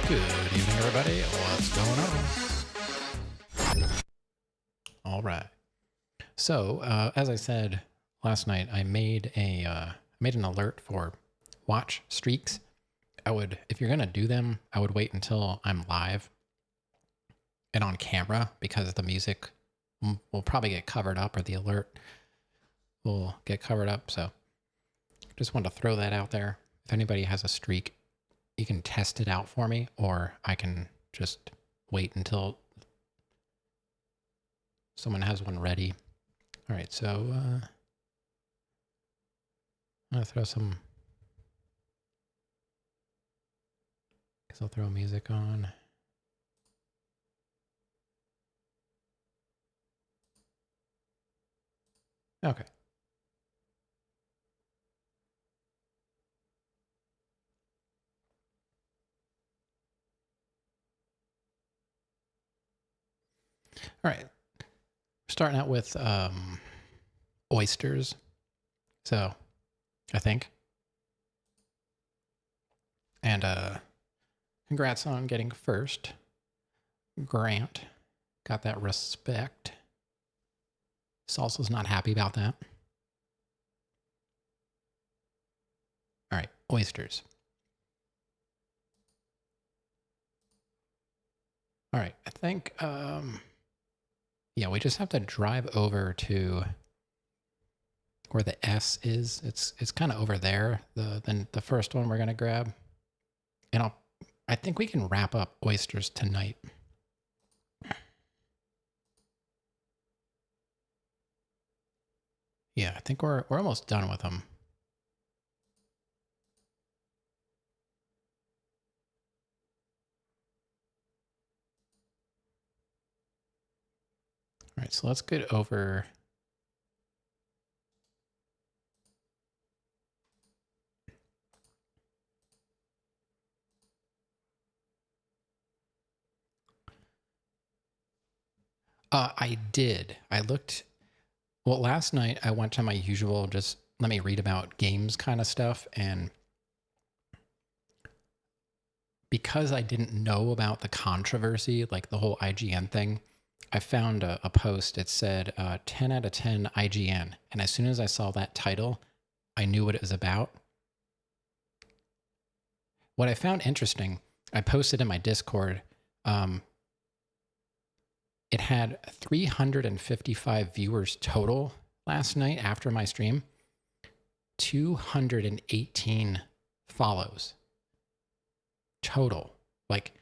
Good evening, everybody. What's going on? All right. So, as I said last night, I made an alert for watch streaks. If you're gonna do them, I would wait until I'm live and on camera because the music will probably get covered up, or the alert will get covered up. So, just wanted to throw that out there. If anybody has a streak, you can test it out for me, or I can just wait until someone has one ready. All right, so I'm gonna throw some, guess I'll throw music on. Okay. All right. Starting out with oysters. So, I think. And congrats on getting first. Grant got that respect. Salsa's not happy about that. All right, oysters. All right, I think yeah, we just have to drive over to where the S is. It's kind of over there. The first one we're gonna grab, and I think we can wrap up oysters tonight. Yeah, I think we're almost done with them. All right, so let's get over. I did. I looked. Well, last night I went to my usual just let me read about games kind of stuff, and because I didn't know about the controversy, like the whole IGN thing, I found a post. It said 10 out of 10 IGN. And as soon as I saw that title, I knew what it was about. What I found interesting, I posted in my Discord. It had 355 viewers total last night after my stream, 218 follows total. Like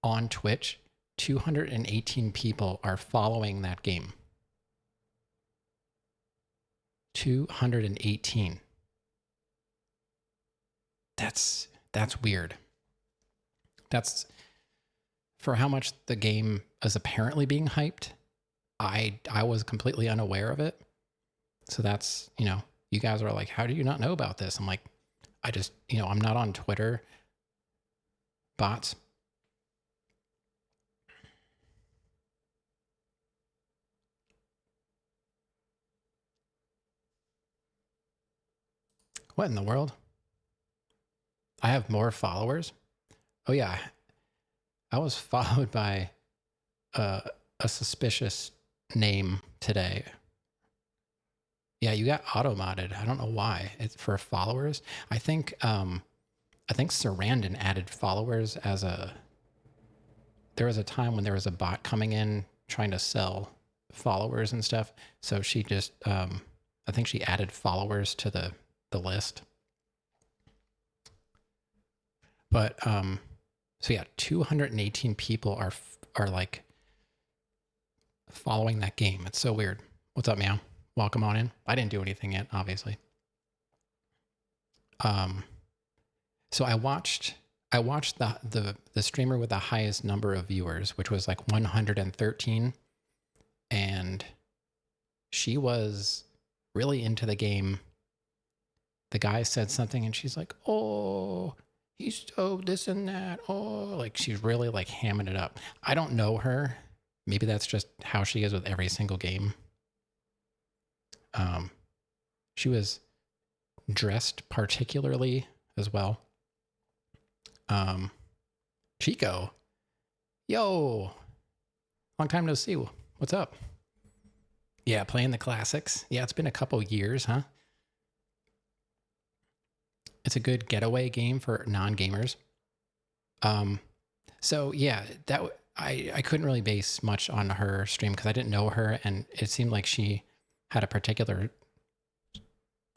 on Twitch, 218 people are following that game. 218. That's weird. That's for how much the game is apparently being hyped. I was completely unaware of it. So that's, you guys are like, how do you not know about this? I'm like, I just, I'm not on Twitter. Bots. What in the world? I have more followers? Oh yeah. I was followed by a suspicious name today. Yeah, you got auto-modded. I don't know why. It's for followers. I think Sarandon added followers as there was a time when there was a bot coming in trying to sell followers and stuff. So she just I think she added followers to the list. But so yeah, 218 people are like following that game. It's so weird. What's up, Meow? Welcome on in. I didn't do anything yet, obviously. So I watched the streamer with the highest number of viewers, which was like 113, and she was really into the game. The guy said something and she's like, "Oh, he's so this and that." Oh, like she's really like hamming it up. I don't know her. Maybe that's just how she is with every single game. She was dressed particularly as well. Chico. Yo. Long time no see. What's up? Yeah, playing the classics. Yeah, it's been a couple years, huh? It's a good getaway game for non-gamers. So yeah, I couldn't really base much on her stream because I didn't know her, and it seemed like she had a particular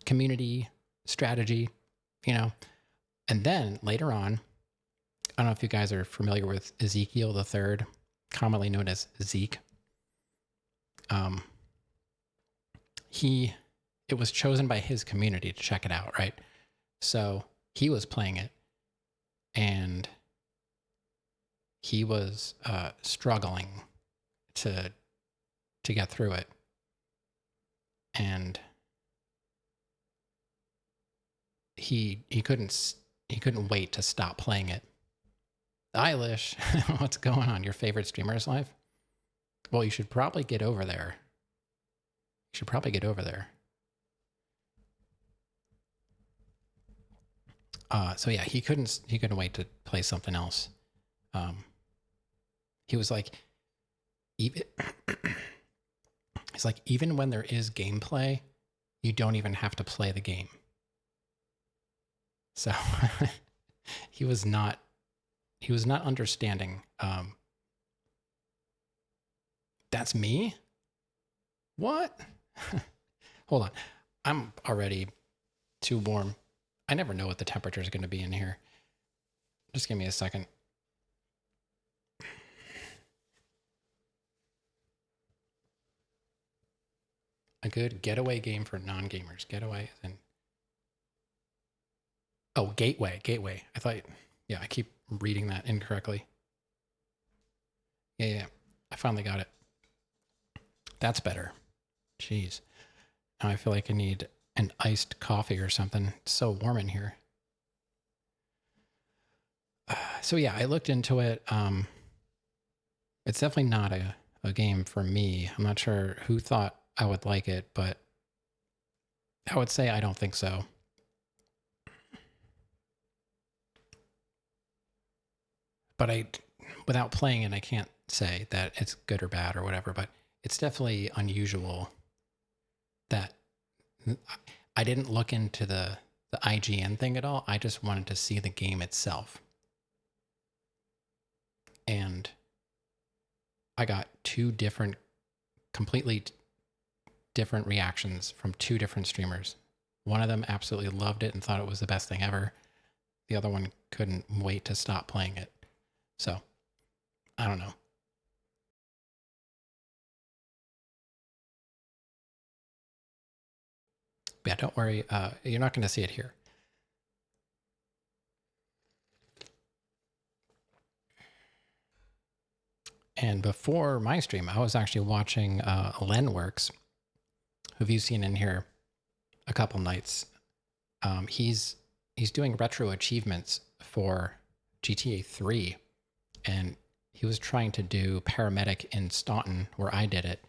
community strategy, you know. And then later on, I don't know if you guys are familiar with Ezekiel the Third, commonly known as Zeke. It was chosen by his community to check it out, right? So he was playing it, and he was struggling to get through it, and he couldn't wait to stop playing it. Eilish, what's going on? Your favorite streamer's live? Well, you should probably get over there. So yeah, he couldn't wait to play something else. He was like, even it's like even when there is gameplay, you don't even have to play the game. So he was not understanding. That's me? What? Hold on. I'm already too warm. I never know what the temperature is going to be in here. Just give me a second. A good getaway game for non-gamers. Getaway and oh, gateway. I thought, yeah, I keep reading that incorrectly. Yeah. I finally got it. That's better. Jeez. Now I feel like I need an iced coffee or something. It's so warm in here. So yeah, I looked into it. It's definitely not a game for me. I'm not sure who thought I would like it, but I would say I don't think so. But without playing it, I can't say that it's good or bad or whatever, but it's definitely unusual that I didn't look into the IGN thing at all. I just wanted to see the game itself. And I got two completely different reactions from two different streamers. One of them absolutely loved it and thought it was the best thing ever. The other one couldn't wait to stop playing it. So, I don't know. Yeah, don't worry. You're not going to see it here. And before my stream, I was actually watching Lenworks, who you've seen in here a couple nights. He's doing retro achievements for GTA 3, and he was trying to do paramedic in Staunton, where I did it,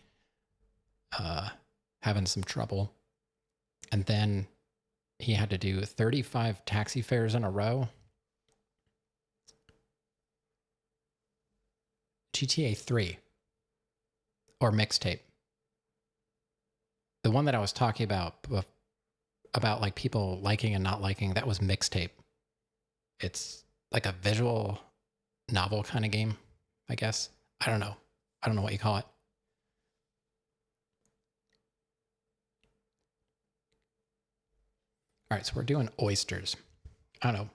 having some trouble. And then he had to do 35 taxi fares in a row. GTA 3 or mixtape. The one that I was talking about like people liking and not liking, that was mixtape. It's like a visual novel kind of game, I guess. I don't know what you call it. All right, so we're doing oysters. I don't know.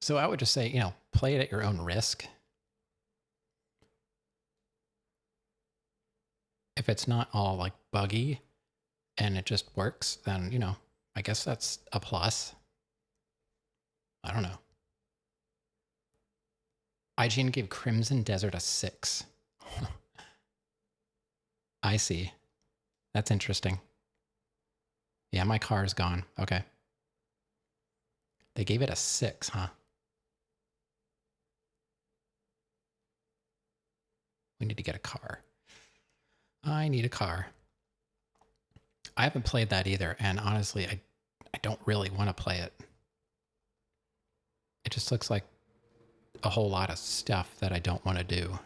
So I would just say, play it at your own risk. If it's not all like buggy and it just works, then, I guess that's a plus. I don't know. IGN gave Crimson Desert a 6. I see. That's interesting. Yeah, my car is gone. Okay. They gave it a 6, huh? We need to get a car. I need a car. I haven't played that either, and honestly, I don't really want to play it. It just looks like a whole lot of stuff that I don't want to do.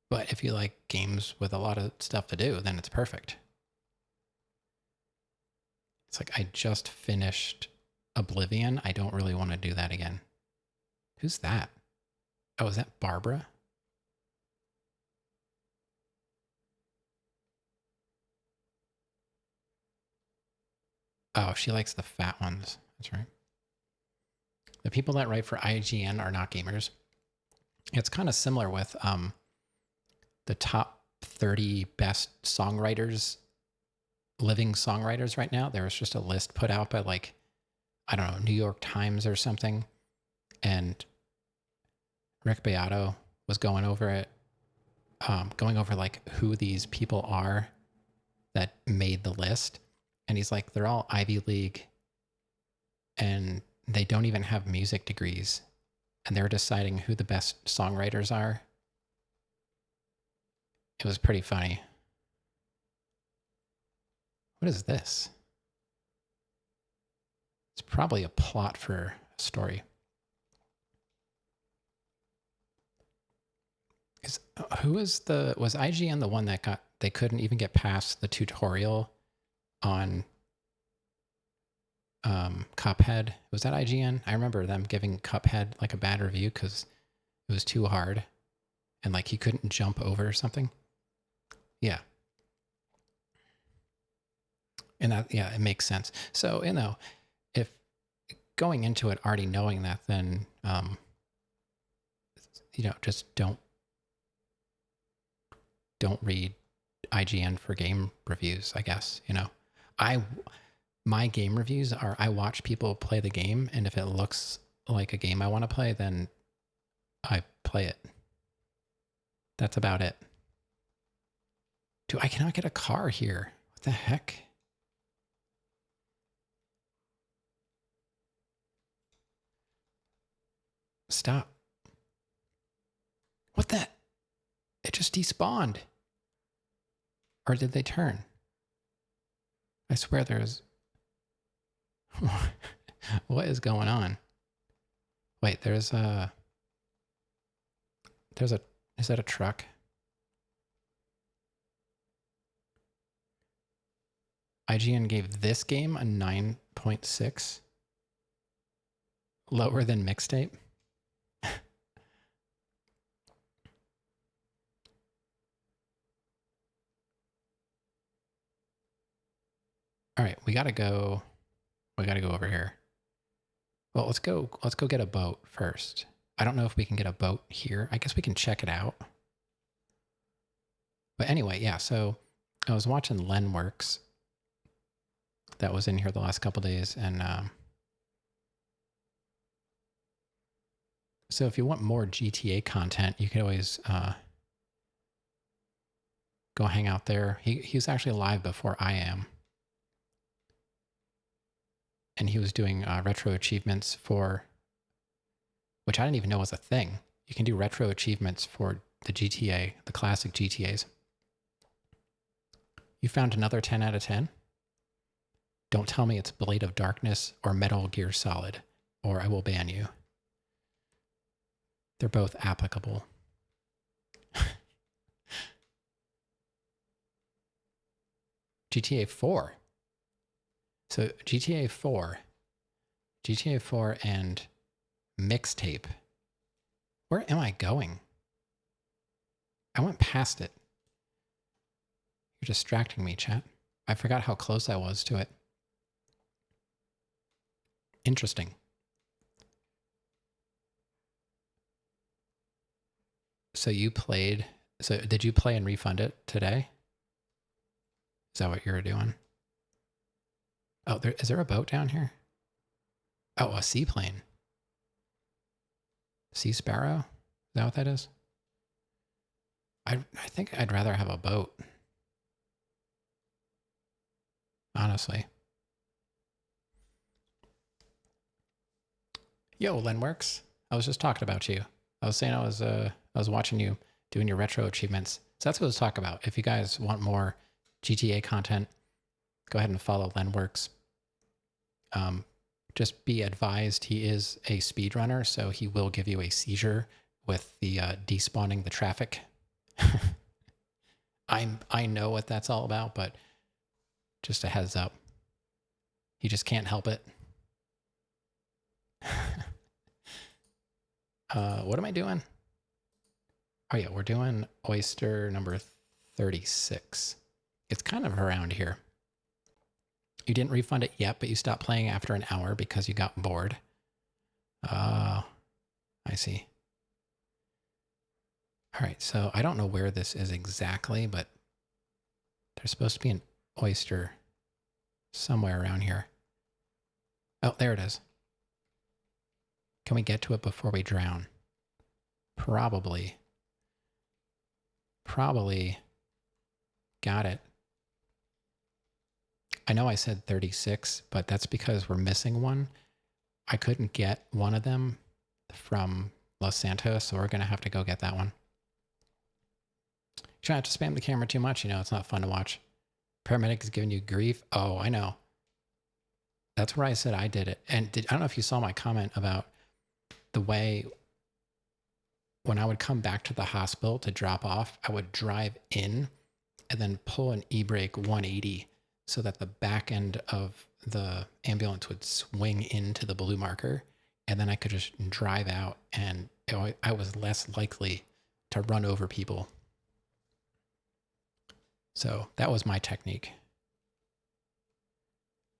But if you like games with a lot of stuff to do, then it's perfect. It's like I just finished Oblivion. I don't really want to do that again. Who's that? Oh, is that Barbara? Oh, she likes the fat ones. That's right. The people that write for IGN are not gamers. It's kind of similar with the top 30 best songwriters, living songwriters right now. There was just a list put out by like, I don't know, New York Times or something. And Rick Beato was going over it, going over like who these people are that made the list. And he's like, they're all Ivy League and they don't even have music degrees. And they're deciding who the best songwriters are. It was pretty funny. What is this? It's probably a plot for a story. Was IGN the one that they couldn't even get past the tutorial on Cuphead? Was that IGN? I remember them giving Cuphead like a bad review because it was too hard and like he couldn't jump over or something. Yeah. And that, yeah, it makes sense. So, if going into it already knowing that, then, just don't read IGN for game reviews, I guess, my game reviews are, I watch people play the game, and if it looks like a game I want to play, then I play it. That's about it. Dude, I cannot get a car here. What the heck? Stop. What the? It just despawned. Or did they turn? I swear there's... What is going on? Wait, is that a truck? IGN gave this game a 9.6. Lower than Mixtape. All right, we gotta go over here. Well, let's go get a boat first. I don't know if we can get a boat here. I guess we can check it out. But anyway, yeah, so I was watching Lenworks that was in here the last couple days, and so if you want more GTA content, you can always go hang out there. He's actually live before I am. And he was doing retro achievements for, which I didn't even know was a thing. You can do retro achievements for the GTA, the classic GTAs. You found another 10 out of 10? Don't tell me it's Blade of Darkness or Metal Gear Solid, or I will ban you. They're both applicable. GTA 4. So GTA 4 and Mixtape. Where am I going? I went past it. You're distracting me, chat. I forgot how close I was to it. Interesting. So did you play and refund it today? Is that what you were doing? Oh, is there a boat down here? Oh, a seaplane. Sea Sparrow? Is that what that is? I think I'd rather have a boat. Honestly. Yo, Lenworks. I was just talking about you. I was saying I was watching you doing your retro achievements. So that's what let's talk about. If you guys want more GTA content, go ahead and follow Lenworks. Just be advised he is a speedrunner, so he will give you a seizure with the despawning the traffic. I know what that's all about, but just a heads up. He just can't help it. What am I doing? Oh yeah, we're doing oyster number 36. It's kind of around here. You didn't refund it yet, but you stopped playing after an hour because you got bored. I see. All right, so I don't know where this is exactly, but there's supposed to be an oyster somewhere around here. Oh, there it is. Can we get to it before we drown? Probably. Probably. Got it. I know I said 36, but that's because we're missing one. I couldn't get one of them from Los Santos, so we're going to have to go get that one. Try not to spam the camera too much. You know, it's not fun to watch. Paramedic is giving you grief. Oh, I know. That's where I said I did it. And I don't know if you saw my comment about the way when I would come back to the hospital to drop off, I would drive in and then pull an e-brake 180 so that the back end of the ambulance would swing into the blue marker. And then I could just drive out, and I was less likely to run over people. So that was my technique.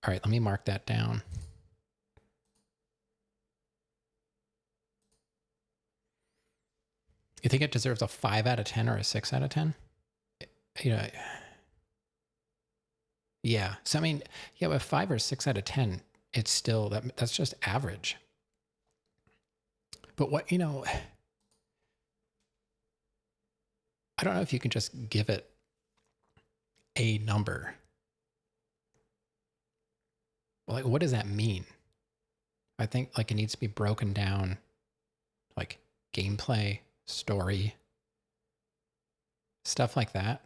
All right, let me mark that down. You think it deserves a 5 out of 10 or a 6 out of 10? You know, yeah. So I mean, yeah, with 5 or 6 out of 10, it's still that's just average. But what, you know, I don't know if you can just give it a number. Like, what does that mean? I think like it needs to be broken down, like gameplay, story, stuff like that.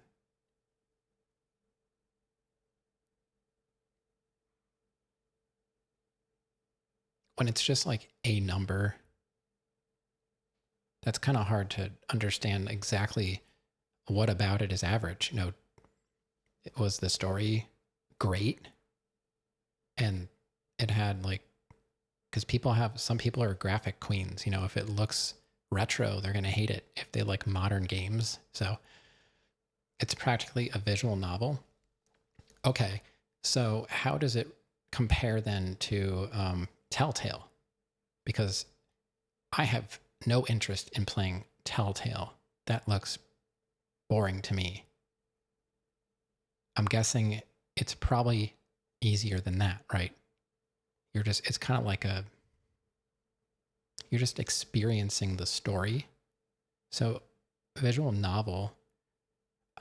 When it's just like a number, that's kind of hard to understand exactly what about it is average. You know, was the story great? And it had like, because some people are graphic queens. You know, if it looks retro, they're going to hate it if they like modern games. So it's practically a visual novel. Okay, so how does it compare then to Telltale? Because I have no interest in playing Telltale. That looks boring to me. I'm guessing it's probably easier than that, right? It's kind of like you're just experiencing the story. So visual novel,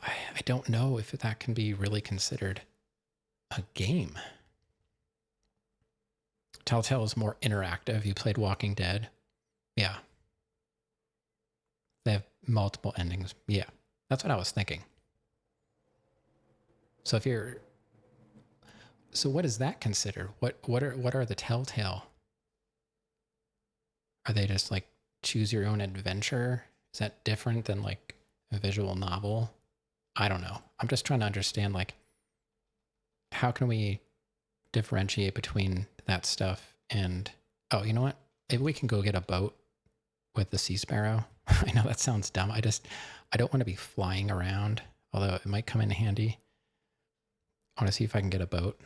I don't know if that can be really considered a game. Telltale is more interactive. You played Walking Dead. Yeah. They have multiple endings. Yeah. That's what I was thinking. So what is that considered? What are the Telltale? Are they just like choose your own adventure? Is that different than like a visual novel? I don't know. I'm just trying to understand like how can we differentiate between that stuff and oh, you know what? Maybe we can go get a boat with the Sea Sparrow. I know that sounds dumb. I don't want to be flying around, although it might come in handy. I want to see if I can get a boat.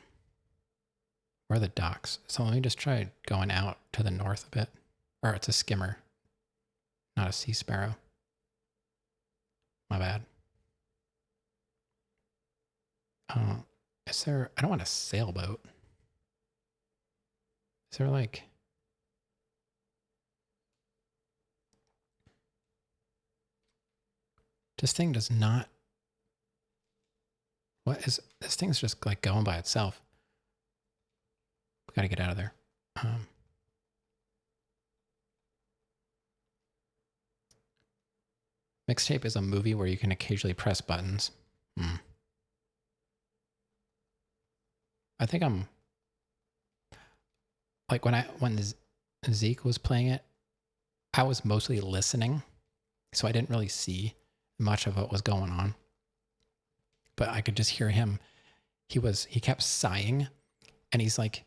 Where are the docks? So let me just try going out to the north a bit. Or it's a skimmer, not a Sea Sparrow. My bad. Is there, I don't want a sailboat. Is there like, this thing does not, this thing's just like going by itself. We gotta get out of there. Mixtape is a movie where you can occasionally press buttons. I think like when Zeke was playing it, I was mostly listening, so I didn't really see much of what was going on. But I could just hear him. He kept sighing, and he's like,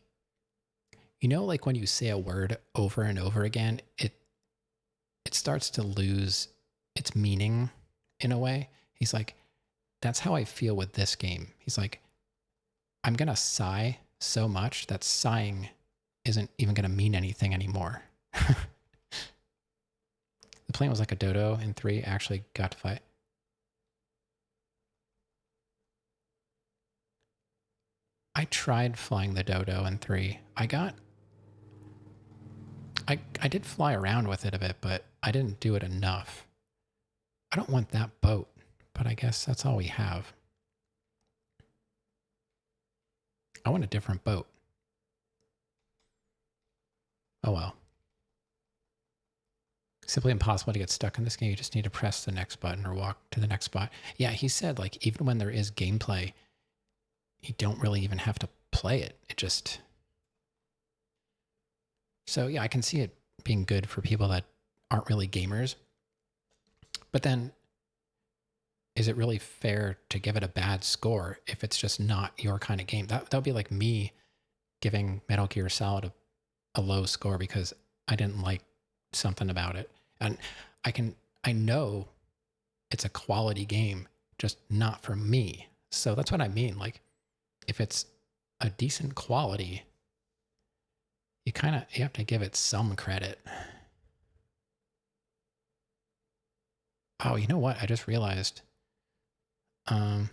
like when you say a word over and over again, it starts to lose its meaning in a way. He's like, that's how I feel with this game. He's like, I'm gonna sigh so much that sighing isn't even gonna mean anything anymore. The plane was like a dodo in 3. Actually got to fight. I tried flying the dodo in 3. I did fly around with it a bit, but I didn't do it enough. I don't want that boat, but I guess that's all we have. I want a different boat. Oh well. Simply impossible to get stuck in this game. You just need to press the next button or walk to the next spot. Yeah, he said, like, even when there is gameplay, you don't really even have to play it. It just... So yeah, I can see it being good for people that aren't really gamers. But then, is it really fair to give it a bad score if it's just not your kind of game? That would be like me giving Metal Gear Solid a low score because I didn't like something about it. And I know it's a quality game, just not for me. So that's what I mean. Like, if it's a decent quality, you have to give it some credit. Oh, you know what? I just realized it's going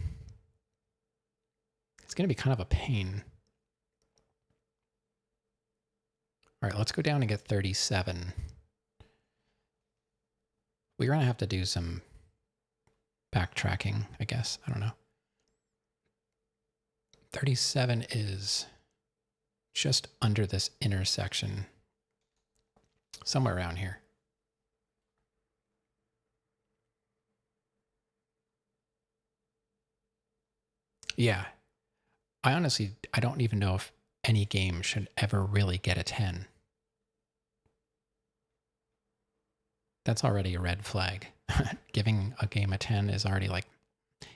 to be kind of a pain. All right, let's go down and get 37. We're going to have to do some backtracking, I guess. I don't know. 37 is just under this intersection. Somewhere around here. Yeah. I don't even know if any game should ever really get a 10. That's already a red flag. Giving a game a 10 is already like,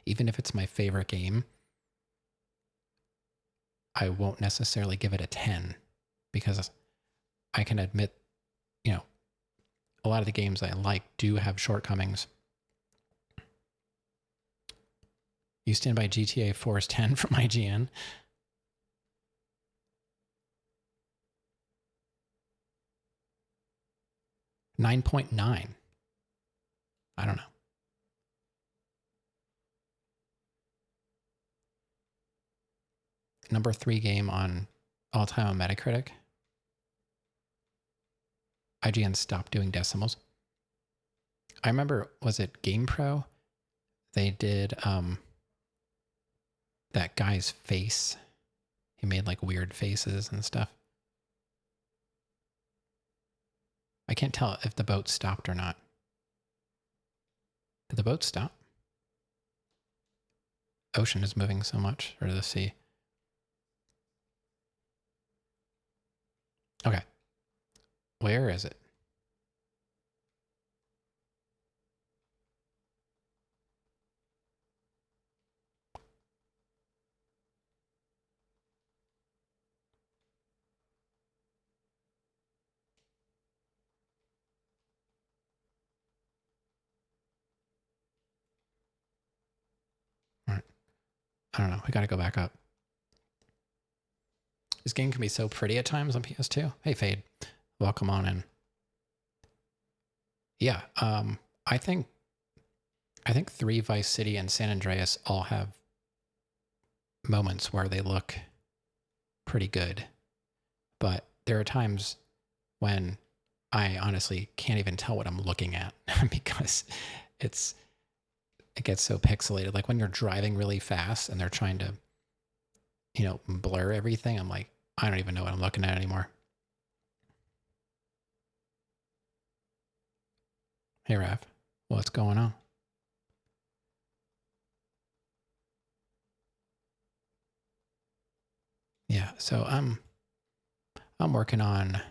even if it's my favorite game, I won't necessarily give it a 10 because I can admit, a lot of the games I like do have shortcomings. You stand by GTA Force 10 from IGN. $9.9. I don't know. Number 3 game on all time on Metacritic. IGN stopped doing decimals. I remember, was it GamePro? They did that guy's face. He made like weird faces and stuff. I can't tell if the boat stopped or not. Did the boat stop? Ocean is moving so much, or the sea. Okay. Where is it? All right. I don't know. We got to go back up. This game can be so pretty at times on PS2. Hey, Fade. Welcome on in. Yeah. I think 3, Vice City, and San Andreas all have moments where they look pretty good. But there are times when I honestly can't even tell what I'm looking at because it gets so pixelated. Like when you're driving really fast and they're trying to, blur everything, I'm like, I don't even know what I'm looking at anymore. Hey, Raph, what's going on? Yeah, so I'm I'm working on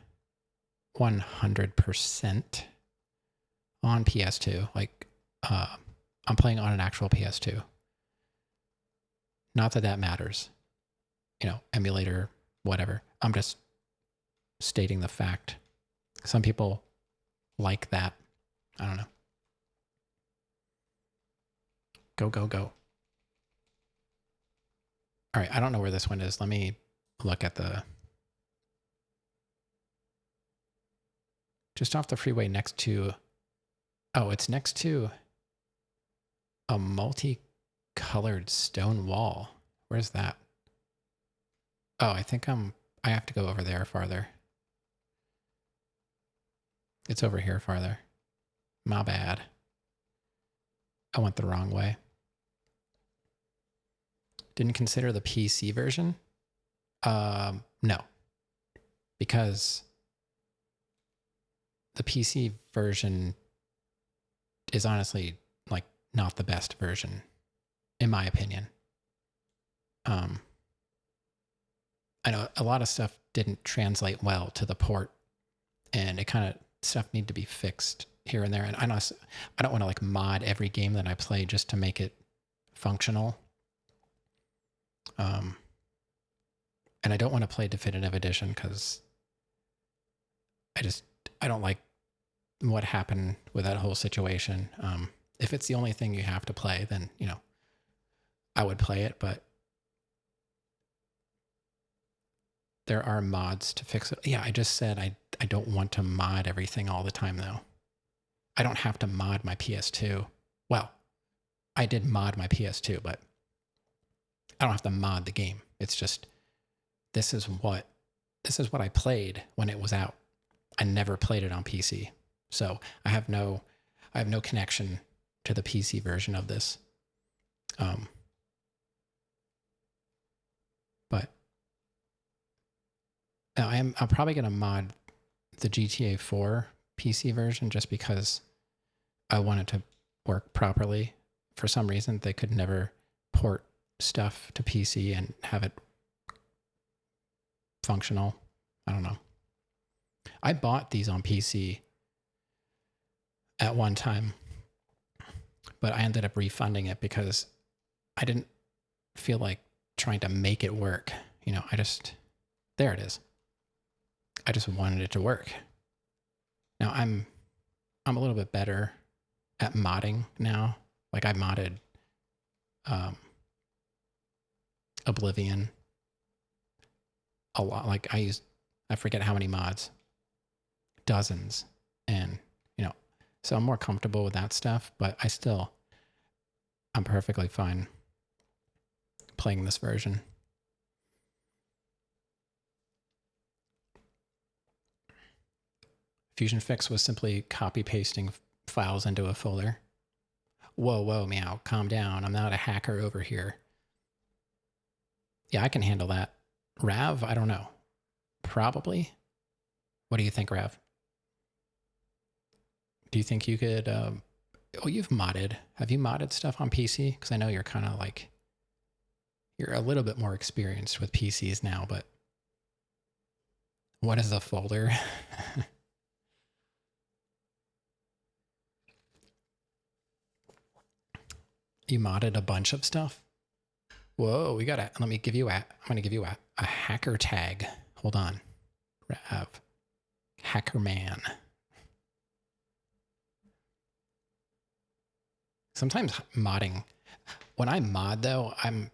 100% on PS2. Like, I'm playing on an actual PS2. Not that that matters. You know, emulator, whatever. I'm just stating the fact. Some people like that. I don't know. Go, go, go. All right, I don't know where this one is. Let me look at the... Just off the freeway next to... Oh, it's next to a multicolored stone wall. Where's that? Oh, I think I have to go over there farther. It's over here farther. My bad. I went the wrong way. Didn't consider the PC version? No. Because the PC version is honestly like not the best version, in my opinion. I know a lot of stuff didn't translate well to the port, and it kind of stuff need to be fixed here and there. And I don't want to like mod every game that I play just to make it functional. And I don't want to play Definitive Edition because I don't like what happened with that whole situation. If it's the only thing you have to play, then, you know, I would play it, but there are mods to fix it. Yeah, I just said I don't want to mod everything all the time, though. I don't have to mod my PS2. Well, I did mod my PS2, but I don't have to mod the game. It's just, this is what I played when it was out. I never played it on PC. So I have no connection to the PC version of this. But I'm probably going to mod the GTA 4 PC version just because I want it to work properly. For some reason, they could never port stuff to PC and have it functional. I don't know. I bought these on PC at one time, but I ended up refunding it because I didn't feel like trying to make it work. You know, there it is. I just wanted it to work. Now I'm a little bit better at modding now. Like I modded Oblivion a lot. Like I forget how many mods, dozens. And, you know, so I'm more comfortable with that stuff, but I'm perfectly fine playing this version. Fusion Fix was simply copy pasting files into a folder. Whoa, meow, calm down. I'm not a hacker over here. Yeah, I can handle that. Rav, I don't know. Probably. What do you think, Rav? Do you think you could... you've modded. Have you modded stuff on PC? Because I know you're kind of like... You're a little bit more experienced with PCs now, but... What is a folder? You modded a bunch of stuff? Whoa, let me give you I'm going to give you a hacker tag. Hold on. Rav. Hacker man. Sometimes modding, when I mod though, I'm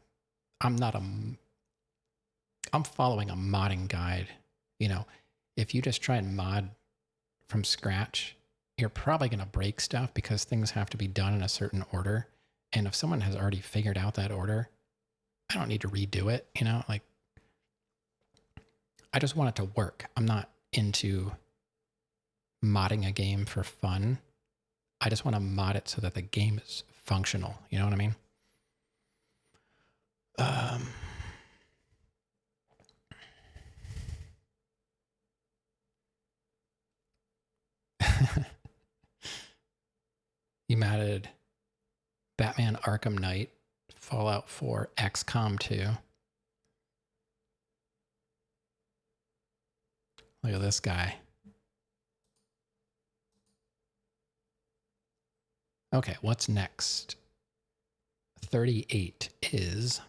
following a modding guide. You know, if you just try and mod from scratch, you're probably going to break stuff because things have to be done in a certain order. And if someone has already figured out that order, I don't need to redo it, you know? Like, I just want it to work. I'm not into modding a game for fun. I just want to mod it so that the game is functional. You know what I mean? You modded Batman Arkham Knight, Fallout 4, XCOM 2. Look at this guy. Okay, what's next? 38 is...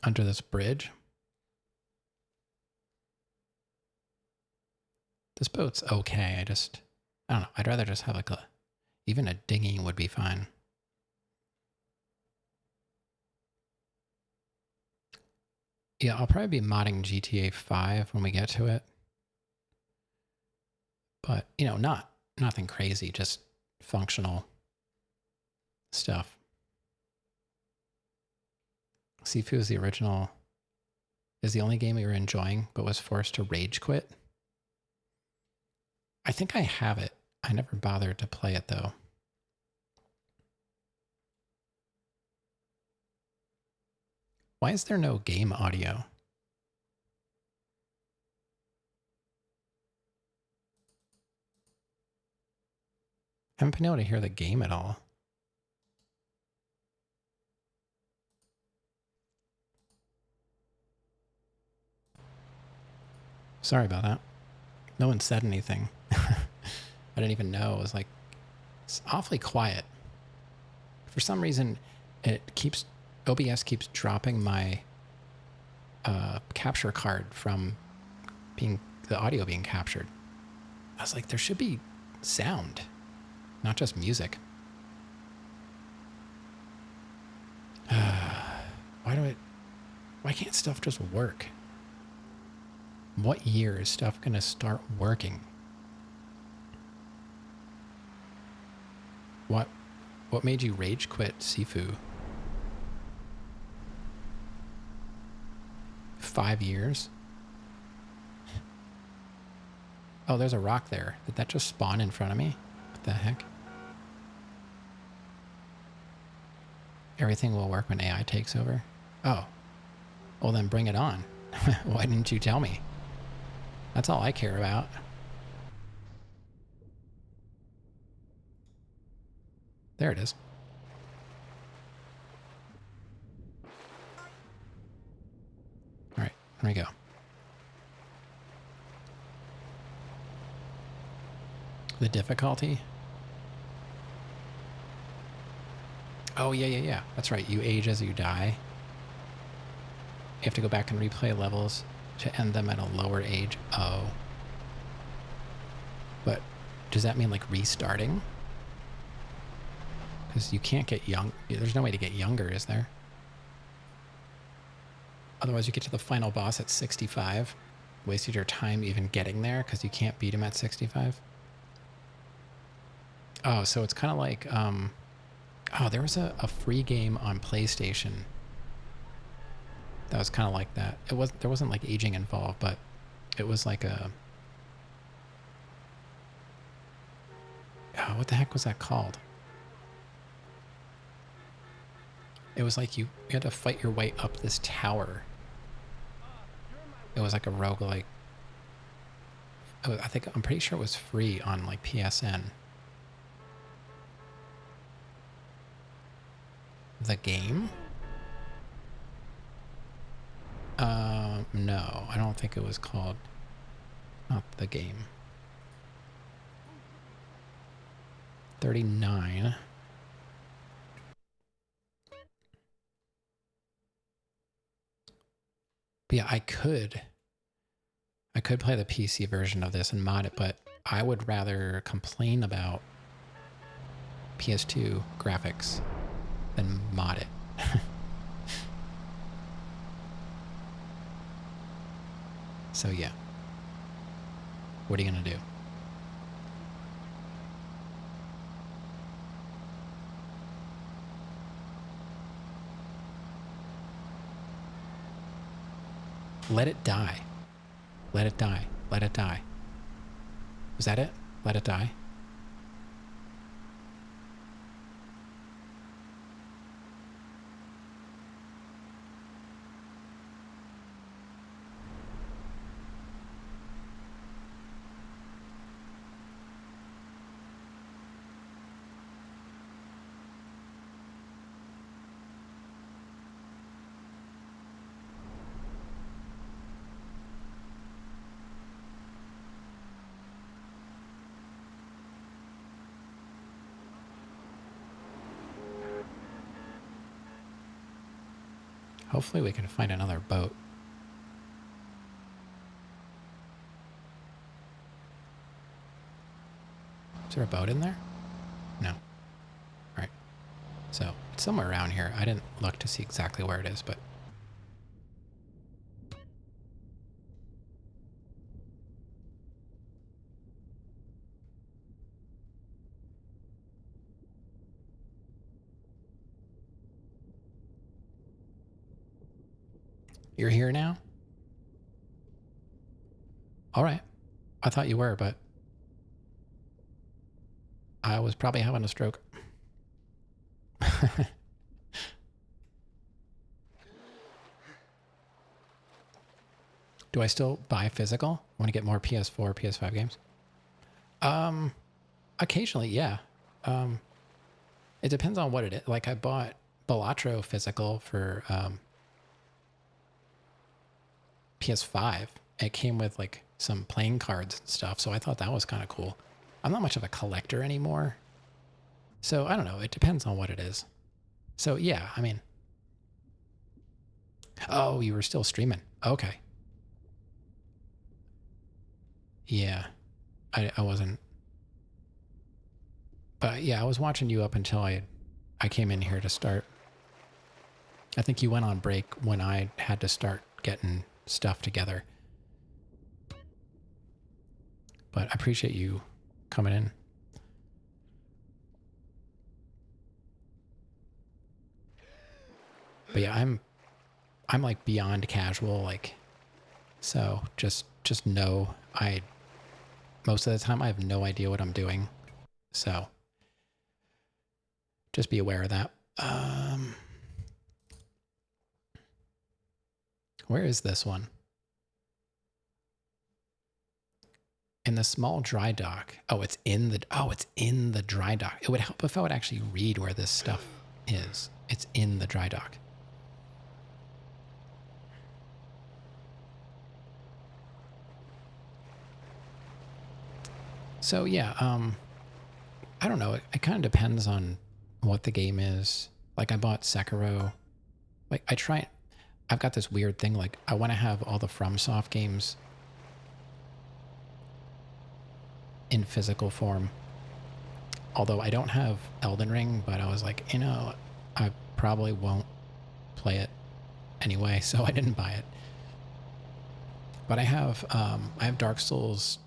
under this bridge. This boat's okay. I don't know. I'd rather just have like even a dinghy would be fine. Yeah, I'll probably be modding GTA 5 when we get to it. But, you know, nothing crazy, just functional stuff. Sifu is the original, is the only game we were enjoying, but was forced to rage quit. I think I have it. I never bothered to play it, though. Why is there no game audio? I haven't been able to hear the game at all. Sorry about that. No one said anything. I didn't even know. It was like, it's awfully quiet. For some reason, OBS keeps dropping my capture card from the audio being captured. I was like, there should be sound, not just music. Why can't stuff just work? What year is stuff gonna start working? What made you rage quit Sifu? 5 years? Oh, there's a rock there. Did that just spawn in front of me? What the heck? Everything will work when AI takes over? Oh. Well, then bring it on. Why didn't you tell me? That's all I care about. There it is. All right, here we go. The difficulty? Oh, yeah. That's right. You age as you die. You have to go back and replay levels to end them at a lower age. Oh. But does that mean like restarting? Because you can't get young. There's no way to get younger, is there? Otherwise, you get to the final boss at 65. Wasted your time even getting there because you can't beat him at 65. Oh, so it's kind of like, oh, there was a free game on PlayStation that was kind of like that. There wasn't like aging involved, but it was like a, oh, what the heck was that called? It was like you had to fight your way up this tower. It was like a roguelike. I'm pretty sure it was free on like PSN. The game? No, I don't think it was called, not the game. 39. But yeah, I could play the PC version of this and mod it, but I would rather complain about PS2 graphics than mod it. So yeah. What are you gonna do? Let it die. Let it die. Let it die. Was that it? Let it die? Hopefully we can find another boat. Is there a boat in there? No. All right. So it's somewhere around here. I didn't look to see exactly where it is, but... You're here now? All right. I thought you were, but I was probably having a stroke. Do I still buy physical? Want to get more PS4, PS5 games? Occasionally, yeah. It depends on what it is. Like I bought Balatro physical for PS5. It came with like some playing cards and stuff, so I thought that was kind of cool. I'm not much of a collector anymore. So I don't know. It depends on what it is. So yeah, I mean... Oh, you were still streaming. Okay. Yeah. I wasn't... But yeah, I was watching you up until I came in here to start. I think you went on break when I had to start getting stuff together. But I appreciate you coming in. But yeah, I'm like beyond casual, like, so just know most of the time I have no idea what I'm doing. So just be aware of that. Where is this one? In the small dry dock. Oh, it's in the dry dock. It would help if I would actually read where this stuff is. It's in the dry dock. So yeah, I don't know. It kind of depends on what the game is. Like I bought Sekiro. Like I've got this weird thing. Like I want to have all the FromSoft games in physical form. Although I don't have Elden Ring, but I was like, you know, I probably won't play it anyway, so I didn't buy it. But I have Dark Souls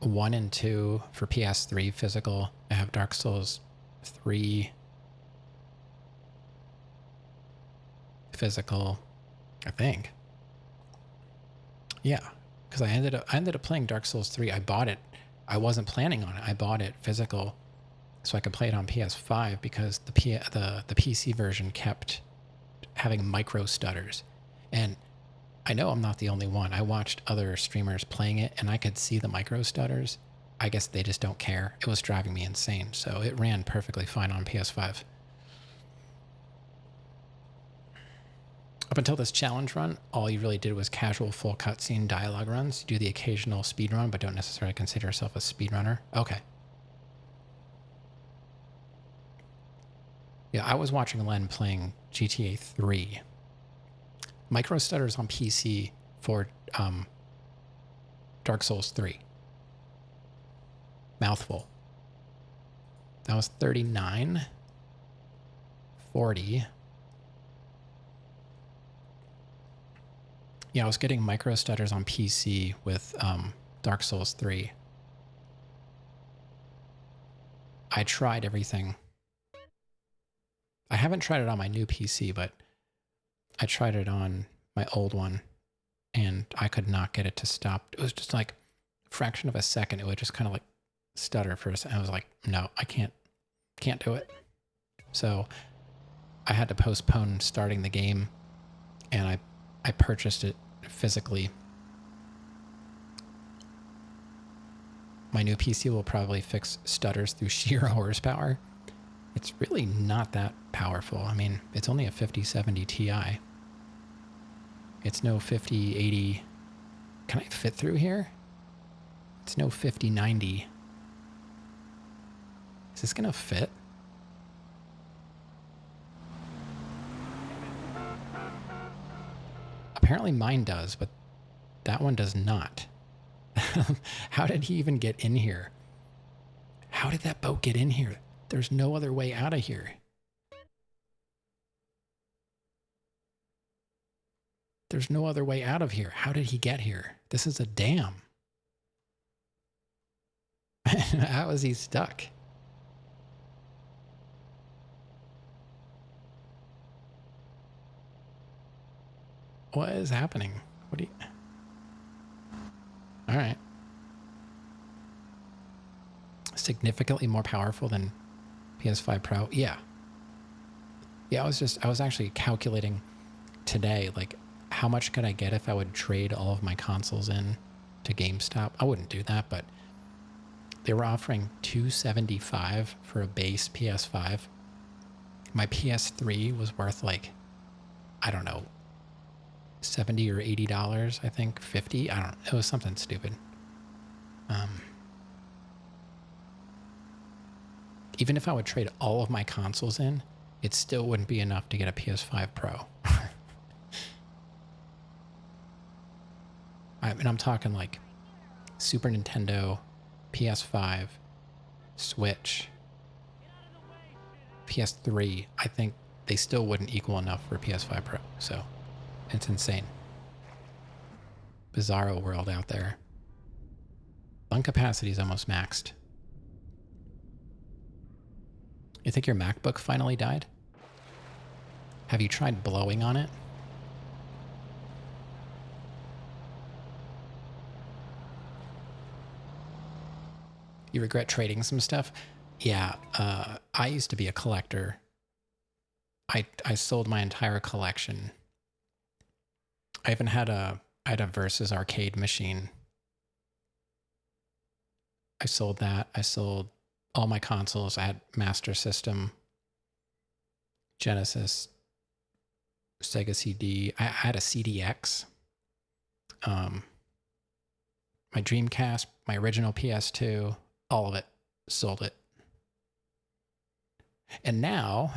1 and 2 for PS3 physical. I have Dark Souls 3 physical, I think. Yeah, because I ended up playing Dark Souls 3. I bought it. I wasn't planning on it. I bought it physical so I could play it on PS5 because the PC version kept having micro stutters. And I know I'm not the only one. I watched other streamers playing it and I could see the micro stutters. I guess they just don't care. It was driving me insane. So it ran perfectly fine on PS5. Up until this challenge run, all you really did was casual full cutscene dialogue runs. You do the occasional speed run, but don't necessarily consider yourself a speedrunner. Okay. Yeah, I was watching Len playing GTA 3. Micro stutters on PC for Dark Souls 3. Mouthful. That was 39. 40. Yeah, I was getting micro stutters on PC with Dark Souls 3. I tried everything. I haven't tried it on my new PC, but I tried it on my old one, and I could not get it to stop. It was just like a fraction of a second. It would just kind of like stutter for a second. I was like, no, I can't do it. So I had to postpone starting the game, and I purchased it physically. My new PC will probably fix stutters through sheer horsepower. It's really not that powerful. I mean, it's only a 5070 Ti. It's no 5080. Can I fit through here? It's no 5090. Is this gonna fit? Apparently mine does, but that one does not. How did he even get in here? How did that boat get in here? There's no other way out of here. There's no other way out of here. How did he get here? This is a dam. How is he stuck? What is happening? What do you... All right. Significantly more powerful than PS5 Pro. Yeah. Yeah, I was actually calculating today, like, how much could I get if I would trade all of my consoles in to GameStop? I wouldn't do that, but they were offering $275 for a base PS5. My PS3 was worth like, I don't know, $70 or $80, I think, 50. I don't know. It was something stupid. Even if I would trade all of my consoles in, it still wouldn't be enough to get a PS5 Pro. And I'm talking like Super Nintendo, PS5, Switch, PS3. I think they still wouldn't equal enough for PS5 Pro. So it's insane. Bizarro world out there. Lung capacity is almost maxed. You think your MacBook finally died? Have you tried blowing on it? You regret trading some stuff? Yeah, I used to be a collector. I sold my entire collection. I even had I had a Versus arcade machine. I sold that. I sold all my consoles. I had Master System, Genesis, Sega CD. I had a CDX. My Dreamcast, my original PS2, all of it. Sold it. And now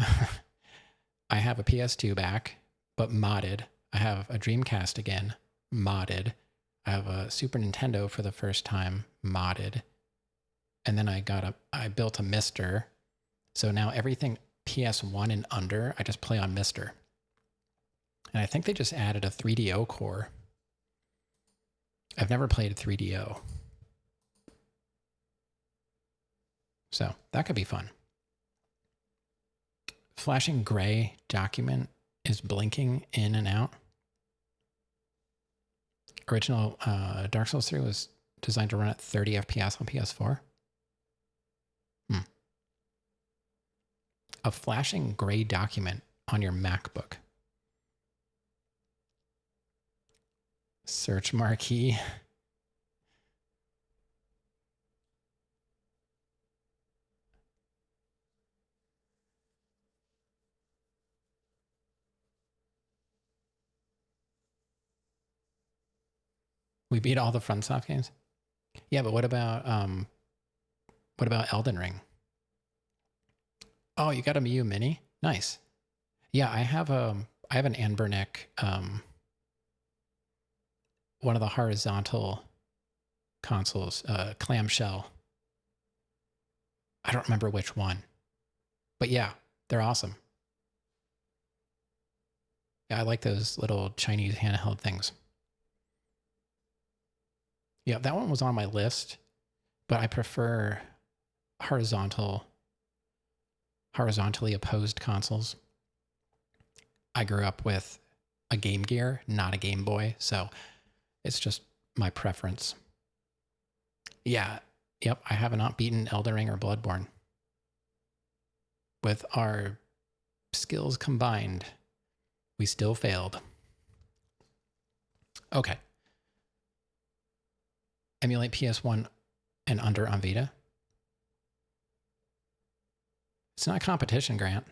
I have a PS2 back, but modded. I have a Dreamcast again, modded. I have a Super Nintendo for the first time, modded. And then I built a Mister. So now everything PS1 and under, I just play on Mister. And I think they just added a 3DO core. I've never played 3DO. So that could be fun. Flashing gray document is blinking in and out. Original Dark Souls 3 was designed to run at 30 FPS on PS4. A flashing gray document on your MacBook. Search marquee. We beat all the FromSoft games. Yeah, but what about Elden Ring? Oh, you got a Miu Mini? Nice. Yeah, I have an Anbernic, one of the horizontal consoles, clamshell. I don't remember which one. But yeah, they're awesome. Yeah, I like those little Chinese handheld things. Yeah, that one was on my list, but I prefer horizontally opposed consoles. I grew up with a Game Gear, not a Game Boy, so it's just my preference. Yeah, yep, I have not beaten Elden Ring or Bloodborne. With our skills combined, we still failed. Okay. Emulate PS1 and under on Vita. It's not a competition, Grant.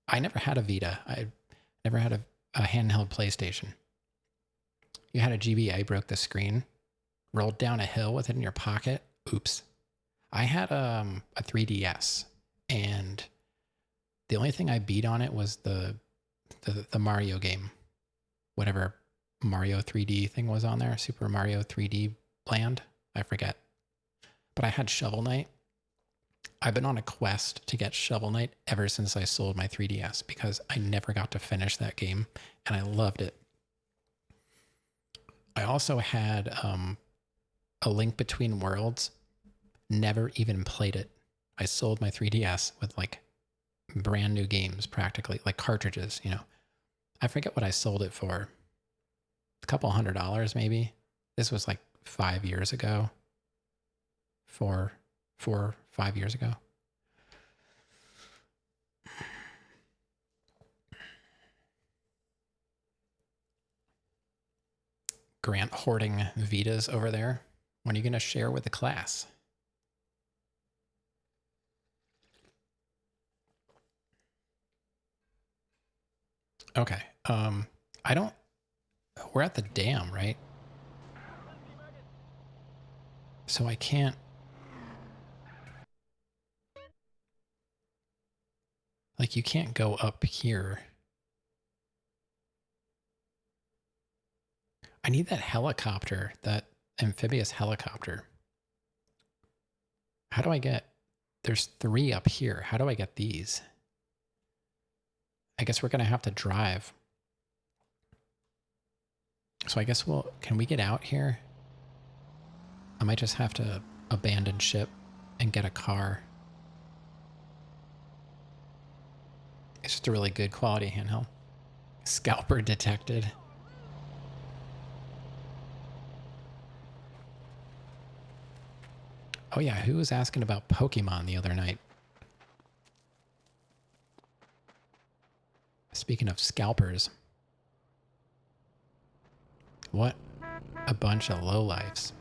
I never had a Vita. I never had a handheld PlayStation. You had a GBA, broke the screen, rolled down a hill with it in your pocket. Oops. I had a 3DS, and the only thing I beat on it was the the Mario game, whatever Mario 3D thing was on there, Super Mario 3D Land, I forget. But I had Shovel Knight. I've been on a quest to get Shovel Knight ever since I sold my 3DS because I never got to finish that game, and I loved it. I also had A Link Between Worlds. Never even played it. I sold my 3DS with like brand new games practically, like cartridges, you know. I forget what I sold it for. A couple $100 maybe. This was like 5 years ago. 5 years ago. Grant hoarding Vitas over there. When are you going to share with the class? Okay. I don't... We're at the dam, right? So I can't... Like, you can't go up here. I need that helicopter, that amphibious helicopter. How do I get... There's 3 up here. How do I get these? I guess we're going to have to drive. So I guess we'll... Can we get out here? I might just have to abandon ship and get a car. It's just a really good quality handheld. Scalper detected. Oh yeah, who was asking about Pokemon the other night? Speaking of scalpers. What a bunch of lowlifes.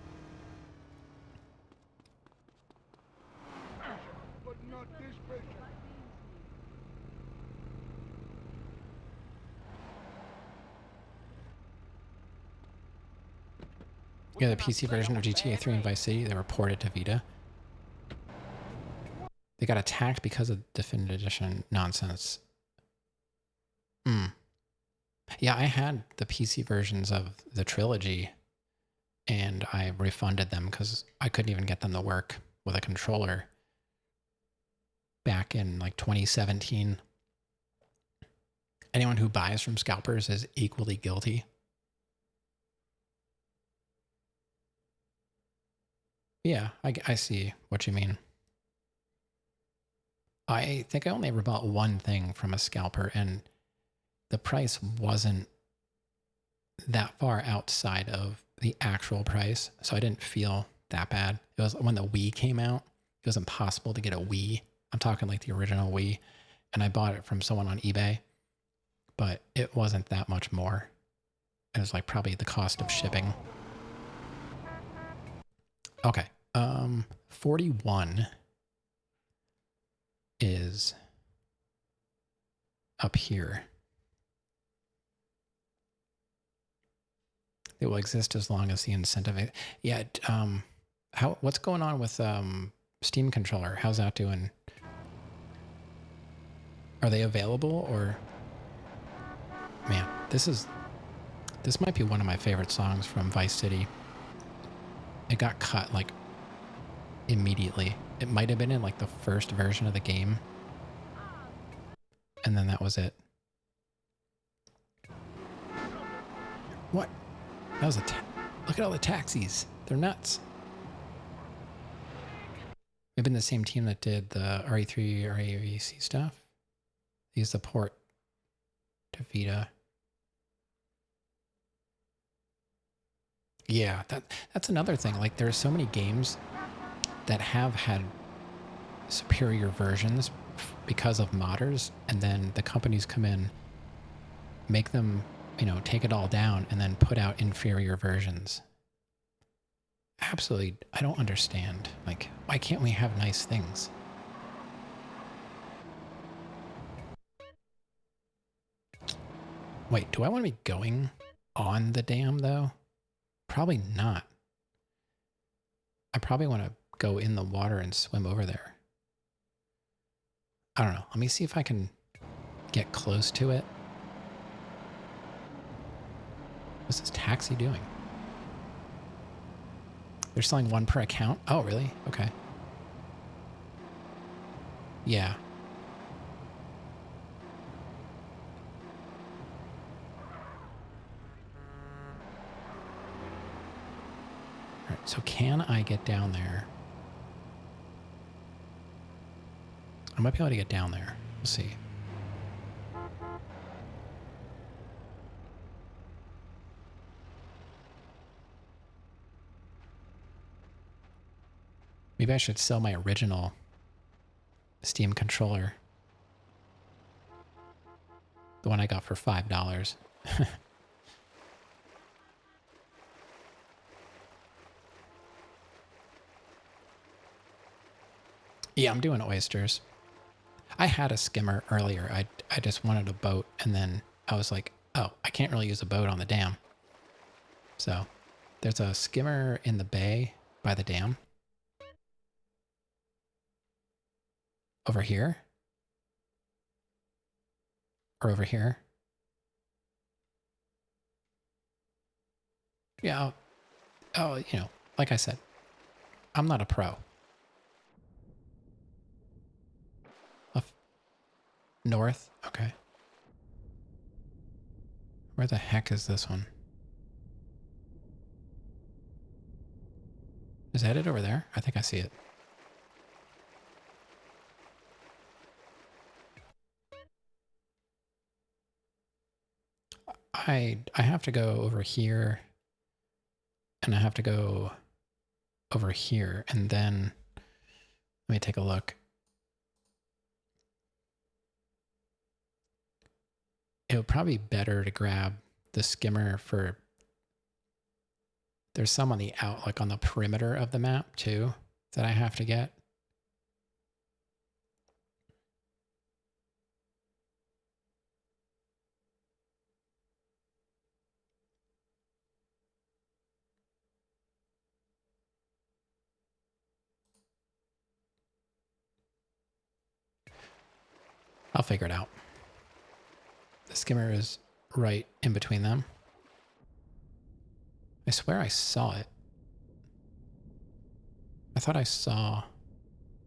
Yeah, the PC version of GTA 3 and Vice City, they were ported to Vita. They got attacked because of Definitive Edition nonsense. Yeah, I had the PC versions of the trilogy, and I refunded them because I couldn't even get them to work with a controller back in like 2017. Anyone who buys from scalpers is equally guilty. Yeah, I see what you mean. I think I only ever bought one thing from a scalper, and the price wasn't that far outside of the actual price, so I didn't feel that bad. It was when the Wii came out, it was impossible to get a Wii. I'm talking like the original Wii, and I bought it from someone on eBay, but it wasn't that much more. It was like probably the cost of shipping. Okay, 41 is up here. It will exist as long as the incentive. Yeah. What's going on with Steam controller? How's that doing? Are they available or? Man, this might be one of my favorite songs from Vice City. It got cut like immediately. It might have been in like the first version of the game, and then that was it. What? That was look at all the taxis. They're nuts. They've been the same team that did the RE3, RAVC stuff. They used the port to Vita. Yeah, that's another thing. Like, there are so many games that have had superior versions because of modders, and then the companies come in, make them, you know, take it all down, and then put out inferior versions. Absolutely, I don't understand. Like, why can't we have nice things? Wait, do I want to be going on the dam, though? Probably not. I probably want to go in the water and swim over there. I don't know. Let me see if I can get close to it. What's this taxi doing? They're selling one per account? Oh, really? Okay. Yeah. All right, so can I get down there? I might be able to get down there. We'll see. Maybe I should sell my original Steam controller. The one I got for $5. Yeah, I'm doing oysters. I had a skimmer earlier. I just wanted a boat, and then I was like, oh, I can't really use a boat on the dam. So there's a skimmer in the bay by the dam. Over here. Or over here. Yeah, oh, you know, like I said, I'm not a pro. Up north? Okay. Where the heck is this one? Is that it over there? I think I see it. I have to go over here, and I have to go over here, and then let me take a look. It would probably be better to grab the skimmer for... There's some on the out, like on the perimeter of the map too, that I have to get. I'll figure it out. The skimmer is right in between them. I swear I saw it. I thought I saw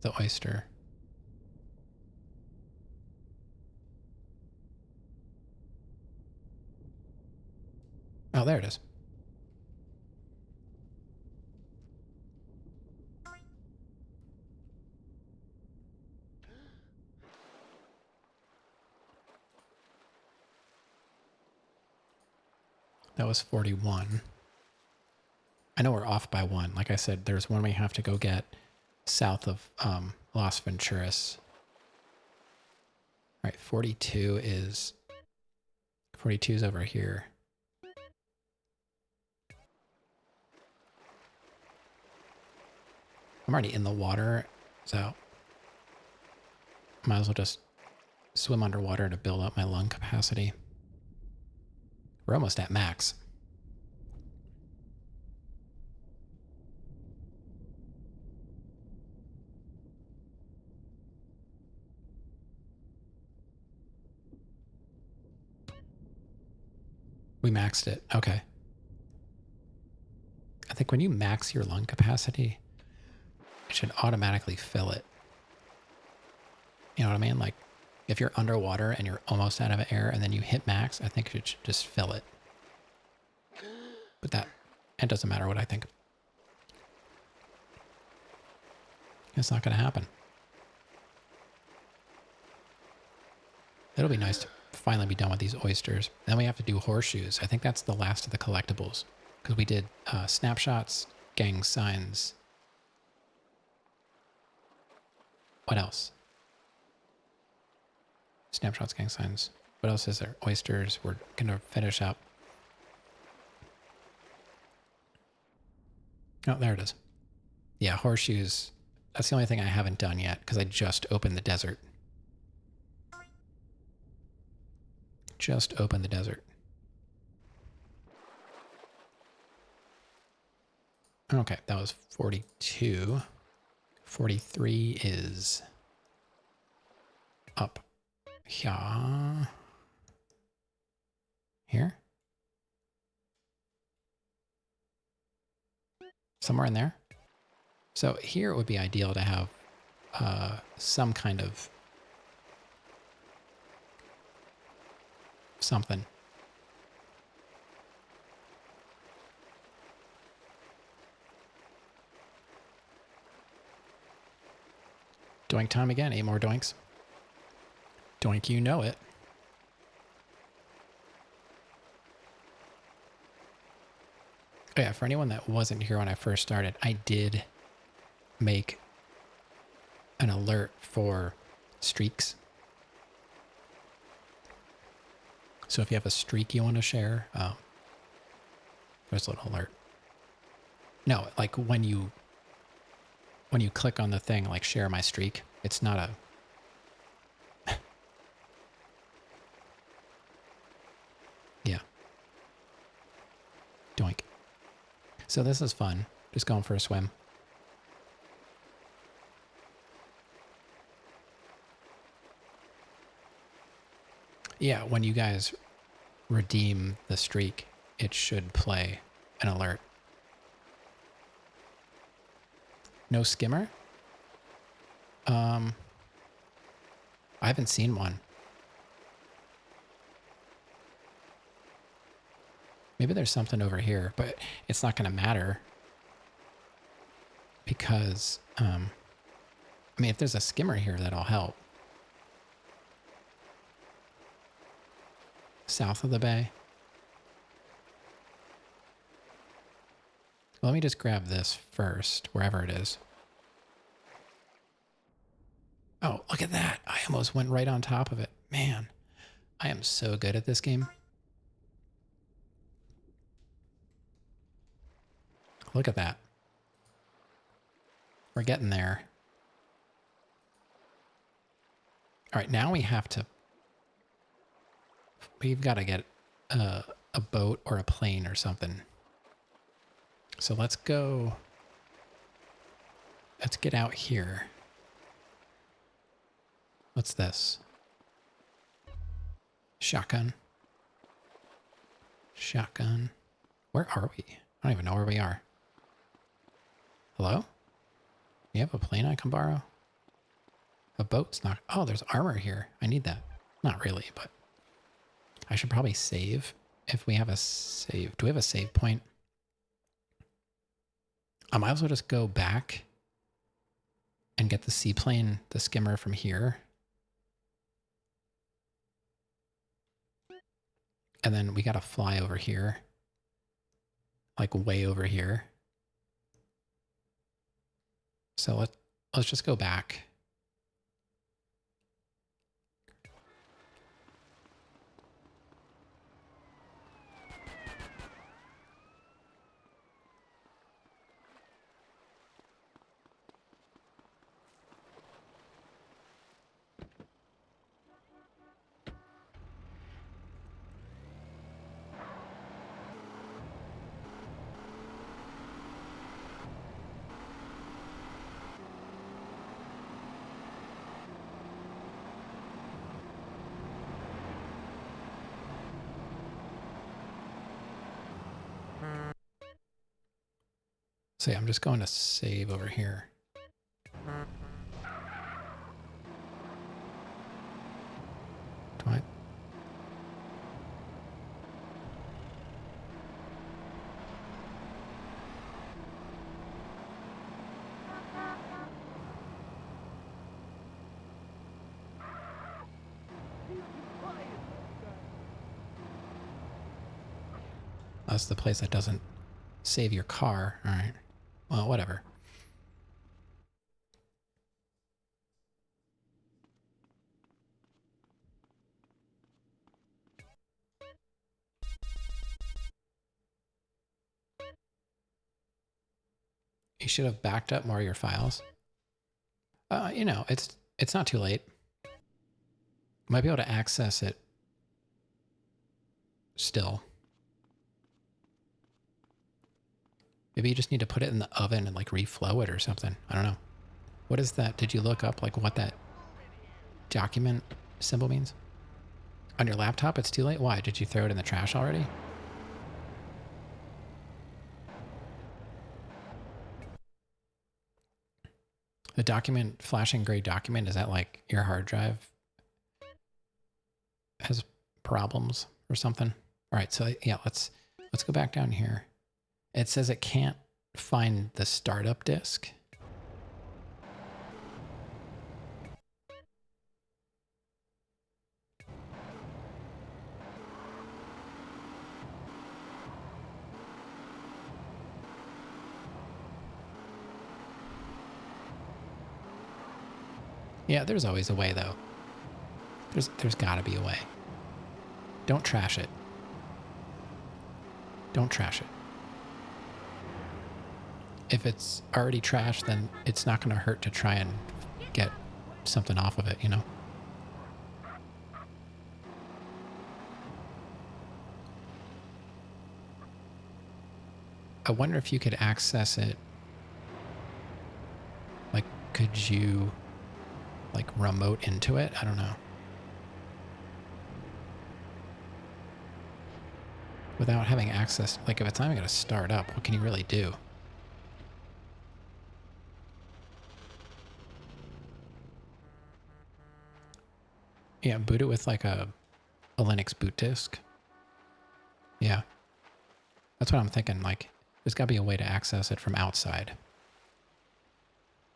the oyster. Oh, there it is. That was 41. I know we're off by one. Like I said, there's one we have to go get south of Las Venturas. All right, 42 is over here. I'm already in the water, so might as well just swim underwater to build up my lung capacity. We're almost at max. We maxed it. Okay. I think when you max your lung capacity, it should automatically fill it. You know what I mean? Like, if you're underwater and you're almost out of air and then you hit max, I think it should just fill it. But it doesn't matter what I think. It's not going to happen. It'll be nice to finally be done with these oysters. Then we have to do horseshoes. I think that's the last of the collectibles. Because we did snapshots, gang signs. What else? Snapshots, gang signs. What else is there? Oysters. We're going to finish up. Oh, there it is. Yeah, horseshoes. That's the only thing I haven't done yet because I just opened the desert. Just opened the desert. Okay, that was 42. 43 is up here. Here? Somewhere in there. So here it would be ideal to have some kind of something. Doink time again. 8 more doinks. Doink, you know it. Oh yeah, for anyone that wasn't here when I first started, I did make an alert for streaks. So if you have a streak you want to share, there's a little alert. No, like when you click on the thing, like share my streak, it's not a... Yeah. Doink. So this is fun. Just going for a swim. Yeah, when you guys redeem the streak, it should play an alert. No skimmer? I haven't seen one. Maybe there's something over here, but it's not going to matter because, I mean, if there's a skimmer here, that'll help. South of the bay. Well, let me just grab this first, wherever it is. Oh, look at that. I almost went right on top of it. Man, I am so good at this game. Look at that. We're getting there. All right, now we have to... We've got to get a boat or a plane or something. So let's go... Let's get out here. What's this? Shotgun. Shotgun. Where are we? I don't even know where we are. Hello? You have a plane I can borrow? A boat's not... Oh, there's armor here. I need that. Not really, but... I should probably save if we have a save. Do we have a save point? I might as well just go back and get the seaplane, the skimmer from here. And then we got to fly over here. Like way over here. So let's just go back. So yeah, I'm just going to save over here. Do I? That's the place that doesn't save your car. All right. Well, whatever. You should have backed up more of your files. You know, it's not too late. Might be able to access it still. Maybe you just need to put it in the oven and like reflow it or something. I don't know. What is that? Did you look up like what that document symbol means? On your laptop, it's too late? Why? Did you throw it in the trash already? The document, flashing gray document, is that like your hard drive has problems or something? All right, so yeah, let's go back down here. It says it can't find the startup disk. Yeah, there's always a way though. There's gotta be a way. Don't trash it. Don't trash it. If it's already trashed, then it's not gonna hurt to try and get something off of it, you know? I wonder if you could access it. Like, could you like remote into it? I don't know. Without having access, like if it's not even gonna start up, what can you really do? Yeah, boot it with like a Linux boot disk. Yeah. That's what I'm thinking. Like, there's gotta be a way to access it from outside.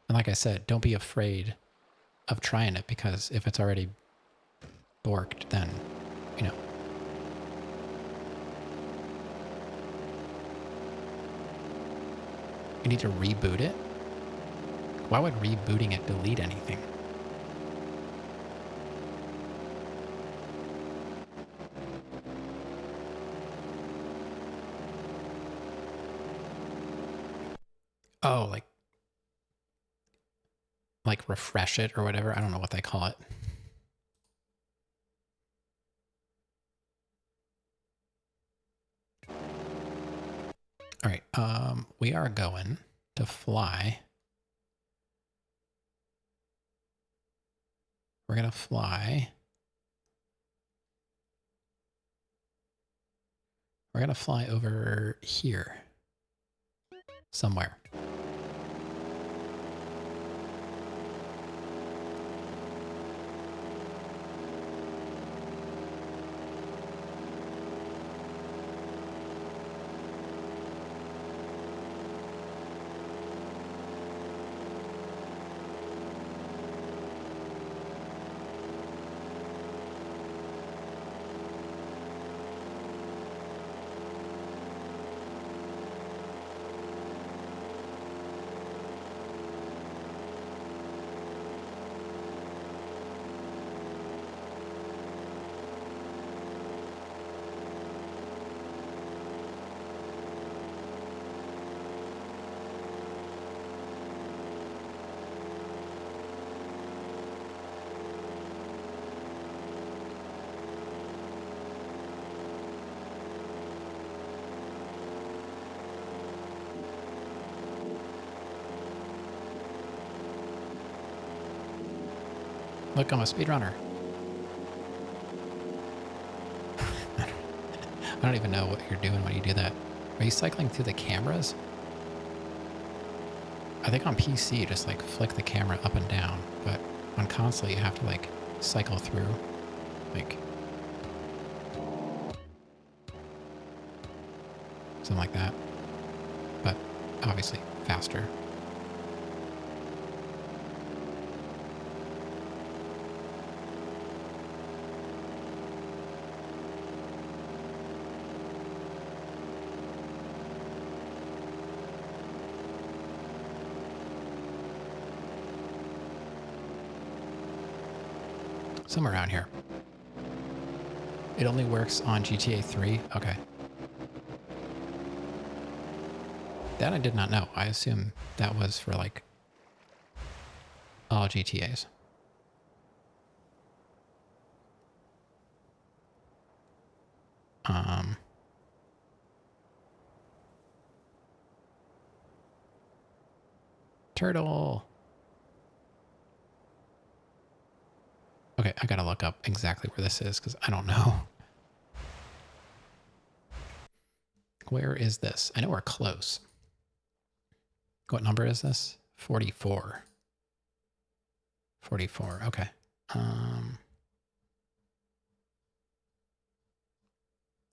And like I said, don't be afraid of trying it, because if it's already borked, then, you know. You need to reboot it? Why would rebooting it delete anything? Oh, like refresh it or whatever. I don't know what they call it. All right, we are going to fly. We're gonna fly. We're gonna fly over here somewhere. Look, I'm a speedrunner. I don't even know what you're doing when you do that. Are you cycling through the cameras? I think on PC you just like flick the camera up and down, but on console you have to like cycle through, like something like that. But obviously faster. Somewhere around here. It only works on GTA 3? Okay. That I did not know. I assume that was for like all GTAs. Turtle. Okay, I gotta look up exactly where this is because I don't know. Where is this? I know we're close. What number is this? 44. 44. Okay.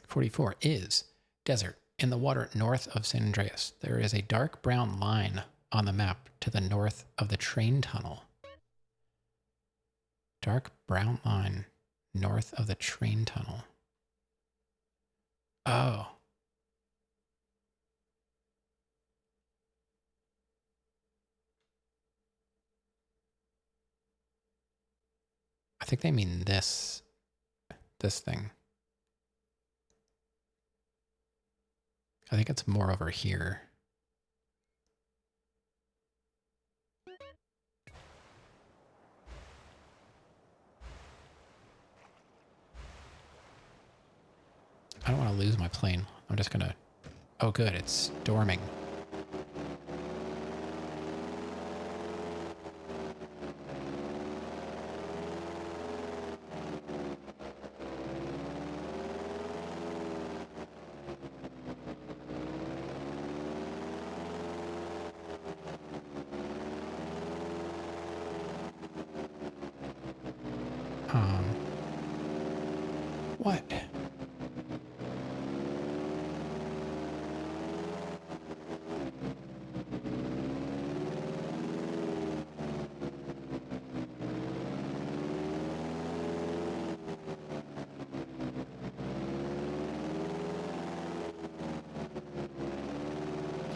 44 is desert in the water north of San Andreas. There is a dark brown line on the map to the north of the train tunnel. Dark brown line north of the train tunnel. Oh. I think they mean this thing. I think it's more over here. I don't want to lose my plane. I'm just gonna... Oh good, it's storming. What?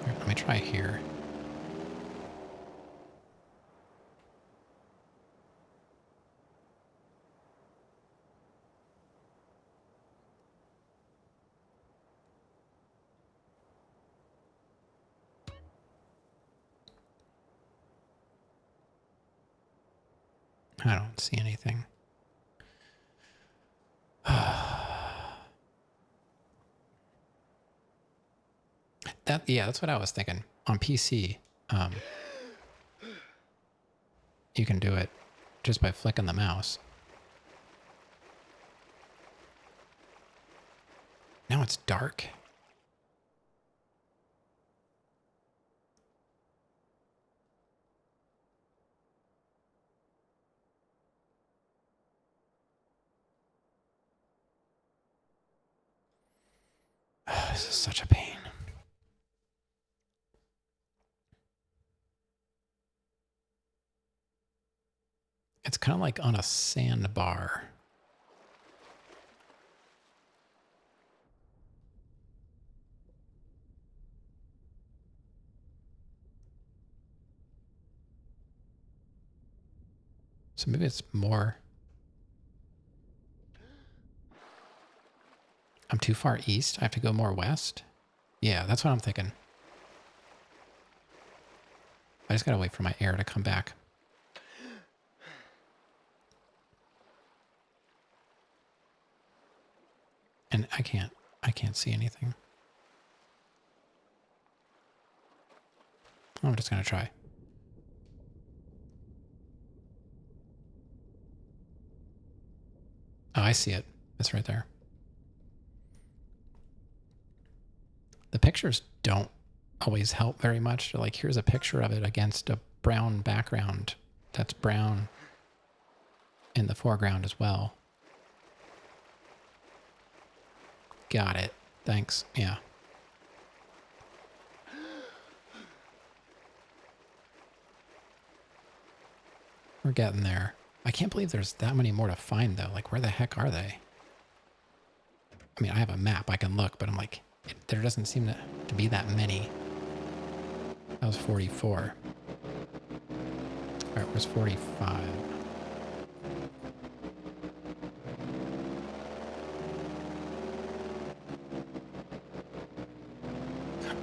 Here, let me try here. I don't see anything. Yeah, that's what I was thinking. On PC, you can do it just by flicking the mouse. Now it's dark. This is such a pain. It's kind of like on a sandbar. So maybe it's more... I'm too far east. I have to go more west. Yeah, that's what I'm thinking. I just gotta wait for my air to come back. And I can't see anything. I'm just gonna try. Oh, I see it. It's right there. The pictures don't always help very much. Like, here's a picture of it against a brown background that's brown in the foreground as well. Got it. Thanks. Yeah. We're getting there. I can't believe there's that many more to find, though. Like, where the heck are they? I mean, I have a map. I can look, but I'm like, there doesn't seem to be that many. That was 44. All right, where's 45?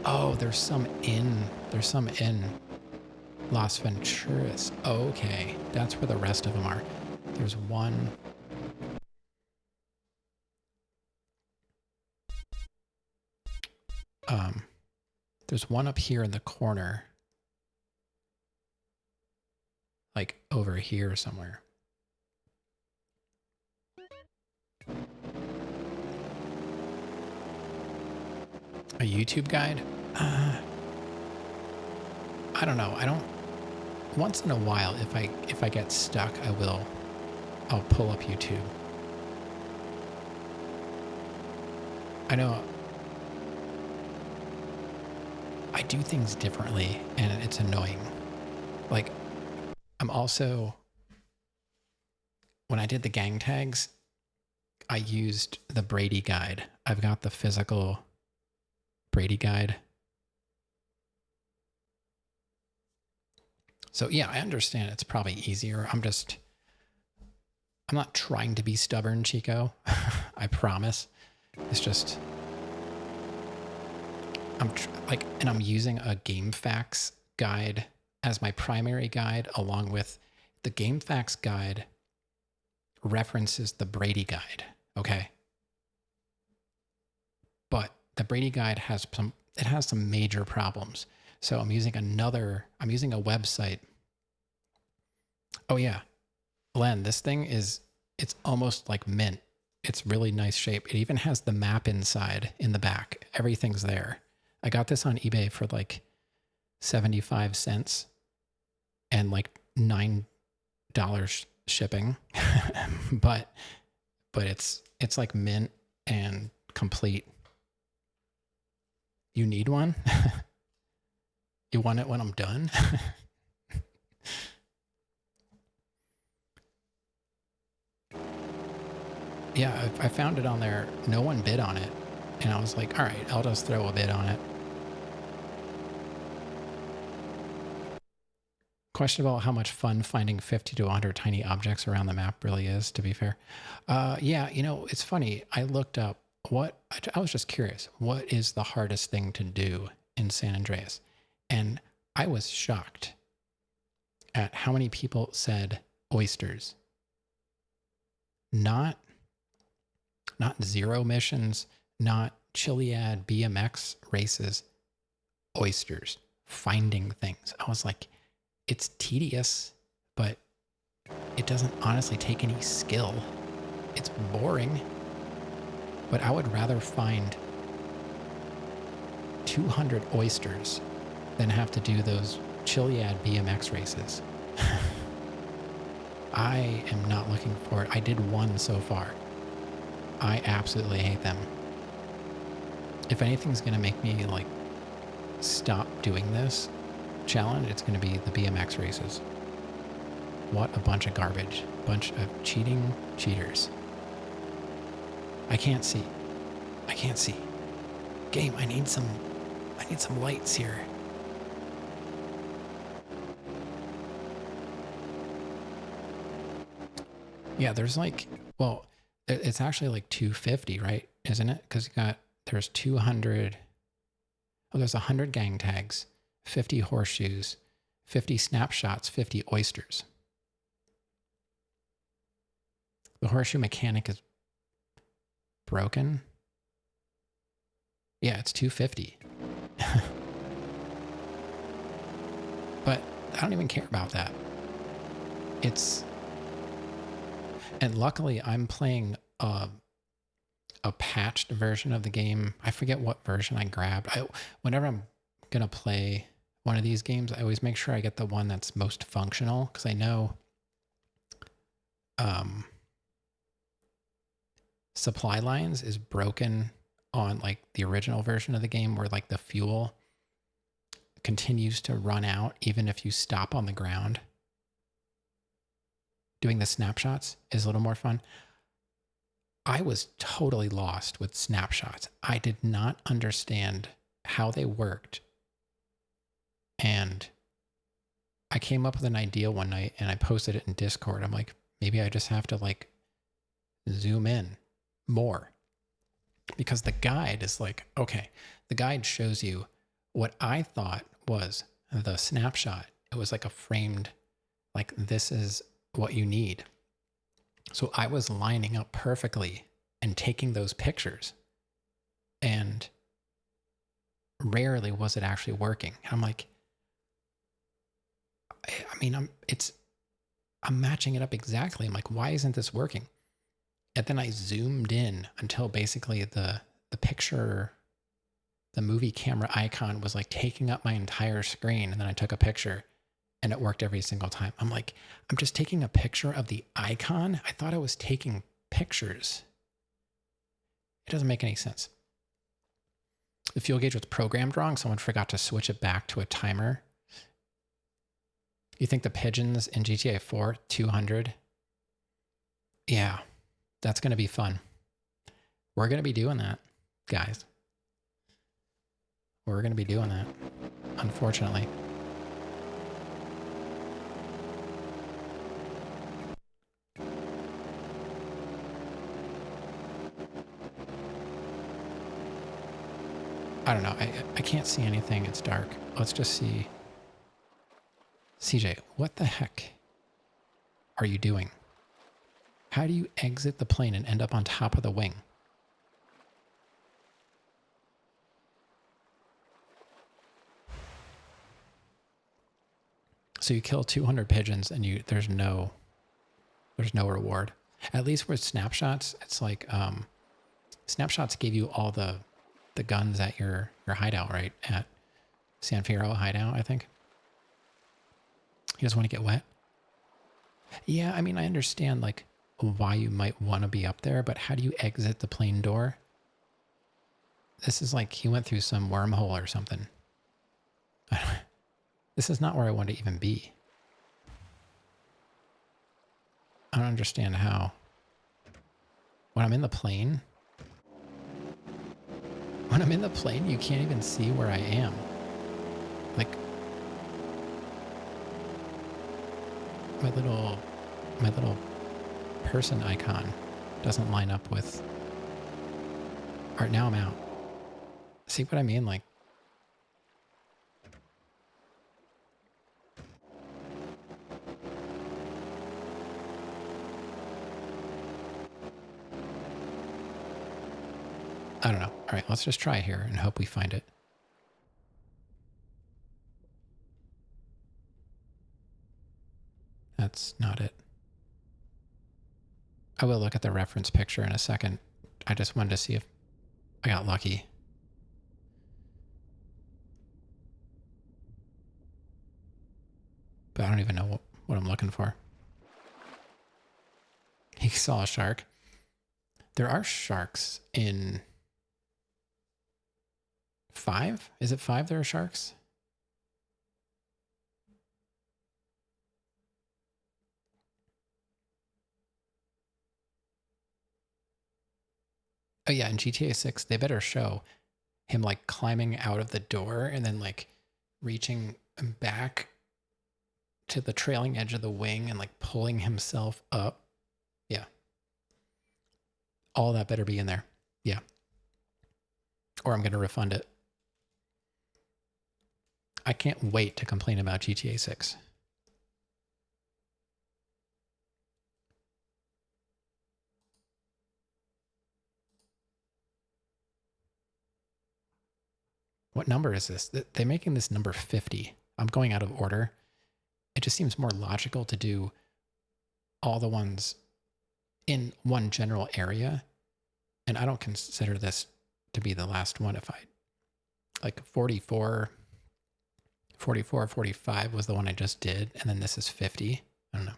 Oh, there's some in Las Venturas. Okay, that's where the rest of them are. There's one. There's one up here in the corner. Like over here somewhere. A YouTube guide? I don't know. I don't once in a while, if I get stuck, I'll pull up YouTube. I know I do things differently and it's annoying. Like, I'm also, when I did the gang tags, I used the Brady guide. I've got the physical Brady guide. So yeah, I understand it's probably easier. I'm not trying to be stubborn, Chico. I promise. It's just, and I'm using a GameFAQs guide as my primary guide, along with the GameFAQs guide references the Brady guide. Okay. But the Brady guide has some major problems. So I'm using a website. Oh yeah. Len, this thing it's almost like mint. It's really nice shape. It even has the map inside in the back. Everything's there. I got this on eBay for like 75 cents and like $9 shipping. but it's like mint and complete. You need one? You want it when I'm done? Yeah, I found it on there. No one bid on it. And I was like, all right, I'll just throw a bid on it. Questionable how much fun finding 50 to 100 tiny objects around the map really is, to be fair. Yeah, it's funny. I looked up I was just curious. What is the hardest thing to do in San Andreas? And I was shocked at how many people said oysters. Not zero missions, not Chiliad BMX races, oysters, finding things. I was like, it's tedious, but it doesn't honestly take any skill. It's boring, but I would rather find 200 oysters than have to do those Chiliad BMX races. I am not looking for it. I did one so far. I absolutely hate them. If anything's going to make me like stop doing this challenge, it's going to be the BMX races. What a bunch of garbage. Bunch of cheating cheaters. I can't see. Game, I need some lights here. Yeah, there's like, well, it's actually like 250, right? Isn't it? Because there's 200. Oh, there's 100 gang tags, 50 horseshoes, 50 snapshots, 50 oysters. The horseshoe mechanic is broken. Yeah, it's 250. But I don't even care about that. And luckily I'm playing a patched version of the game. I forget what version I grabbed. Whenever I'm going to play one of these games, I always make sure I get the one that's most functional, because I know supply lines is broken on like the original version of the game, where like the fuel continues to run out even if you stop on the ground. Doing the snapshots is a little more fun. I was totally lost with snapshots. I did not understand how they worked. And I came up with an idea one night and I posted it in Discord. I'm like, maybe I just have to like zoom in more. Because the guide is like, okay, the guide shows you what I thought was the snapshot. It was like a framed, like, this is what you need. So I was lining up perfectly and taking those pictures, and rarely was it actually working. I'm like, I mean, I'm matching it up exactly. I'm like, why isn't this working? And then I zoomed in until basically the picture, the movie camera icon was like taking up my entire screen. And then I took a picture and it worked every single time. I'm like, I'm just taking a picture of the icon. I thought I was taking pictures. It doesn't make any sense. The fuel gauge was programmed wrong. Someone forgot to switch it back to a timer. You think the pigeons in GTA 4, 200? Yeah, that's going to be fun. We're going to be doing that, guys. We're going to be doing that, unfortunately. I don't know. I can't see anything. It's dark. Let's just see. CJ, what the heck are you doing? How do you exit the plane and end up on top of the wing? So you kill 200 pigeons and there's no reward. At least with snapshots, it's like snapshots gave you all the guns at your hideout, right? At San Fierro hideout, I think. You guys want to get wet? Yeah, I mean, I understand like why you might want to be up there, but how do you exit the plane door? This is like he went through some wormhole or something. This is not where I want to even be. I don't understand how. When I'm in the plane, you can't even see where I am. Like my little person icon doesn't line up with. All right, now I'm out. See what I mean? Like, I don't know. All right, let's just try here and hope we find it. That's not it. I will look at the reference picture in a second. I just wanted to see if I got lucky. But I don't even know what I'm looking for. He saw a shark. There are sharks in 5? Is it 5 there are sharks? Oh yeah, in GTA 6, they better show him like climbing out of the door and then like reaching back to the trailing edge of the wing and like pulling himself up. Yeah. All that better be in there. Yeah. Or I'm going to refund it. I can't wait to complain about GTA 6. What number is this? They're making this number 50. I'm going out of order. It just seems more logical to do all the ones in one general area. And I don't consider this to be the last one. If I, like 44, 45 was the one I just did. And then this is 50. I don't know.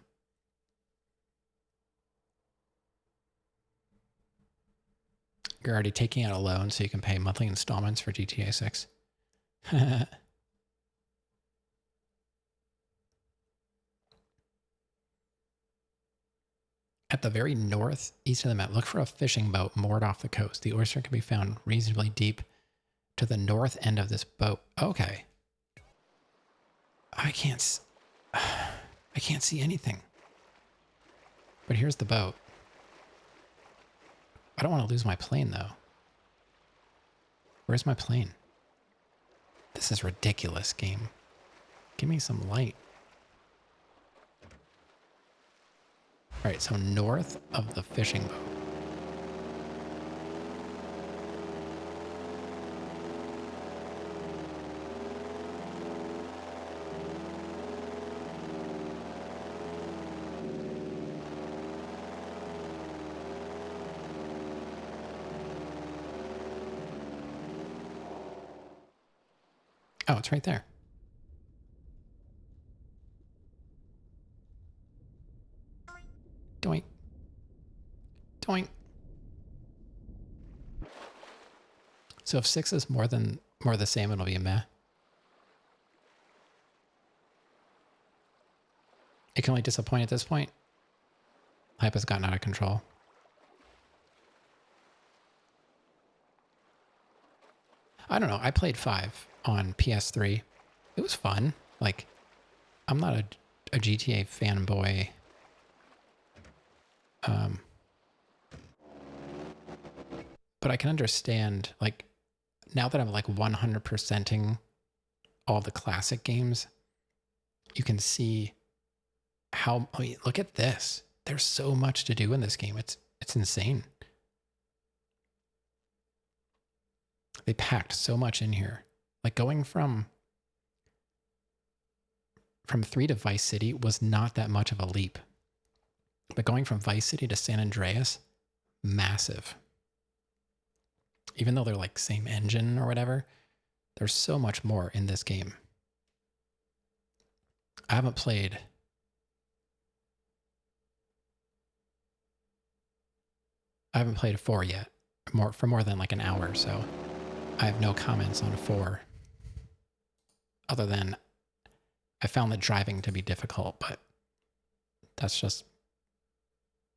You're already taking out a loan so you can pay monthly installments for GTA 6. At the very northeast of the map, look for a fishing boat moored off the coast. The oyster can be found reasonably deep to the north end of this boat. Okay. I can't see anything. But here's the boat. I don't want to lose my plane, though. Where's my plane? This is ridiculous, game. Give me some light. All right, so north of the fishing boat. Oh, it's right there. Doink. Doink. So if 6 is more the same, it'll be a meh. It can only disappoint at this point. Hype has gotten out of control. I don't know. I played 5 on PS3. It was fun. Like, I'm not a GTA fanboy. But I can understand, like, now that I'm like 100%ing all the classic games, you can see how, I mean, look at this. There's so much to do in this game. It's insane. They packed so much in here. Like going from 3 to Vice City was not that much of a leap. But going from Vice City to San Andreas, massive. Even though they're like same engine or whatever, there's so much more in this game. I haven't played a 4 yet, for more than like an hour, so I have no comments on 4. Other than I found the driving to be difficult, but that's just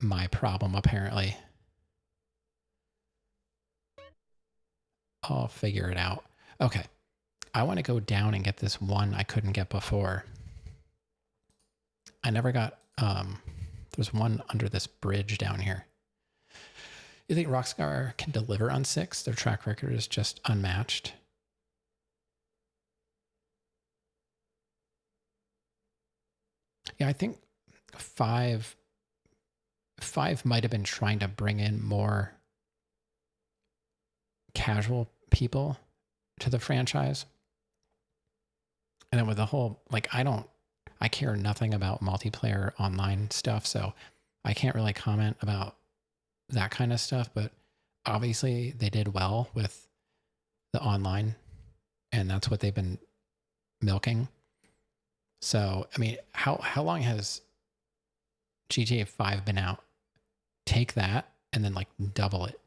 my problem apparently. I'll figure it out. Okay. I want to go down and get this one I couldn't get before. I never got, there's one under this bridge down here. You think Rockstar can deliver on 6? Their track record is just unmatched. Yeah, I think 5 might have been trying to bring in more casual people to the franchise. And then with the whole, like, I care nothing about multiplayer online stuff, so I can't really comment about that kind of stuff, but obviously they did well with the online, and that's what they've been milking. So, I mean, how long has GTA 5 been out? Take that and then like double it,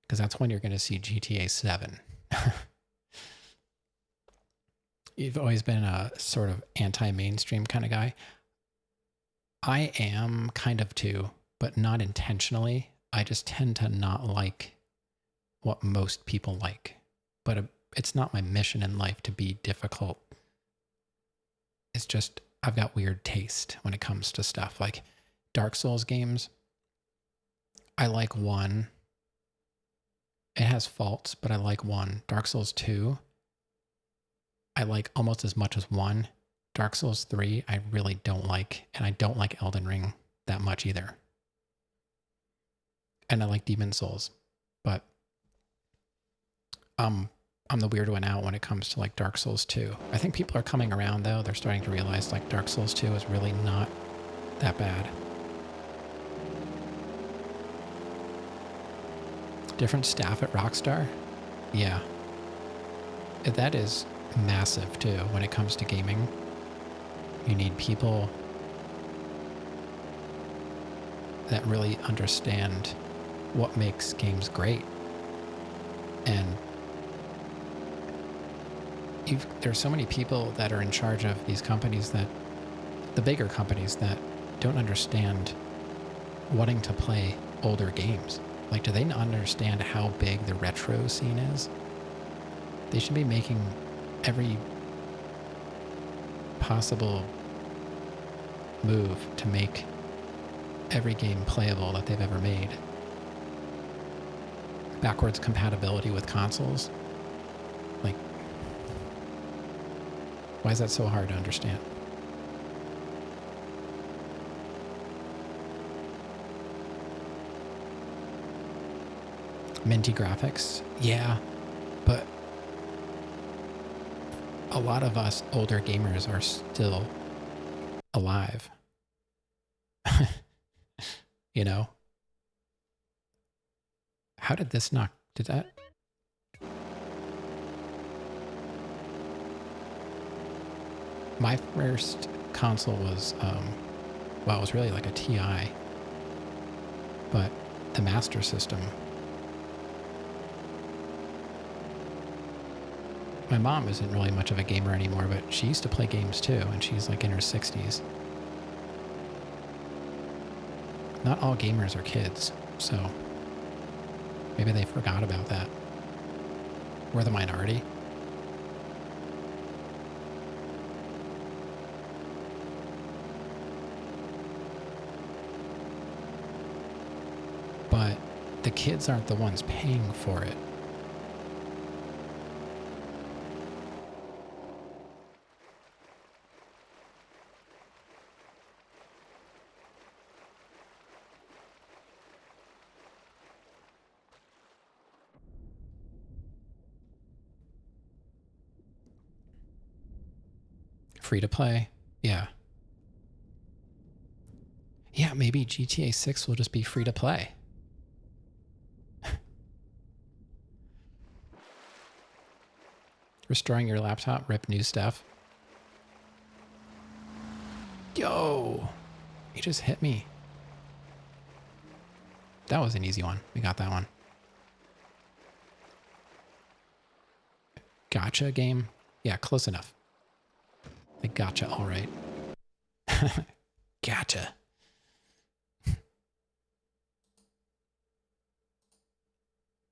because that's when you're going to see GTA 7. You've always been a sort of anti-mainstream kind of guy. I am kind of too, but not intentionally. I just tend to not like what most people like. But it's not my mission in life to be difficult. It's just I've got weird taste when it comes to stuff. Like Dark Souls games, I like 1. It has faults, but I like 1. Dark Souls 2, I like almost as much as 1. Dark Souls 3, I really don't like, and I don't like Elden Ring that much either. And I like Demon Souls, but I'm the weird one out when it comes to like Dark Souls 2. I think people are coming around though. They're starting to realize like Dark Souls 2 is really not that bad. Different staff at Rockstar? Yeah. That is massive too when it comes to gaming. You need people that really understand what makes games great. And there's so many people that are in charge of these companies, that the bigger companies, that don't understand wanting to play older games. Like, do they not understand how big the retro scene is? They should be making every possible move to make every game playable that they've ever made. Backwards compatibility with consoles. Like, why is that so hard to understand? Minty graphics, yeah, but a lot of us older gamers are still alive. You know? How did this not... Did that... My first console was, well, it was really like a TI. But the Master System... My mom isn't really much of a gamer anymore, but she used to play games too, and she's like in her 60s. Not all gamers are kids, so maybe they forgot about that. We're the minority. But the kids aren't the ones paying for it. Free to play? Yeah. Yeah, maybe GTA 6 will just be free to play. Restoring your laptop, rip new stuff. Yo! He just hit me. That was an easy one. We got that one. Gotcha game? Yeah, close enough. I gotcha all right. Gotcha.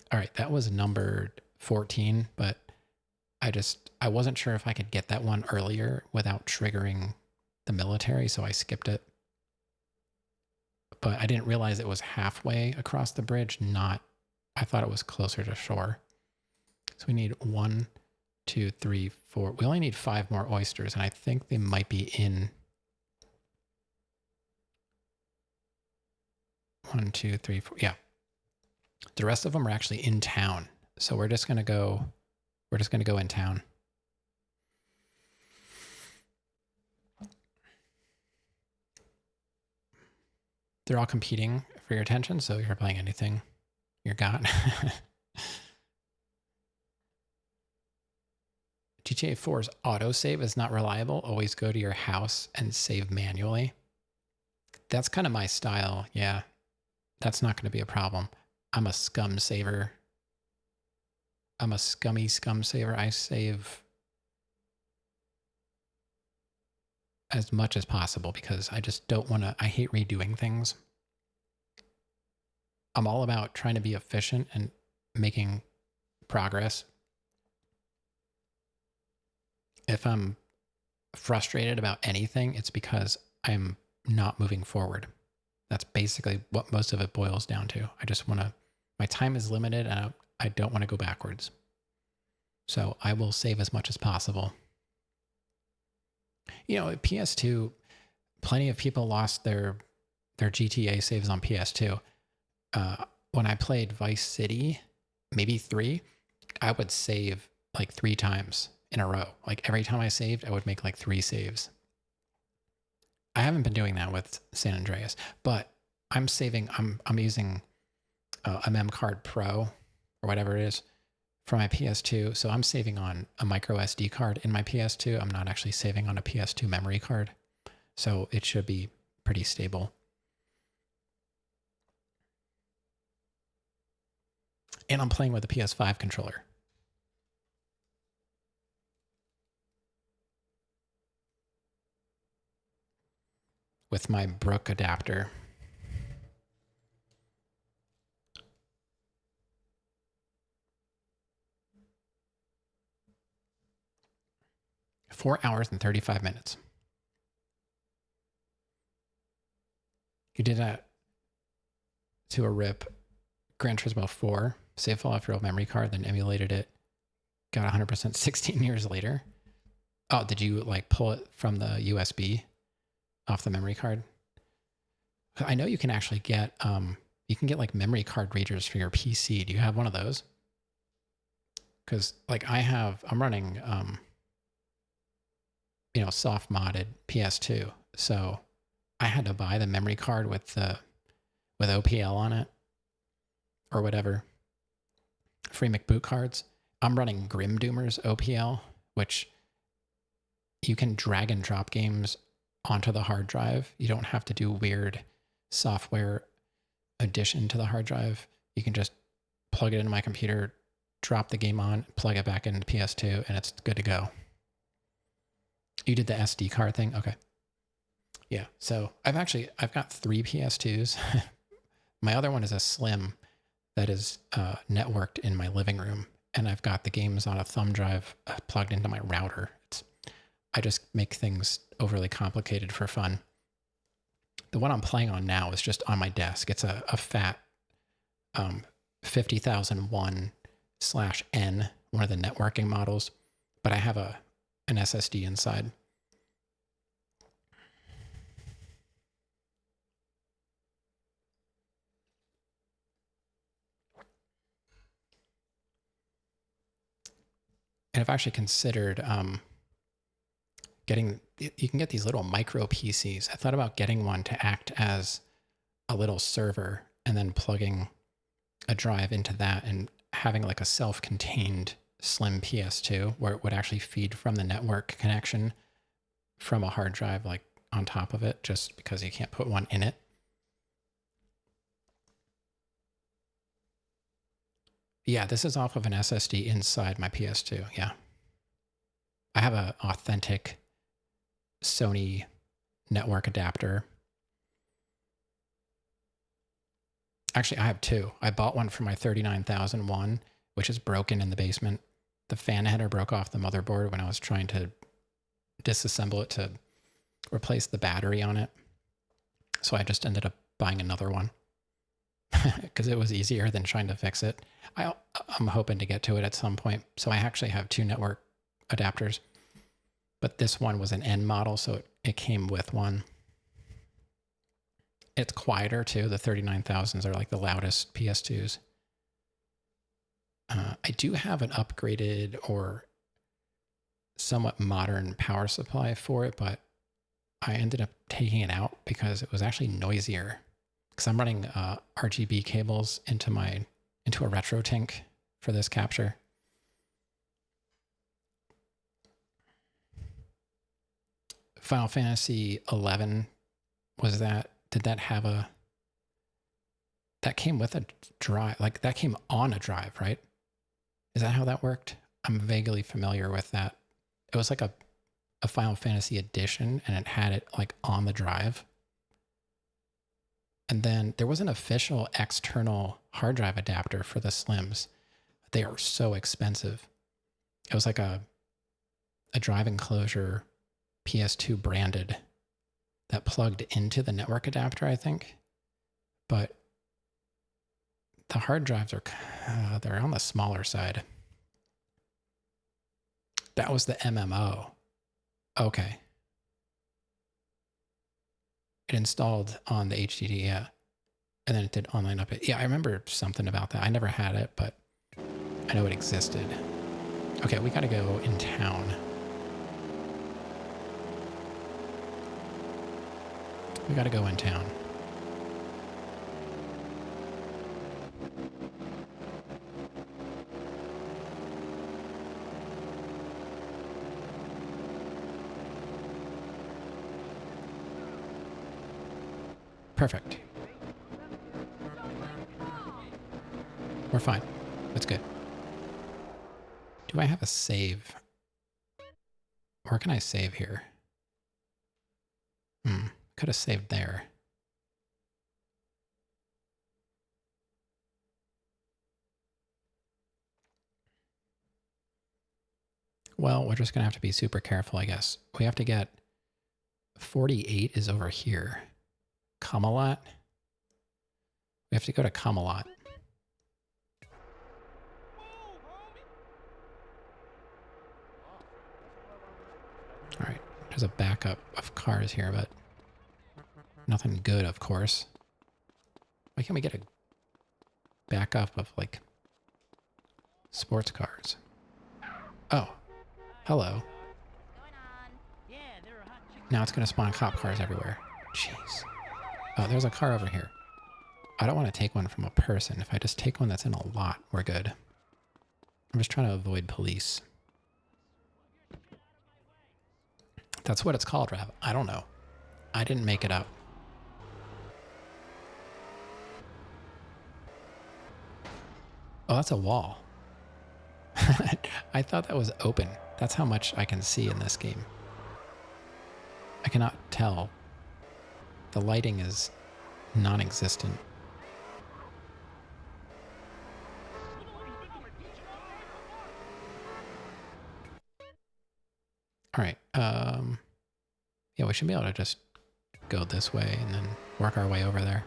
All right, that was number 14, but I wasn't sure if I could get that one earlier without triggering the military, so I skipped it. But I didn't realize it was halfway across the bridge, I thought it was closer to shore. So we need 1, 2, 3, 4. We only need 5 more oysters, and I think they might be in 1, 2, 3, 4. Yeah. The rest of them are actually in town. So we're just gonna go in town. They're all competing for your attention, so if you're playing anything, you're got. GTA 4's autosave is not reliable. Always go to your house and save manually. That's kind of my style, yeah. That's not going to be a problem. I'm a scum saver. I'm a scummy scum saver. I save as much as possible because I just don't want to, I hate redoing things. I'm all about trying to be efficient and making progress. If I'm frustrated about anything, it's because I'm not moving forward. That's basically what most of it boils down to. I just want to, my time is limited and I don't want to go backwards. So I will save as much as possible. You know, PS2, plenty of people lost their GTA saves on PS2. When I played Vice City, maybe 3, I would save like 3 times in a row. Like every time I saved, I would make like 3 saves. I haven't been doing that with San Andreas, but I'm saving, I'm using a Mem Card Pro or whatever it is for my PS2. So I'm saving on a micro SD card in my PS2. I'm not actually saving on a PS2 memory card. So it should be pretty stable. And I'm playing with a PS5 controller. With my Brook adapter. Four hours and 35 minutes. You did that to a rip Gran Turismo 4, save file off your old memory card, then emulated it, got 100% 16 years later. Oh, did you like pull it from the USB off the memory card? I know you can actually get, you can get like memory card readers for your PC. Do you have one of those? Because like I'm running, you know, soft modded PS2. So I had to buy the memory card with OPL on it or whatever. Free McBoot cards. I'm running Grim Doomer's OPL, which you can drag and drop games onto the hard drive. You don't have to do weird software addition to the hard drive. You can just plug it into my computer, drop the game on, plug it back into PS2, and it's good to go. You did the SD card thing? Okay. Yeah, so I've got 3 PS2s. My other one is a Slim that is networked in my living room, and I've got the games on a thumb drive plugged into my router. I just make things overly complicated for fun. The one I'm playing on now is just on my desk. It's a fat 50,001/N, one of the networking models, but I have an SSD inside. And I've actually considered you can get these little micro PCs. I thought about getting one to act as a little server and then plugging a drive into that and having like a self-contained slim PS2 where it would actually feed from the network connection from a hard drive like on top of it, just because you can't put one in it. Yeah, this is off of an SSD inside my PS2. Yeah. I have an authentic Sony network adapter. Actually, I have 2. I bought one for my 39,001, which is broken in the basement. The fan header broke off the motherboard when I was trying to disassemble it to replace the battery on it. So I just ended up buying another one because it was easier than trying to fix it. I'm hoping to get to it at some point. So I actually have 2 network adapters, but this one was an N model, so it came with one. It's quieter too. The 39,000s are like the loudest PS2s. I do have an upgraded or somewhat modern power supply for it, but I ended up taking it out because it was actually noisier. Because I'm running RGB cables into a RetroTink for this capture. Final Fantasy 11 was that? Did that have that came with a drive? Like that came on a drive, right? Is that how that worked? I'm vaguely familiar with that. It was like a Final Fantasy edition, and it had it like on the drive. And then there was an official external hard drive adapter for the Slims. They are so expensive. It was like a drive enclosure PS2 branded that plugged into the network adapter, I think. But the hard drives they're on the smaller side. That was the MMO. Okay. It installed on the HDD, yeah. And then it did online update. Yeah, I remember something about that. I never had it, but I know it existed. Okay, we gotta go in town. We gotta go in town. Perfect. We're fine. That's good. Do I have a save? Where can I save here? Could have saved there. Well, we're just going to have to be super careful, I guess. We have to get... 48 is over here. Camelot? We have to go to Camelot. All right. There's a backup of cars here, but nothing good, of course. Why can't we get a backup of, like, sports cars? Oh. Hello. Now it's going to spawn cop cars everywhere. Jeez. Oh, there's a car over here. I don't want to take one from a person. If I just take one that's in a lot, we're good. I'm just trying to avoid police. That's what it's called, Rav. I don't know. I didn't make it up. Oh, that's a wall. I thought that was open. That's how much I can see in this game. I cannot tell. The lighting is non-existent. All right. Yeah, we should be able to just go this way and then work our way over there.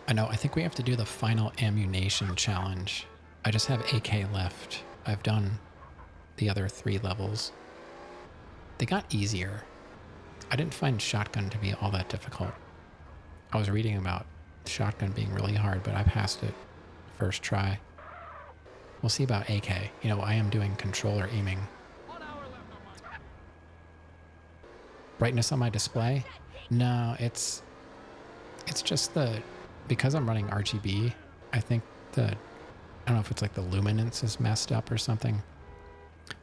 I know, I think we have to do the final Ammu-Nation challenge. I just have AK left. I've done the other 3 levels. They got easier. I didn't find shotgun to be all that difficult. I was reading about shotgun being really hard, but I passed it first try. We'll see about AK. You know, I am doing controller aiming. Brightness on my display? No, it's just because I'm running RGB, I think I don't know if it's like the luminance is messed up or something.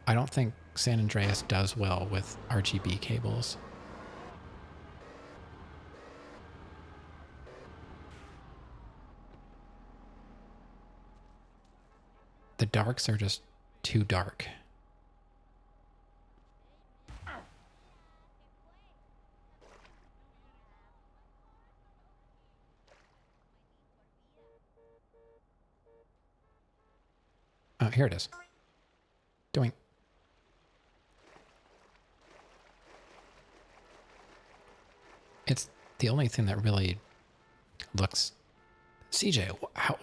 I don't think San Andreas does well with RGB cables. The darks are just too dark. Oh, here it is. Doink. It's the only thing that really looks... CJ, how...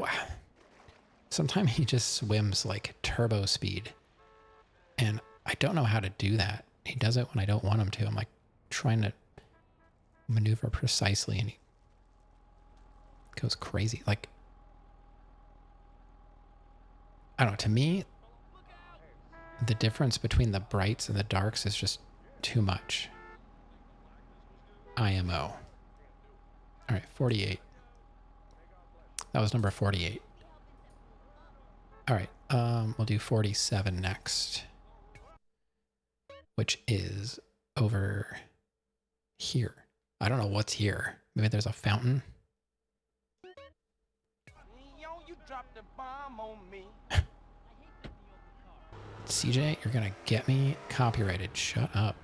Sometimes he just swims like turbo speed. And I don't know how to do that. He does it when I don't want him to. I'm like trying to maneuver precisely and he goes crazy. Like, I don't know, to me, the difference between the brights and the darks is just too much. IMO. All right, 48. That was number 48. All right, we'll do 47 next, which is over here. I don't know what's here. Maybe there's a fountain. You dropped the bomb on me. CJ, you're gonna get me copyrighted. Shut up.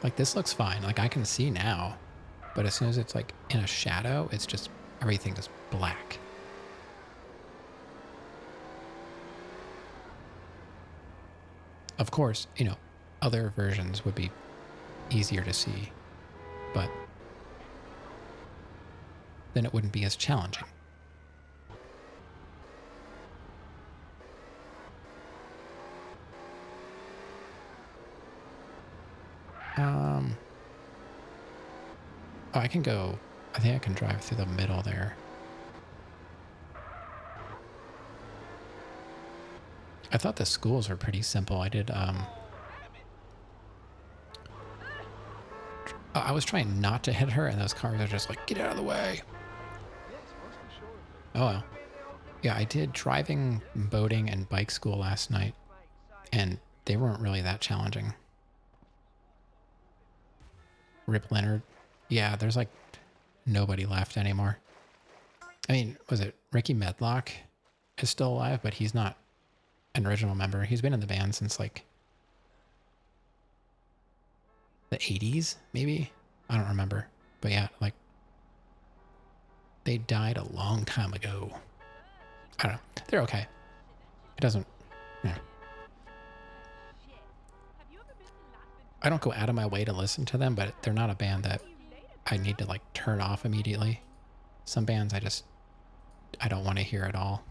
Like, this looks fine. Like, I can see now. But as soon as it's, like, in a shadow, it's just... everything is black. Of course, you know, other versions would be easier to see. But... then it wouldn't be as challenging. Oh, I can go... I think I can drive through the middle there. I thought the schools were pretty simple. I did, I was trying not to hit her, and those cars are just like, get out of the way. Oh, well. Yeah, I did driving, boating, and bike school last night, and they weren't really that challenging. Rip Leonard. Yeah, there's like nobody left anymore. I mean, was it Ricky Medlock is still alive, but he's not an original member. He's been in the band since like the 80s, maybe? I don't remember. But yeah, like they died a long time ago. I don't know. They're okay. It doesn't... yeah. I don't go out of my way to listen to them, but they're not a band that I need to like turn off immediately. Some bands I don't want to hear at all.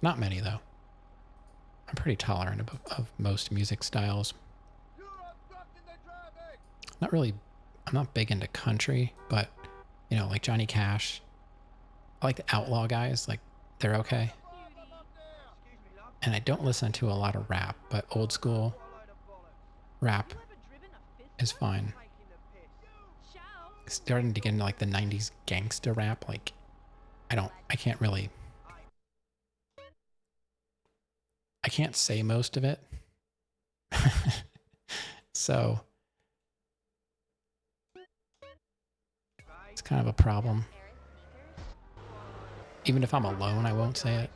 Not many though. I'm pretty tolerant of most music styles. Not really, I'm not big into country, but you know, like Johnny Cash. I like the outlaw guys, like they're okay. And I don't listen to a lot of rap, but old school rap is fine. starting to get into like the 90s gangsta rap. Like, I can't say most of it. So it's kind of a problem. Even if I'm alone, I won't say it.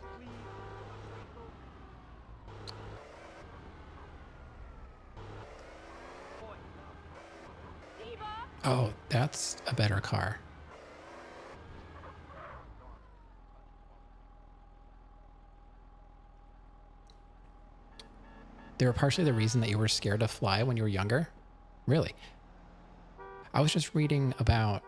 Oh, that's a better car. They were partially the reason that you were scared to fly when you were younger? Really? I was just reading about,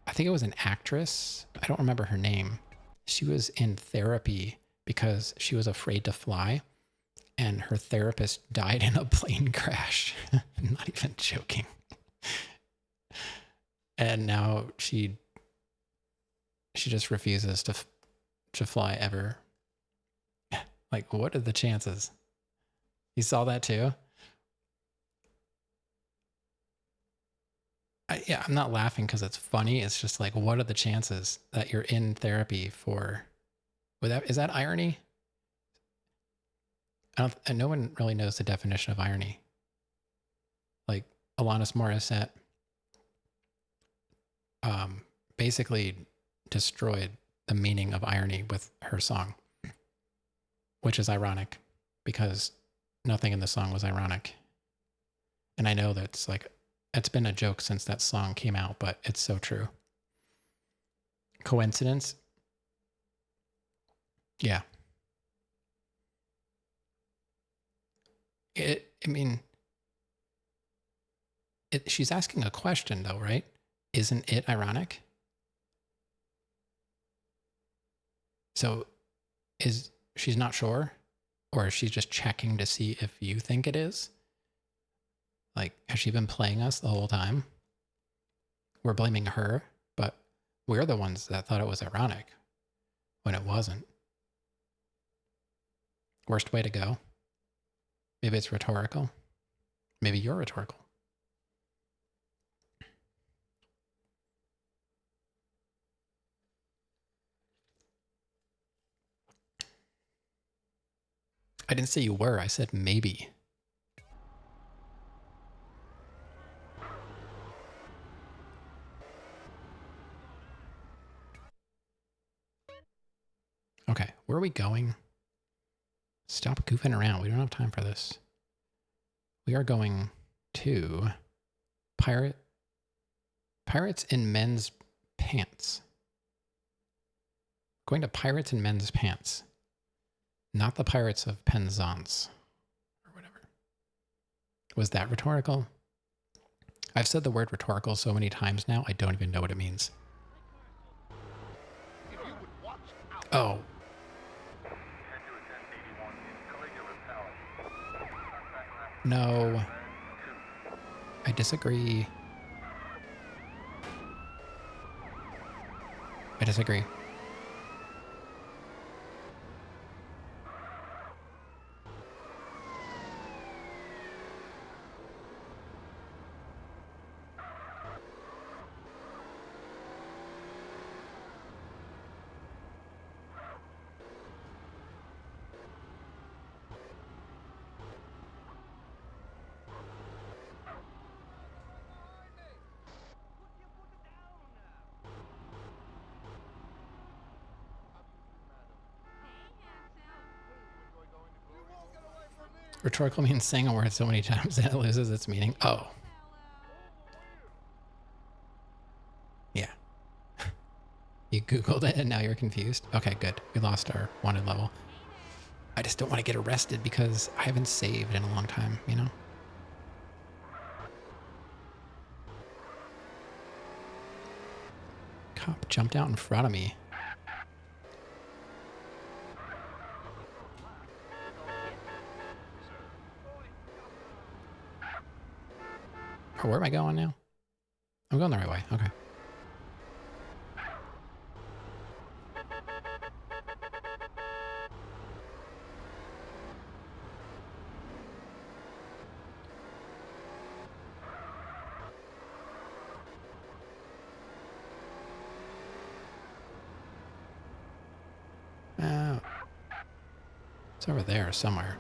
I think it was an actress. I don't remember her name. She was in therapy because she was afraid to fly, and her therapist died in a plane crash. I'm not even joking. And now she just refuses to fly ever. Like, what are the chances? You saw that too? I'm not laughing because it's funny. It's just like, what are the chances that you're in therapy for? Is that irony? And no one really knows the definition of irony. Like Alanis Morissette basically destroyed the meaning of irony with her song, which is ironic because nothing in the song was ironic. And I know that's like, it's been a joke since that song came out, but it's so true. Coincidence? Yeah. She's asking a question though, right? Isn't it ironic? So she's not sure? Or is she just checking to see if you think it is? Like, has she been playing us the whole time? We're blaming her, but we're the ones that thought it was ironic when it wasn't. Worst way to go? Maybe it's rhetorical. Maybe you're rhetorical. I didn't say you were. I said maybe. Okay, where are we going? Stop goofing around. We don't have time for this. We are going to Pirates in Men's Pants. Going to Pirates in Men's Pants. Not the Pirates of Penzance or whatever. Was that rhetorical? I've said the word rhetorical so many times now, I don't even know what it means. Oh. No. I disagree. I disagree. Rhetorical means saying a word so many times that it loses its meaning. Oh. Yeah. You Googled it and now you're confused? Okay, good. We lost our wanted level. I just don't want to get arrested because I haven't saved in a long time, you know? Cop jumped out in front of me. Oh, where am I going now? I'm going the right way. Okay. It's over there somewhere.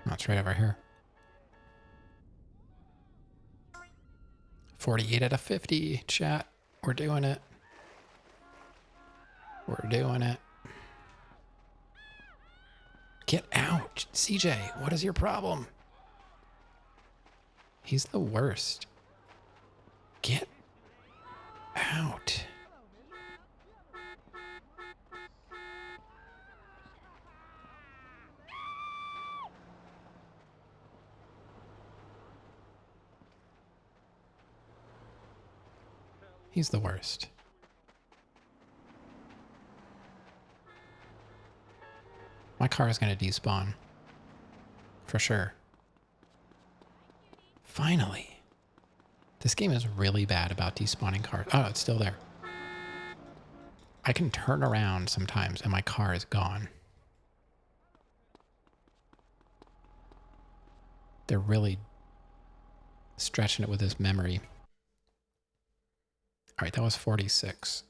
Oh, it's right over here. 48 out of 50, chat. We're doing it. We're doing it. Get out. CJ, what is your problem? He's the worst. Get out. He's the worst. My car is going to despawn. For sure. Finally. This game is really bad about despawning cars. Oh, it's still there. I can turn around sometimes and my car is gone. They're really stretching it with this memory. All right, that was 46.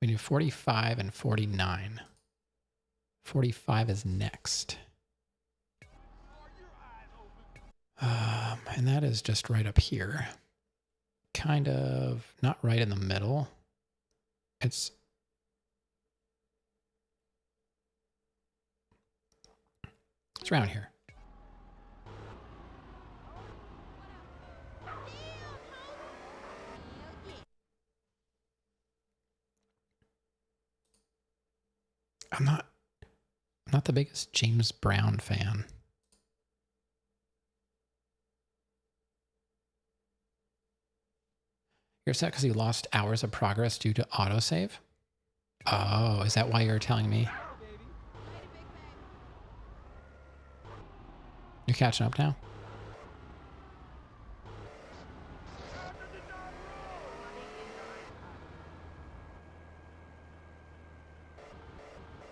We do 45 and 49. 45 is next. And that is just right up here. Kind of not right in the middle. It's around here. I'm not the biggest James Brown fan. You're upset because you lost hours of progress due to autosave? Oh, is that why you're telling me? You're catching up now?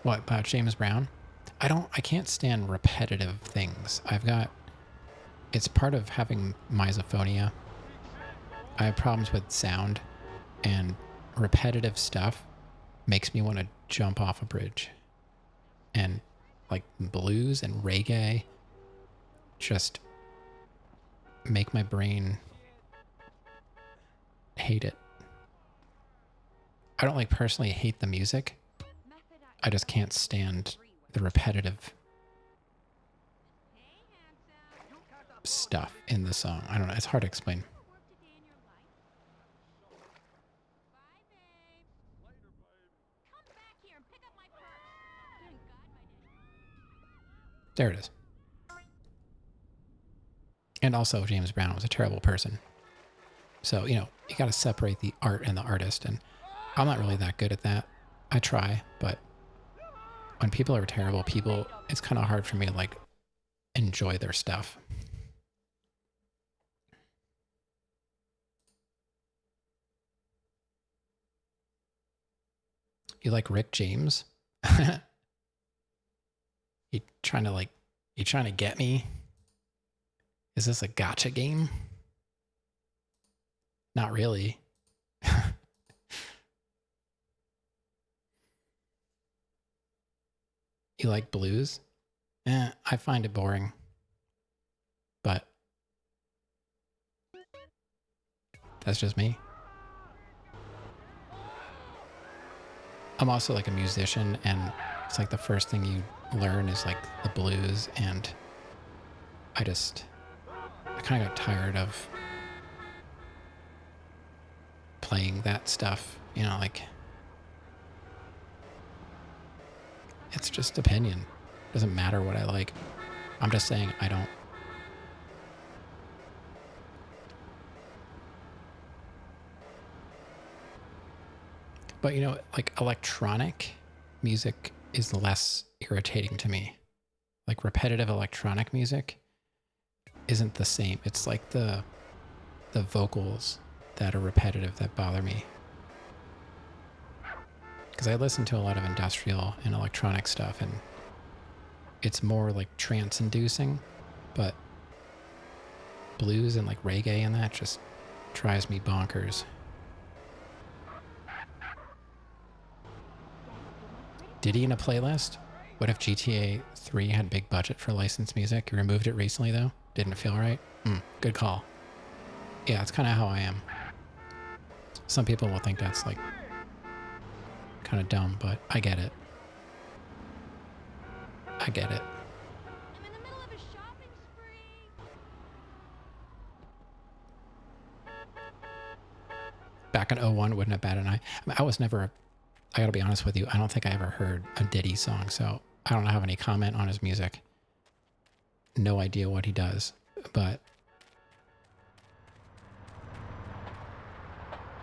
What about James Brown? I can't stand repetitive things. It's part of having misophonia. I have problems with sound, and repetitive stuff makes me want to jump off a bridge. And like blues and reggae just make my brain hate it. I don't personally hate the music. I just can't stand the repetitive stuff in the song. I don't know. It's hard to explain. There it is. And also, James Brown was a terrible person. So, you got to separate the art and the artist. And I'm not really that good at that. I try, but when people are terrible people, it's kind of hard for me to enjoy their stuff. You like Rick James? You trying to get me? Is this a gotcha game? Not really. You like blues? I find it boring. But that's just me. I'm also a musician, and it's the first thing you learn is the blues, and I kind of got tired of playing that stuff, it's just opinion. Doesn't matter what I like. I'm just saying I don't. But electronic music is less irritating to me. Repetitive electronic music isn't the same. It's the vocals that are repetitive that bother me. Because I listen to a lot of industrial and electronic stuff, and it's more like trance-inducing, but blues and like reggae and that just drives me bonkers. Diddy in a playlist? What if GTA 3 had big budget for licensed music? You removed it recently though? Didn't feel right? Good call. Yeah, it's kind of how I am. Some people will think that's like kind of dumb, but I get it. I get it. I'm in the middle of a shopping spree. Back in 01 wouldn't have batted an eye. I mean, I was never, I gotta be honest with you, I don't think I ever heard a Diddy song, so I don't have any comment on his music. No idea what he does, but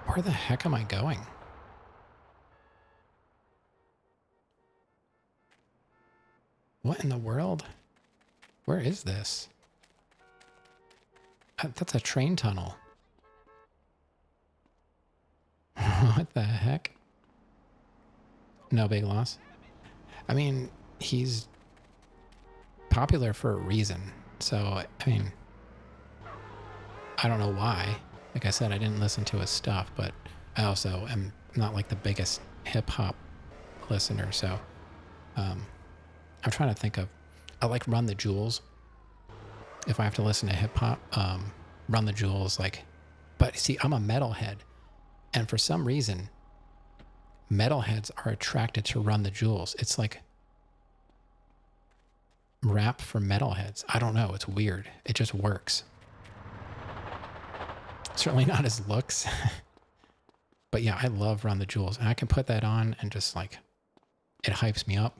where the heck am I going? What in the world? Where is this? That's a train tunnel. What the heck? No big loss. I mean, he's popular for a reason. So, I mean, I don't know why. Like I said, I didn't listen to his stuff, but I also am not like the biggest hip hop listener. So, I'm trying to think of, I like Run the Jewels. If I have to listen to hip hop, Run the Jewels, like, but see, I'm a metalhead. And for some reason, metalheads are attracted to Run the Jewels. It's like rap for metalheads. I don't know. It's weird. It just works. Certainly not his looks. But yeah, I love Run the Jewels. And I can put that on and just like, it hypes me up.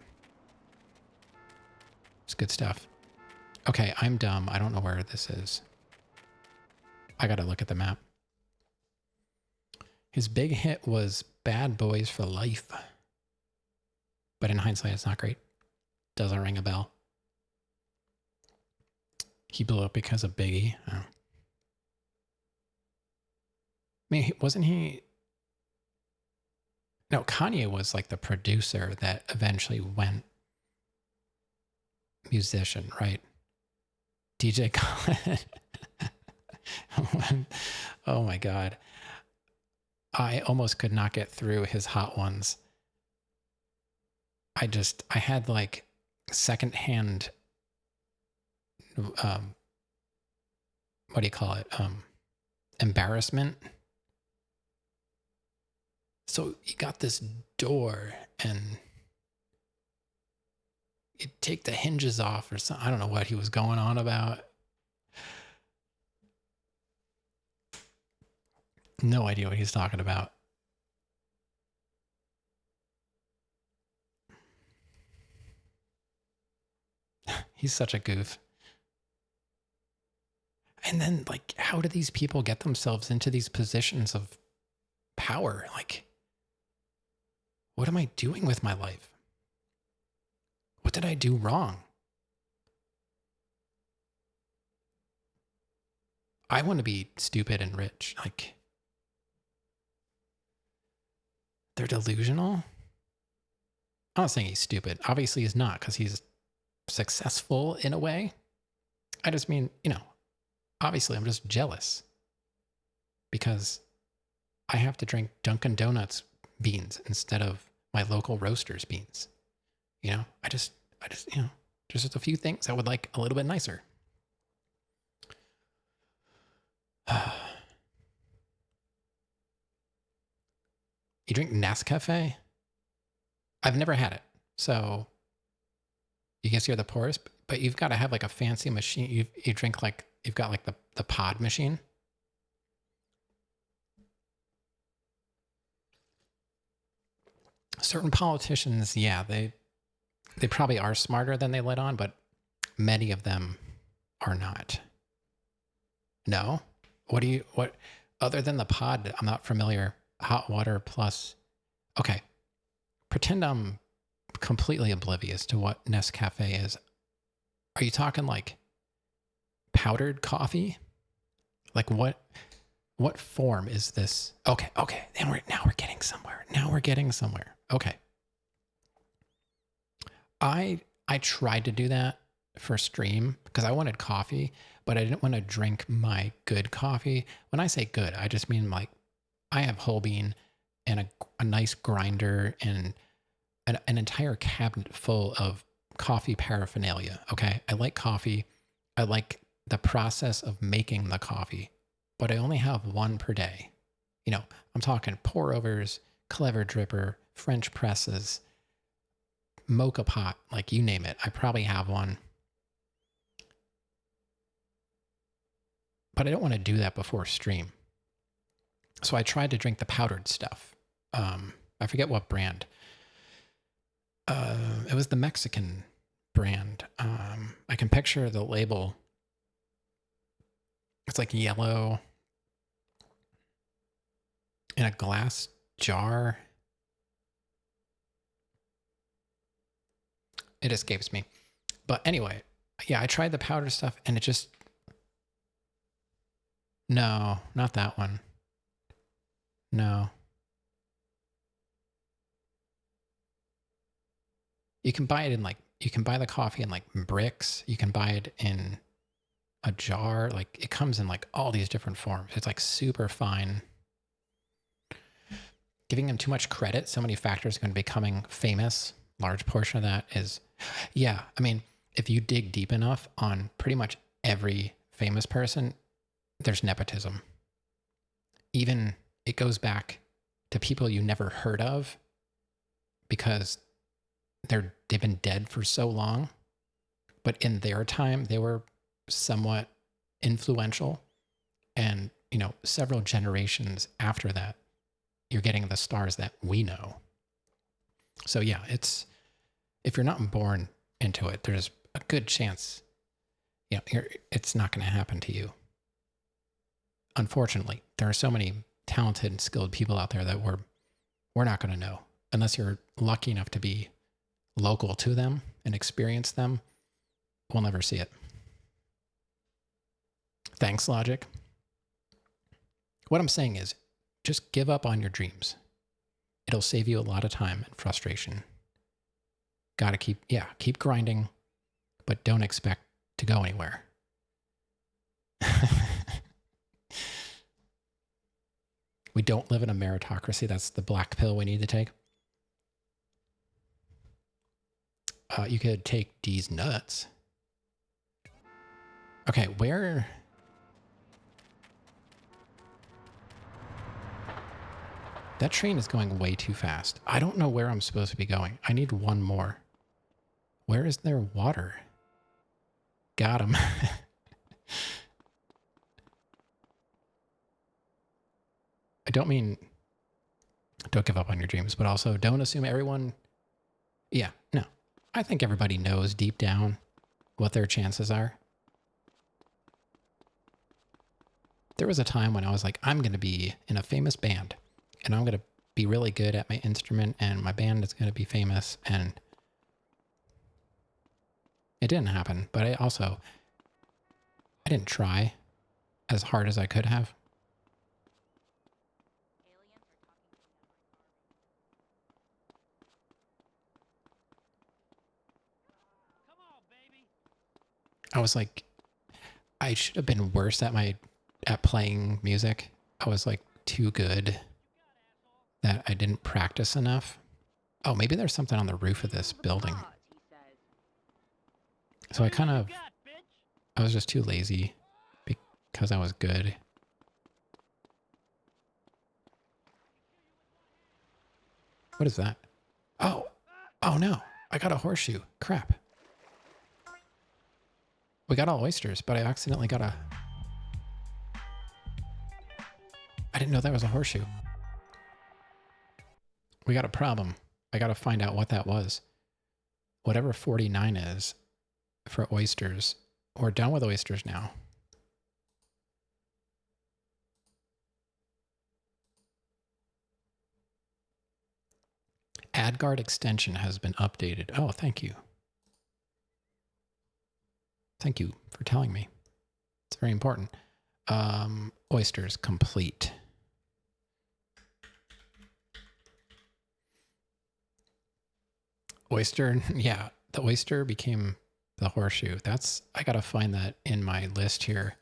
It's good stuff. Okay, I'm dumb. I don't know where this is. I gotta look at the map. His big hit was Bad Boys for Life. But in hindsight, it's not great. Doesn't ring a bell. He blew up because of Biggie. Oh. I mean, wasn't he... No, Kanye was like the producer that eventually went musician, right? DJ Khaled. Oh my God. I almost could not get through his Hot Ones. I had like secondhand, what do you call it? Embarrassment. So you got this door and you take the hinges off or something. I don't know what he was going on about. No idea what he's talking about. He's such a goof. And then, like, how do these people get themselves into these positions of power? Like, what am I doing with my life? What did I do wrong? I want to be stupid and rich. Like, they're delusional. I'm not saying he's stupid. Obviously he's not, because he's successful in a way. I just mean, you know, obviously I'm just jealous because I have to drink Dunkin' Donuts beans instead of my local roaster's beans. You know, I just, you know, there's just a few things I would like a little bit nicer. You drink Nescafe? I've never had it. So you guess you're the poorest, but you've got to have like a fancy machine. You drink like, you've got like the pod machine. Certain politicians, yeah, they probably are smarter than they let on, but many of them are not. No? What, other than the pod, I'm not familiar. Hot water plus, okay. Pretend I'm completely oblivious to what Nescafe is. Are you talking like powdered coffee? Like what What form is this? Okay, okay. Now we're getting somewhere. Now we're getting somewhere. Okay. I tried to do that for stream because I wanted coffee, but I didn't want to drink my good coffee. When I say good, I just mean like I have whole bean and a nice grinder and an entire cabinet full of coffee paraphernalia. Okay. I like coffee. I like the process of making the coffee, but I only have one per day. You know, I'm talking pour overs, clever dripper, French presses, mocha pot, like you name it. I probably have one. But I don't want to do that before stream. So I tried to drink the powdered stuff. I forget what brand. It was the Mexican brand. I can picture the label. It's like yellow in a glass jar. It escapes me. But anyway, yeah, I tried the powder stuff and it just... No, not that one. No. You can buy it in like, you can buy the coffee in like bricks. You can buy it in a jar. Like it comes in like all these different forms. It's like super fine. Giving them too much credit, so many factors going to becoming famous. Large portion of that is, yeah. I mean, if you dig deep enough on pretty much every famous person, there's nepotism. Even it goes back to people you never heard of because they've been dead for so long, but in their time they were somewhat influential, and you know, several generations after that, you're getting the stars that we know. So yeah, it's, if you're not born into it, there's a good chance, you know, it's not going to happen to you. Unfortunately, there are so many talented and skilled people out there that we're not going to know unless you're lucky enough to be local to them and experience them. We'll never see it. Thanks, Logic. What I'm saying is just give up on your dreams. It'll save you a lot of time and frustration. Got to keep grinding, but don't expect to go anywhere. We don't live in a meritocracy. That's the black pill we need to take. You could take D's nuts. Okay, where... That train is going way too fast. I don't know where I'm supposed to be going. I need one more. Where is there water? Got him. I don't mean don't give up on your dreams, but also don't assume everyone... Yeah, no. I think everybody knows deep down what their chances are. There was a time when I was like, I'm going to be in a famous band and I'm going to be really good at my instrument and my band is going to be famous, and it didn't happen. But I didn't try as hard as I could have. I was like, I should have been worse at playing music. I was like too good that I didn't practice enough. Oh, maybe there's something on the roof of this building. So I was just too lazy because I was good. What is that? Oh no, I got a horseshoe. Crap. We got all oysters, but I accidentally got a... I didn't know that was a horseshoe. We got a problem. I got to find out what that was. Whatever 49 is for oysters. We're done with oysters now. AdGuard extension has been updated. Oh, thank you. Thank you for telling me. It's very important. Oysters complete. Oyster, yeah, the oyster became the horseshoe. I gotta find that in my list here.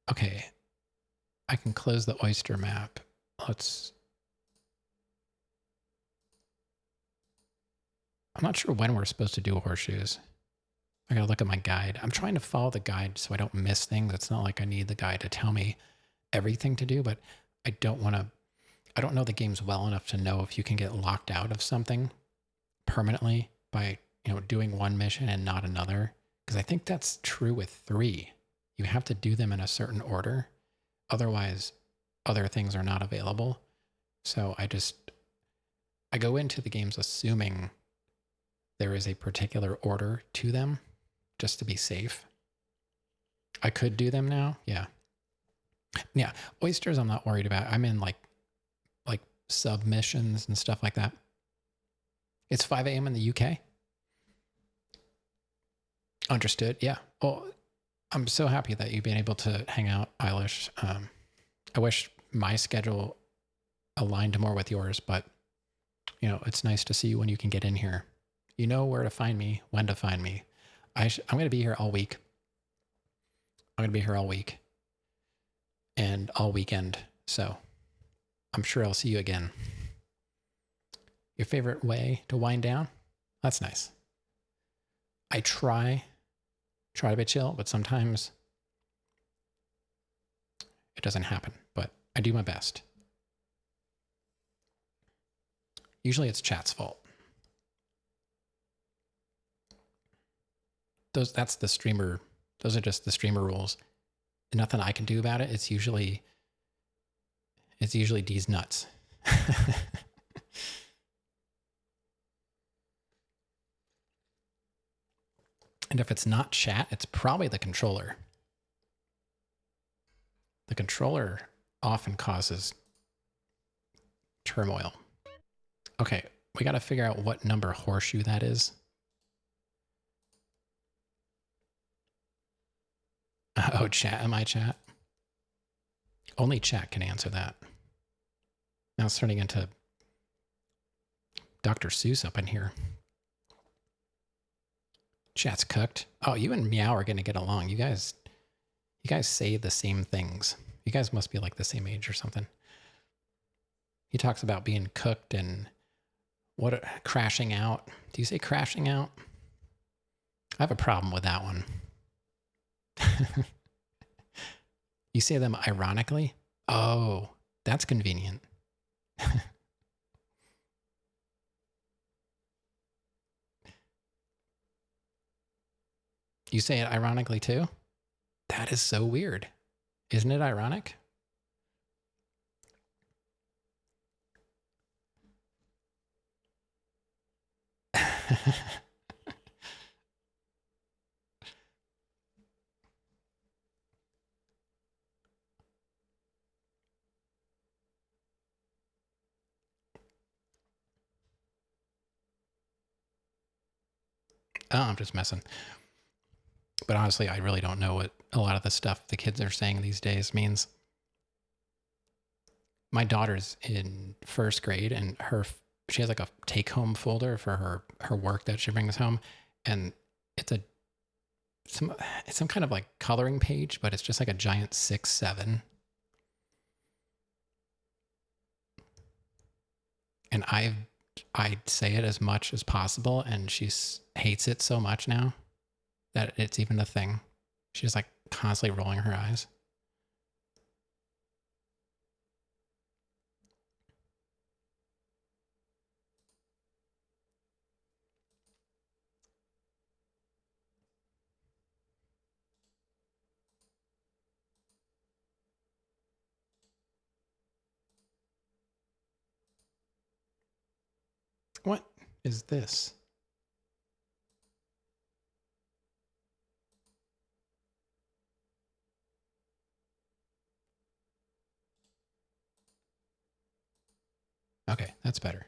Okay, I can close the oyster map. I'm not sure when we're supposed to do horseshoes. I gotta look at my guide. I'm trying to follow the guide so I don't miss things. It's not like I need the guide to tell me everything to do, but I don't know the games well enough to know if you can get locked out of something permanently by, doing one mission and not another. Because I think that's true with 3. You have to do them in a certain order. Otherwise, other things are not available. So I go into the games assuming there is a particular order to them just to be safe. I could do them now. Yeah. Yeah. Oysters, I'm not worried about. I'm in like submissions and stuff like that. It's 5 a.m. in the UK. Understood. Yeah. Well, I'm so happy that you've been able to hang out, Eilish. I wish my schedule aligned more with yours, but it's nice to see you when you can get in here. You know where to find me, when to find me. I'm going to be here all week. I'm going to be here all week and all weekend. So I'm sure I'll see you again. Your favorite way to wind down? That's nice. I try to be chill, but sometimes it doesn't happen, but I do my best. Usually it's chat's fault. Those are just the streamer rules. Nothing I can do about it. It's usually D's nuts. And if it's not chat, it's probably the controller. The controller often causes turmoil. Okay, we got to figure out what number horseshoe that is. Oh, chat. Am I chat? Only chat can answer that. Now it's turning into Dr. Seuss up in here. Chat's cooked. Oh, you and Meow are going to get along. You guys say the same things. You guys must be like the same age or something. He talks about being cooked and crashing out. Do you say crashing out? I have a problem with that one. You say them ironically? Oh, that's convenient. You say it ironically too? That is so weird. Isn't it ironic? Oh, I'm just messing. But honestly, I really don't know what a lot of the stuff the kids are saying these days means. My daughter's in 1st grade and she has like a take-home folder for her work that she brings home. And it's some kind of like coloring page, but it's just like a giant 6-7. And I'd say it as much as possible, and she hates it so much now that it's even a thing. She's like constantly rolling her eyes. What is this? Okay, that's better.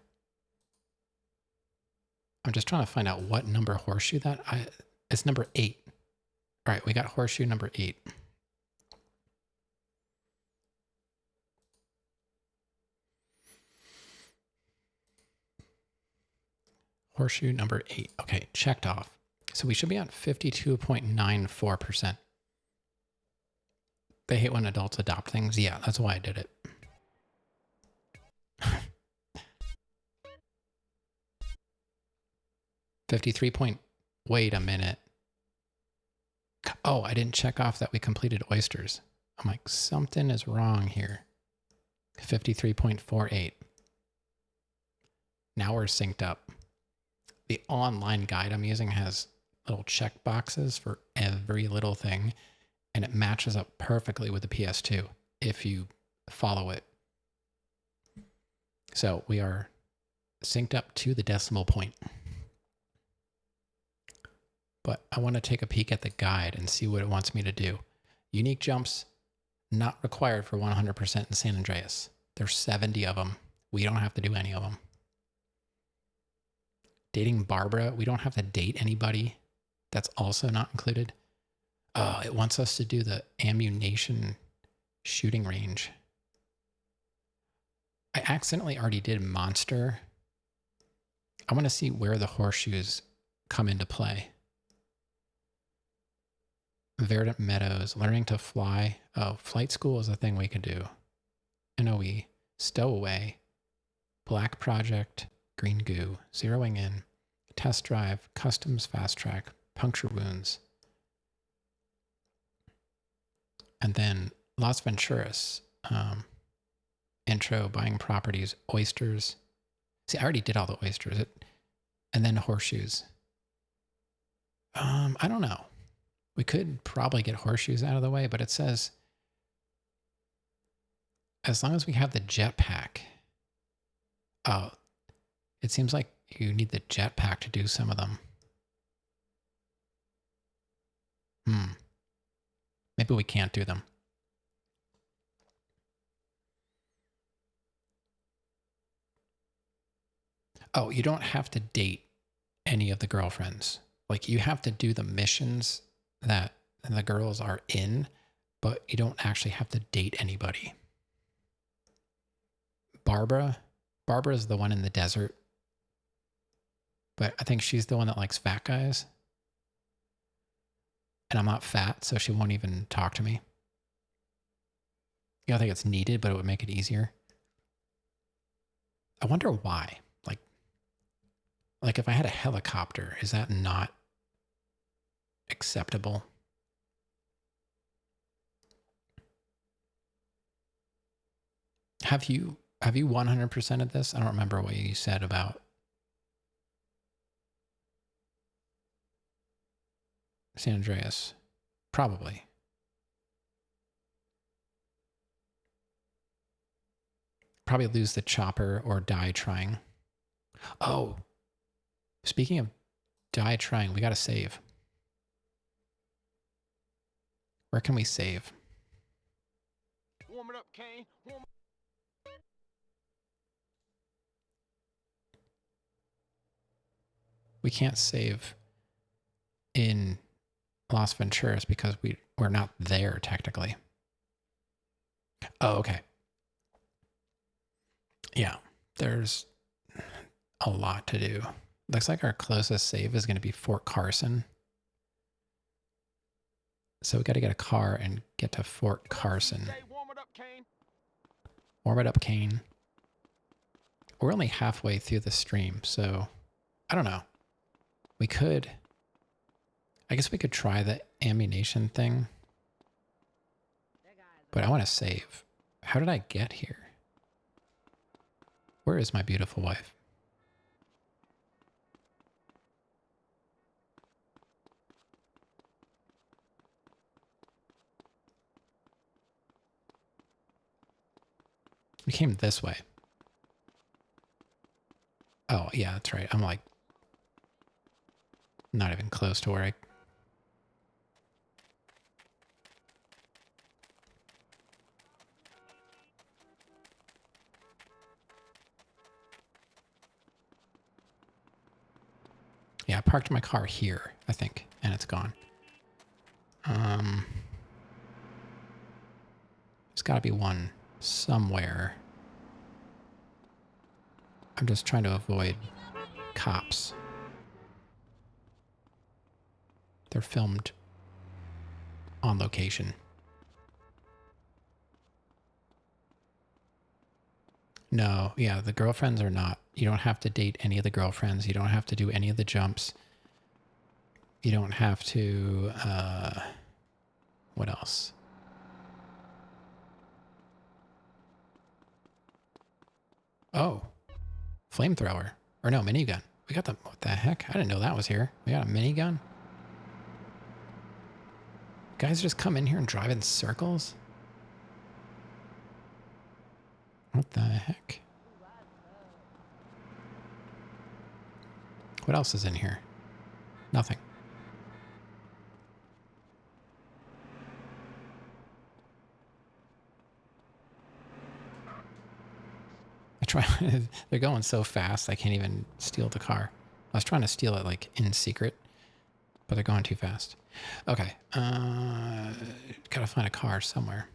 I'm just trying to find out what number horseshoe it's number 8. All right, we got horseshoe number 8. Horseshoe number 8. Okay, checked off. So we should be at 52.94%. They hate when adults adopt things. Yeah, that's why I did it. 53 point... Wait a minute. Oh, I didn't check off that we completed oysters. I'm like, something is wrong here. 53.48. Now we're synced up. The online guide I'm using has little check boxes for every little thing, and it matches up perfectly with the PS2 if you follow it. So we are synced up to the decimal point. But I want to take a peek at the guide and see what it wants me to do. Unique jumps, not required for 100% in San Andreas. There's 70 of them. We don't have to do any of them. Dating Barbara, we don't have to date anybody. That's also not included. It wants us to do the Ammu-Nation shooting range. I accidentally already did Monster. I want to see where the horseshoes come into play. Verdant Meadows, learning to fly. Oh, flight school is a thing we could do. NOE, Stowaway, Black Project, Green Goo, Zeroing In, Test Drive, Customs Fast Track, Puncture Wounds. And then Las Venturas, Intro, Buying Properties, Oysters. See, I already did all the oysters. And then horseshoes. I don't know. We could probably get horseshoes out of the way, but it says as long as we have the jetpack. Oh, it seems like you need the jetpack to do some of them. Maybe we can't do them. Oh, you don't have to date any of the girlfriends. Like, you have to do the missions that the girls are in, but you don't actually have to date anybody. Barbara is the one in the desert, but I think she's the one that likes fat guys. And I'm not fat, so she won't even talk to me. I think it's needed, but it would make it easier. I wonder why. Like if I had a helicopter, is that not acceptable? Have you 100% of this? I don't remember what you said about San Andreas. Probably. Probably lose the chopper or die trying. Oh, speaking of die trying, we got to save. Where can we save? Warm it up, Kane. We can't save in Las Venturas because we're not there technically. Oh, okay. Yeah, there's a lot to do. Looks like our closest save is going to be Fort Carson. So we got to get a car and get to Fort Carson. Warm it up, Kane. Warm it up, Kane. We're only halfway through the stream, so I don't know. We could... I guess we could try the Ammu-Nation thing. But I want to save. How did I get here? Where is my beautiful wife? We came this way. Oh, yeah, that's right. I'm like not even close to where I... Yeah, I parked my car here, I think, and it's gone. got to be one somewhere. I'm just trying to avoid cops. They're filmed on location. No, yeah, the girlfriends are not. You don't have to date any of the girlfriends. You don't have to do any of the jumps. You don't have to, what else? Oh, flamethrower. Or no, minigun. We got the, what the heck? I didn't know that was here. We got a minigun? Guys just come in here and drive in circles? What the heck? What else is in here? Nothing. I try. They're going so fast, I can't even steal the car. I was trying to steal it like in secret, but they're going too fast. Okay. Gotta find a car somewhere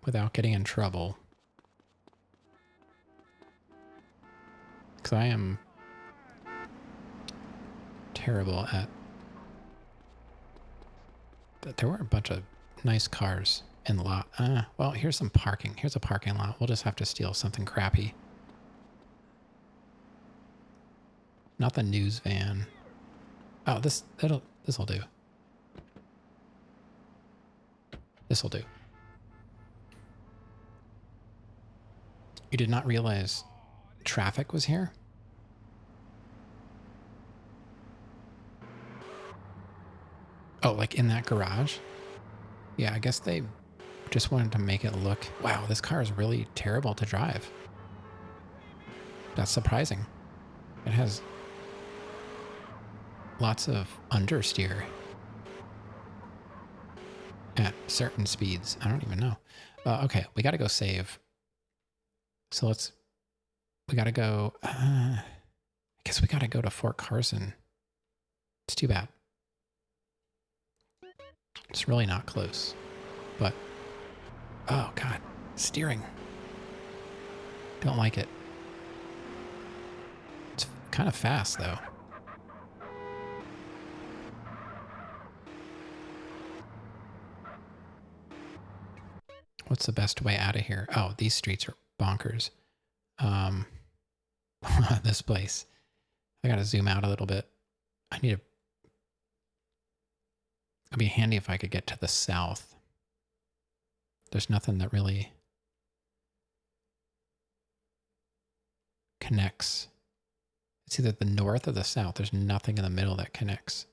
without getting in trouble. Because I am terrible at... There were a bunch of nice cars in the lot. Well, here's some parking. Here's a parking lot. We'll just have to steal something crappy. Not the news van. Oh, this'll do. This'll do. You did not realize traffic was here? Oh, like in that garage? Yeah, I guess they just wanted to make it look, wow, this car is really terrible to drive. That's surprising. It has lots of understeer at certain speeds. I don't even know. Okay, we got to go save. So we got to go, I guess we got to go to Fort Carson. It's too bad. It's really not close, but, oh God, steering. Don't like it. It's kind of fast though. What's the best way out of here? Oh, these streets are bonkers. This place. I gotta zoom out a little bit. It'd be handy if I could get to the south. There's nothing that really connects. It's either the north or the south. There's nothing in the middle that connects,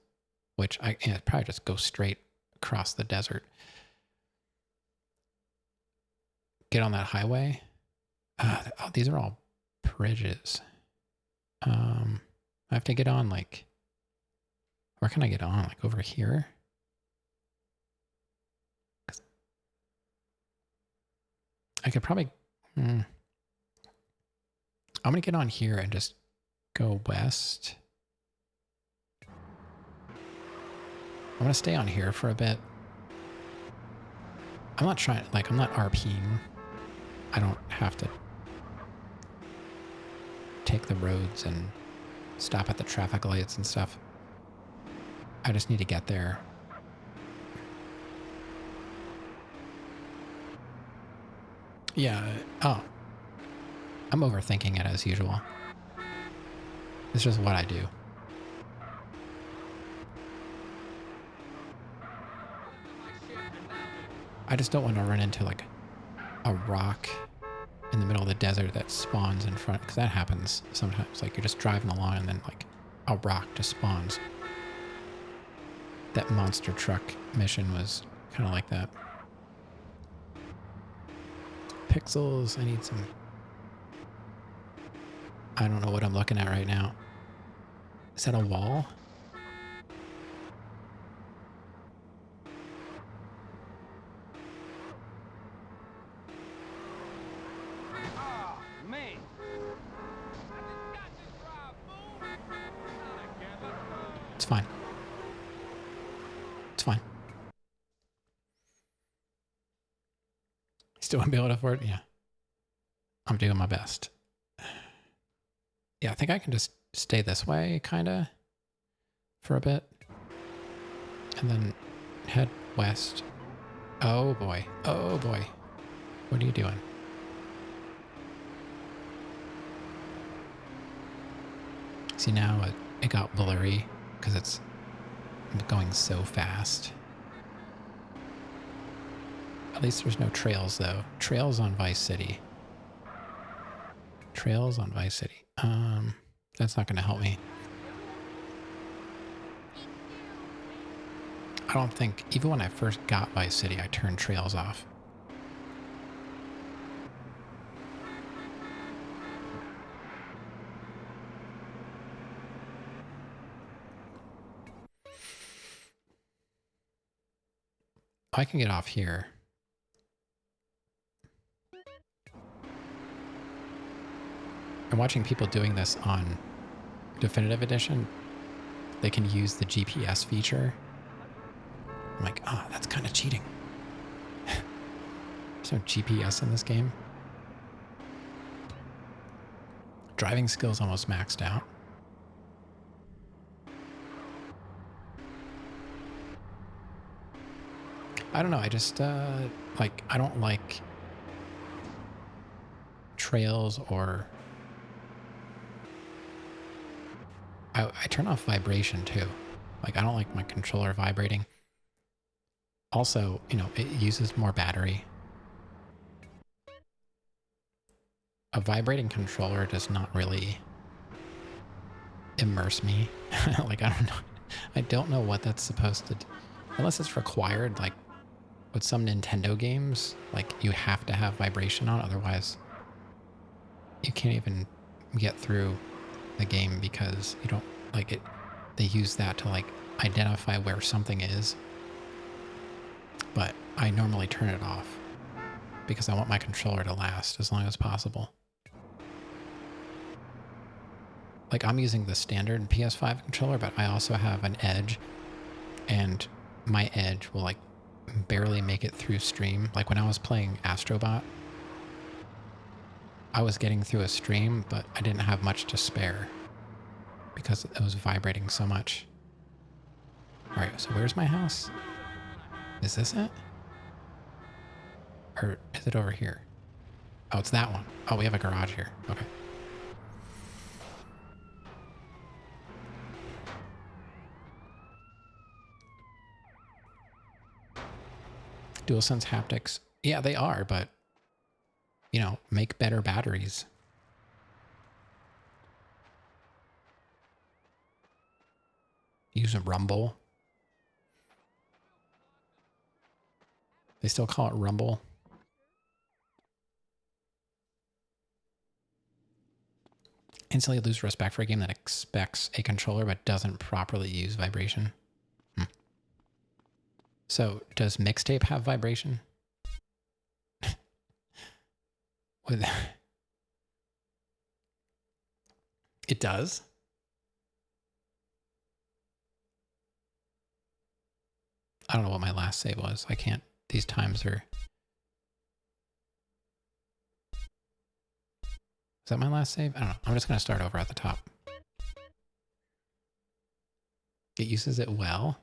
which it'd probably just go straight across the desert. Get on that highway. Oh, these are all bridges. I have to get on like, where can I get on? Like over here? I could probably, I'm going to get on here and just go west. I'm going to stay on here for a bit. I'm not trying, like, I'm not RPing. I don't have to take the roads and stop at the traffic lights and stuff. I just need to get there. Yeah, oh. I'm overthinking it as usual. It's just what I do. I just don't want to run into like a rock in the middle of the desert that spawns in front, because that happens sometimes. Like you're just driving along and then like a rock just spawns. That monster truck mission was kind of like that. Pixels, I need some... I don't know what I'm looking at right now. Is that a wall? Ah, man. It's fine. It's fine. still won't be able to afford it? Yeah. I'm doing my best. Yeah, I think I can just stay this way, kind of, for a bit. And then head west. Oh, boy. Oh, boy. What are you doing? See, now it got blurry because it's going so fast. At least there's no trails, though. Trails on Vice City. Trails on Vice City. That's not going to help me. I don't think, even when I first got Vice City, I turned trails off. I can get off here. I'm watching people doing this on Definitive Edition. They can use the GPS feature. I'm like, oh, that's kind of cheating. There's no GPS in this game. Driving skills almost maxed out. I don't know. I just, like, I don't like trails or... I turn off vibration too. Like, I don't like my controller vibrating. Also, you know, it uses more battery. A vibrating controller does not really immerse me. Like, I don't know. I don't know what that's supposed to do. Unless it's required, like, with some Nintendo games, like, you have to have vibration on, otherwise you can't even get through the game because you don't, like, it. They use that to, like, identify where something is. But I normally turn it off because I want my controller to last as long as possible. Like, I'm using the standard PS5 controller, but I also have an Edge, and my Edge will, like, barely make it through stream. Like, when I was playing Astrobot, I was getting through a stream, but I didn't have much to spare because it was vibrating so much. All right, so where's my house? Is this it? Or is it over here? Oh, it's that one. Oh, we have a garage here. Okay. DualSense haptics. Yeah, they are, but, you know, make better batteries. Use a rumble. They still call it rumble. Instantly lose respect for a game that expects a controller but doesn't properly use vibration. So, does mixtape have vibration? With it does? I don't know what my last save was. I can't. These times are... Is that my last save? I don't know. I'm just going to start over at the top. It uses it well.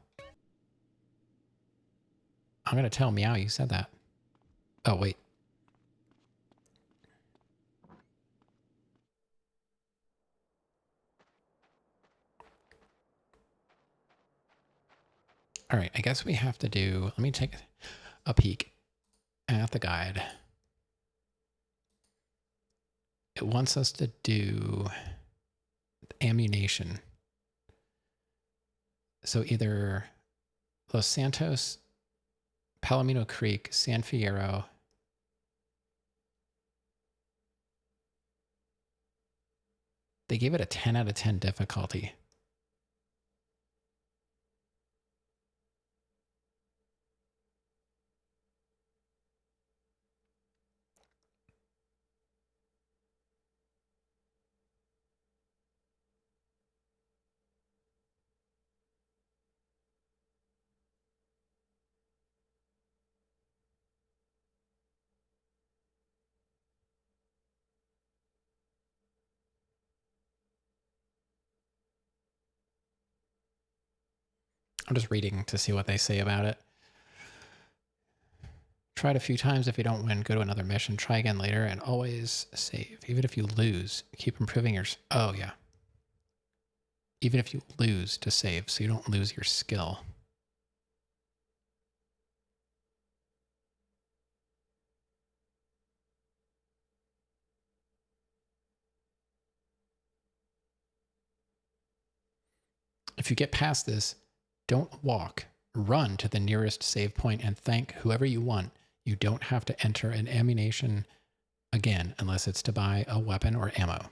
I'm going to tell Meow you said that. Oh, wait. All right, I guess we have to do... Let me take a peek at the guide. It wants us to do Ammu-Nation. So either Los Santos, Palomino Creek, San Fierro. They gave it a 10 out of 10 difficulty. I'm just reading to see what they say about it. Try it a few times. If you don't win, go to another mission. Try again later and always save. Even if you lose, keep improving your... Oh, yeah. Even if you lose, to save so you don't lose your skill. If you get past this, don't walk. Run to the nearest save point and thank whoever you want. You don't have to enter an ammunition again unless it's to buy a weapon or ammo.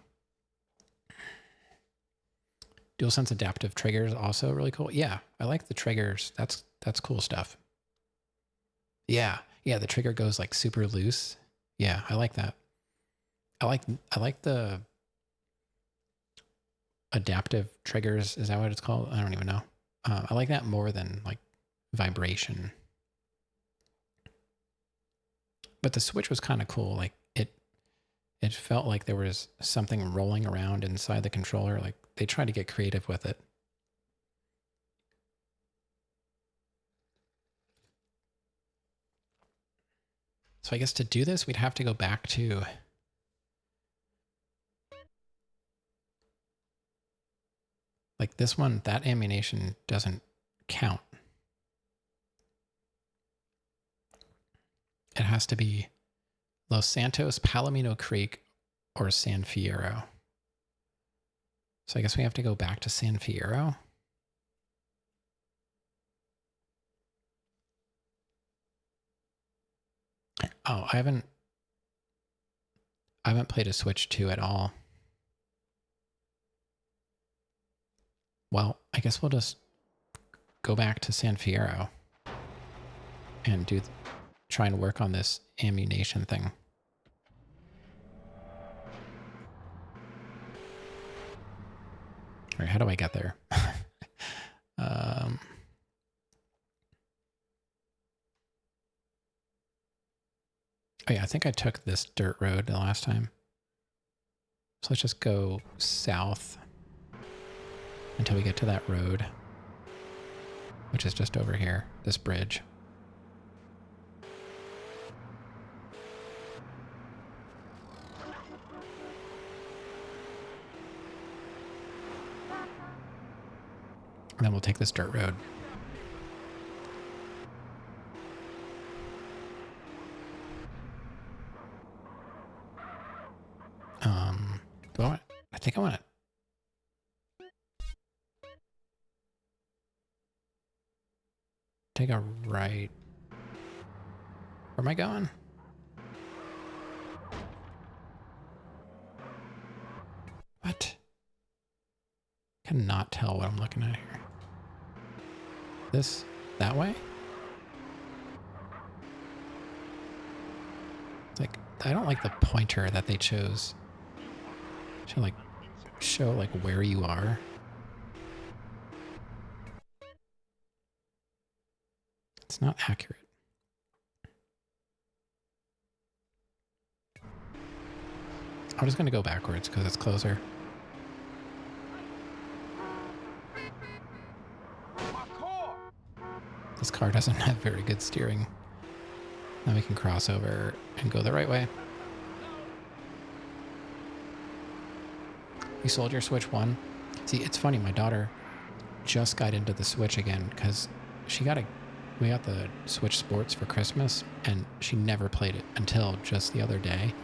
DualSense adaptive triggers also really cool. Yeah, I like the triggers. That's cool stuff. Yeah, the trigger goes like super loose. Yeah, I like that. I like the adaptive triggers. Is that what it's called? I don't even know. I like that more than like vibration. But the Switch was kind of cool. Like it felt like there was something rolling around inside the controller. Like they tried to get creative with it. So I guess to do this, we'd have to go back to like this one. That ammunition doesn't count. It has to be Los Santos, Palomino Creek, or San Fierro. So I guess we have to go back to San Fierro. Oh, I haven't played a Switch 2 at all. Well, I guess we'll just go back to San Fierro and try and work on this ammunition thing. All right, how do I get there? Oh yeah, I think I took this dirt road the last time. So let's just go south until we get to that road, which is just over here, this bridge. And then we'll take this dirt road. I think I want to take a right. Where am I going? What? Cannot tell what I'm looking at here. That way? It's like, I don't like the pointer that they chose to like show like where you are. It's not accurate. I'm just going to go backwards because it's closer. This car doesn't have very good steering. Now we can cross over and go the right way. You sold your Switch 1? See, it's funny, my daughter just got into the Switch again because we got the Switch Sports for Christmas and she never played it until just the other day.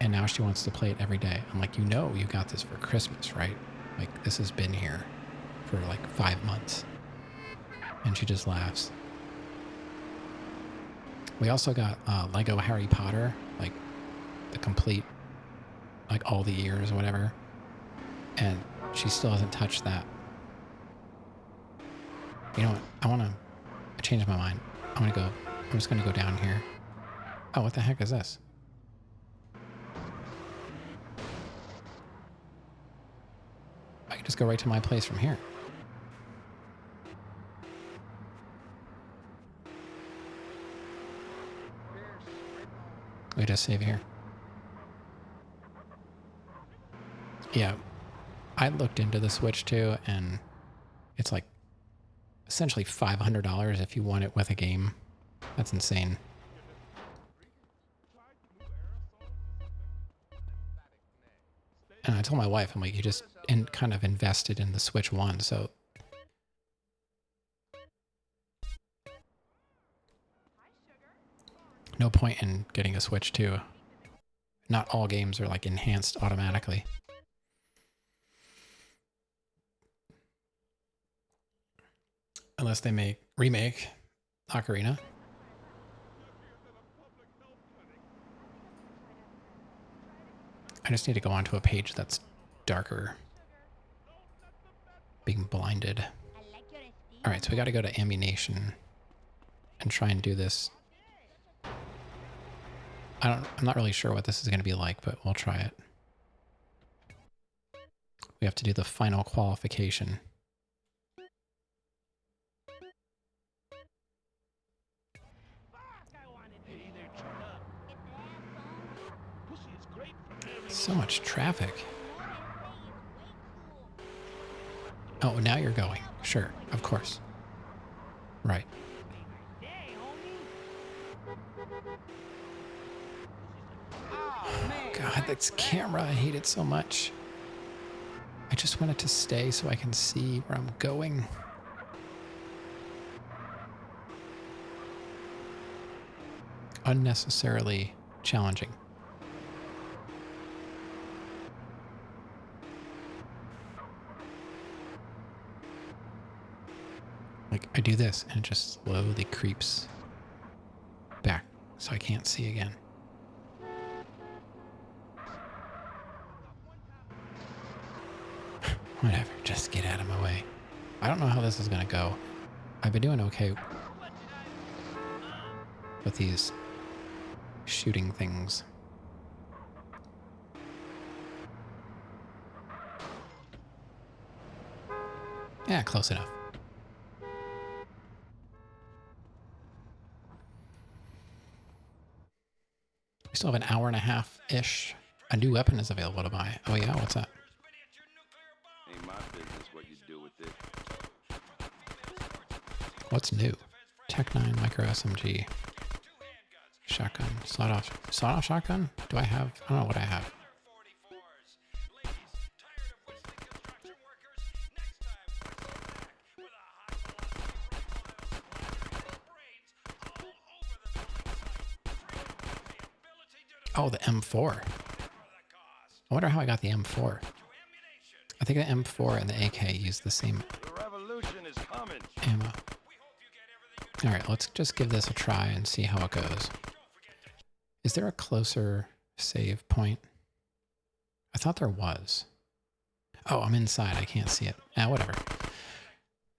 And now she wants to play it every day. I'm like, you know, you got this for Christmas, right? Like, this has been here for like 5 months. And she just laughs. We also got Lego Harry Potter, like the complete, like all the years or whatever. And she still hasn't touched that. You know what? I changed my mind. I'm just going to go down here. Oh, what the heck is this? I can just go right to my place from here. We just save here. Yeah, I looked into the Switch too, and it's like essentially $500 if you want it with a game. That's insane. And I told my wife, I'm like, you just kind of invested in the Switch 1, so... no point in getting a Switch 2. Not all games are like enhanced automatically. Unless they remake Ocarina. I just need to go onto a page that's darker. Being blinded. Alright, so we gotta go to Ammu-Nation and try and do this. I'm not really sure what this is gonna be like, but we'll try it. We have to do the final qualification. So much traffic. Oh, now you're going. Sure, of course. Right. God, this camera, I hate it so much. I just want it to stay so I can see where I'm going. Unnecessarily challenging. Like, I do this and it just slowly creeps back so I can't see again. Whatever, just get out of my way. I don't know how this is gonna go. I've been doing okay with these shooting things. Yeah, close enough. We still have an hour and a half-ish. A new weapon is available to buy. Oh yeah, what's that? Ain't my business what you do with it. What's new? Tech 9 micro SMG. Shotgun. Sawed-off shotgun? Do I have? I don't know what I have. Oh, the M4. I wonder how I got the M4. I think the M4 and the AK use the same ammo. Alright, let's just give this a try and see how it goes. Is there a closer save point? I thought there was. Oh, I'm inside. I can't see it. Whatever.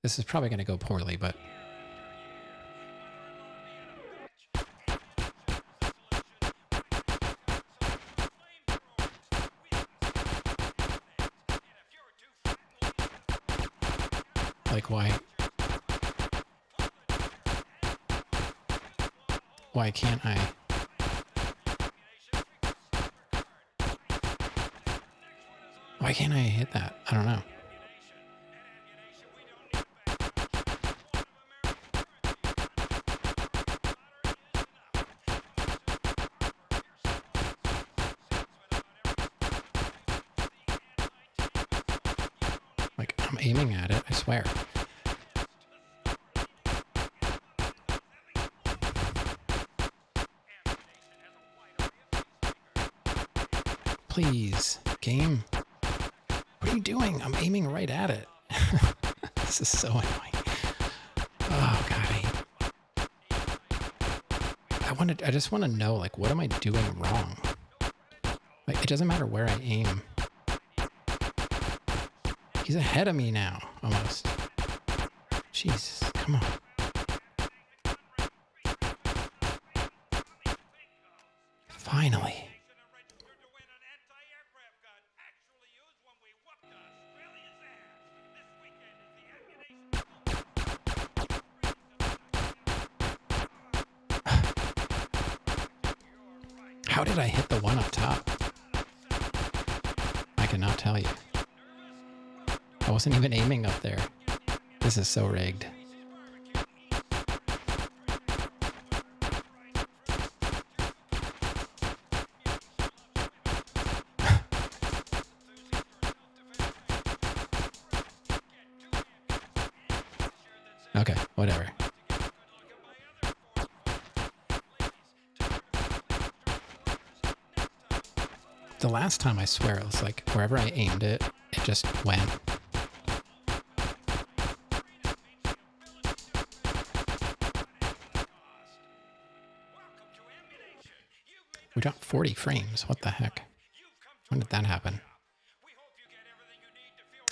This is probably going to go poorly, but... like, why can't I? Why can't I hit that? I don't know. Like, I'm aiming at it, I swear. Please, game. What are you doing? I'm aiming right at it. This is so annoying. Oh god, I just want to know, like, what am I doing wrong? Like, it doesn't matter where I aim. He's ahead of me now, almost. Jesus, come on. Finally. How did I hit the one up top? I cannot tell you. I wasn't even aiming up there. This is so rigged. Okay, whatever. The last time I swear it was like wherever I aimed it, it just went. We got 40 frames. What the heck? When did that happen?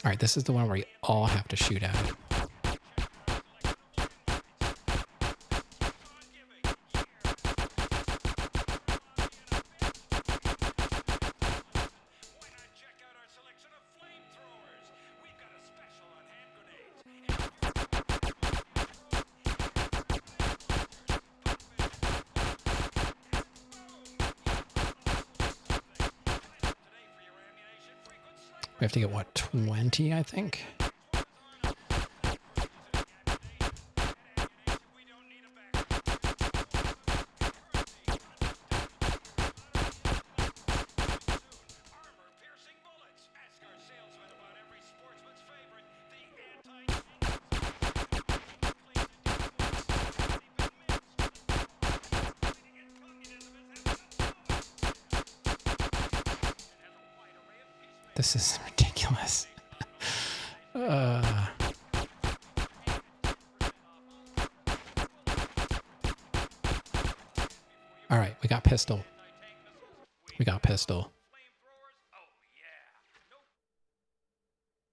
All right, this is the one where you all have to shoot at it. We have to get, what, 20, I think? This is ridiculous. All right, we got pistol. We got pistol.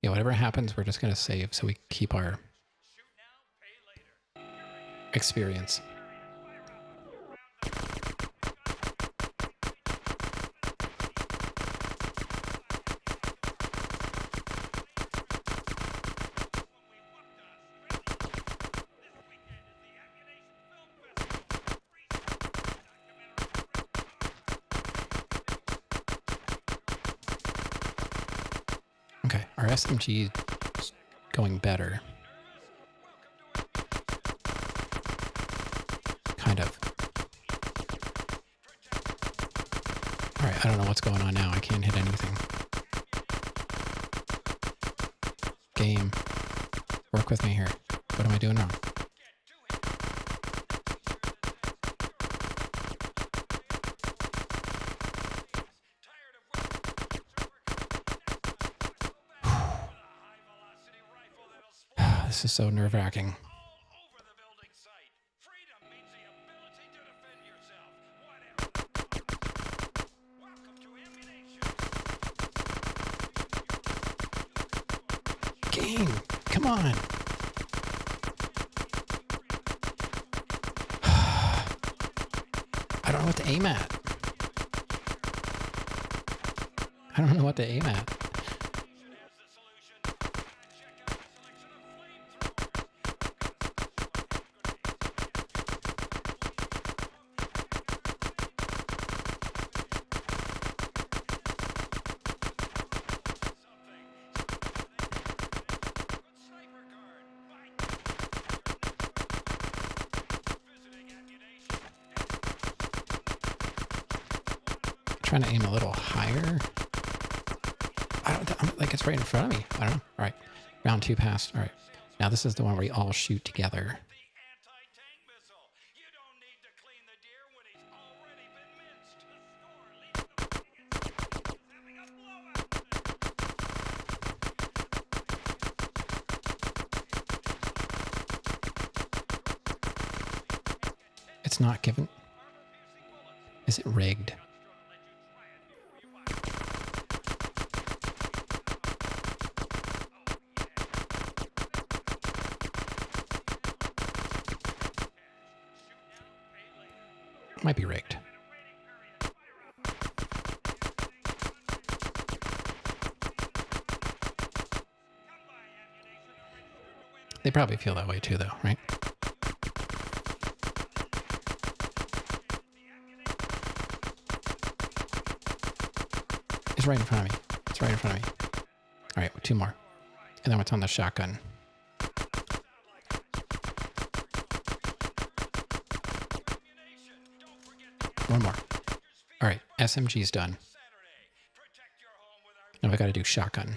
Yeah, whatever happens, we're just going to save so we keep our experience. Okay, our SMG is going better. Kind of. All right, I don't know what's going on now. I can't hit anything. Game. Work with me here. What am I doing wrong? This is so nerve-wracking. Game, come on. I don't know what to aim at. I don't know what to aim at. Trying to aim a little higher. Like it's right in front of me. I don't know. All right, round 2 passed. All right, now this is the one where we all shoot together. It's not given. Is it rigged? Might be rigged. They probably feel that way too, though, right? It's right in front of me. It's right in front of me. All right, 2 more. And then what's on the shotgun? One more. All right, SMG's done. Now I got to do shotgun.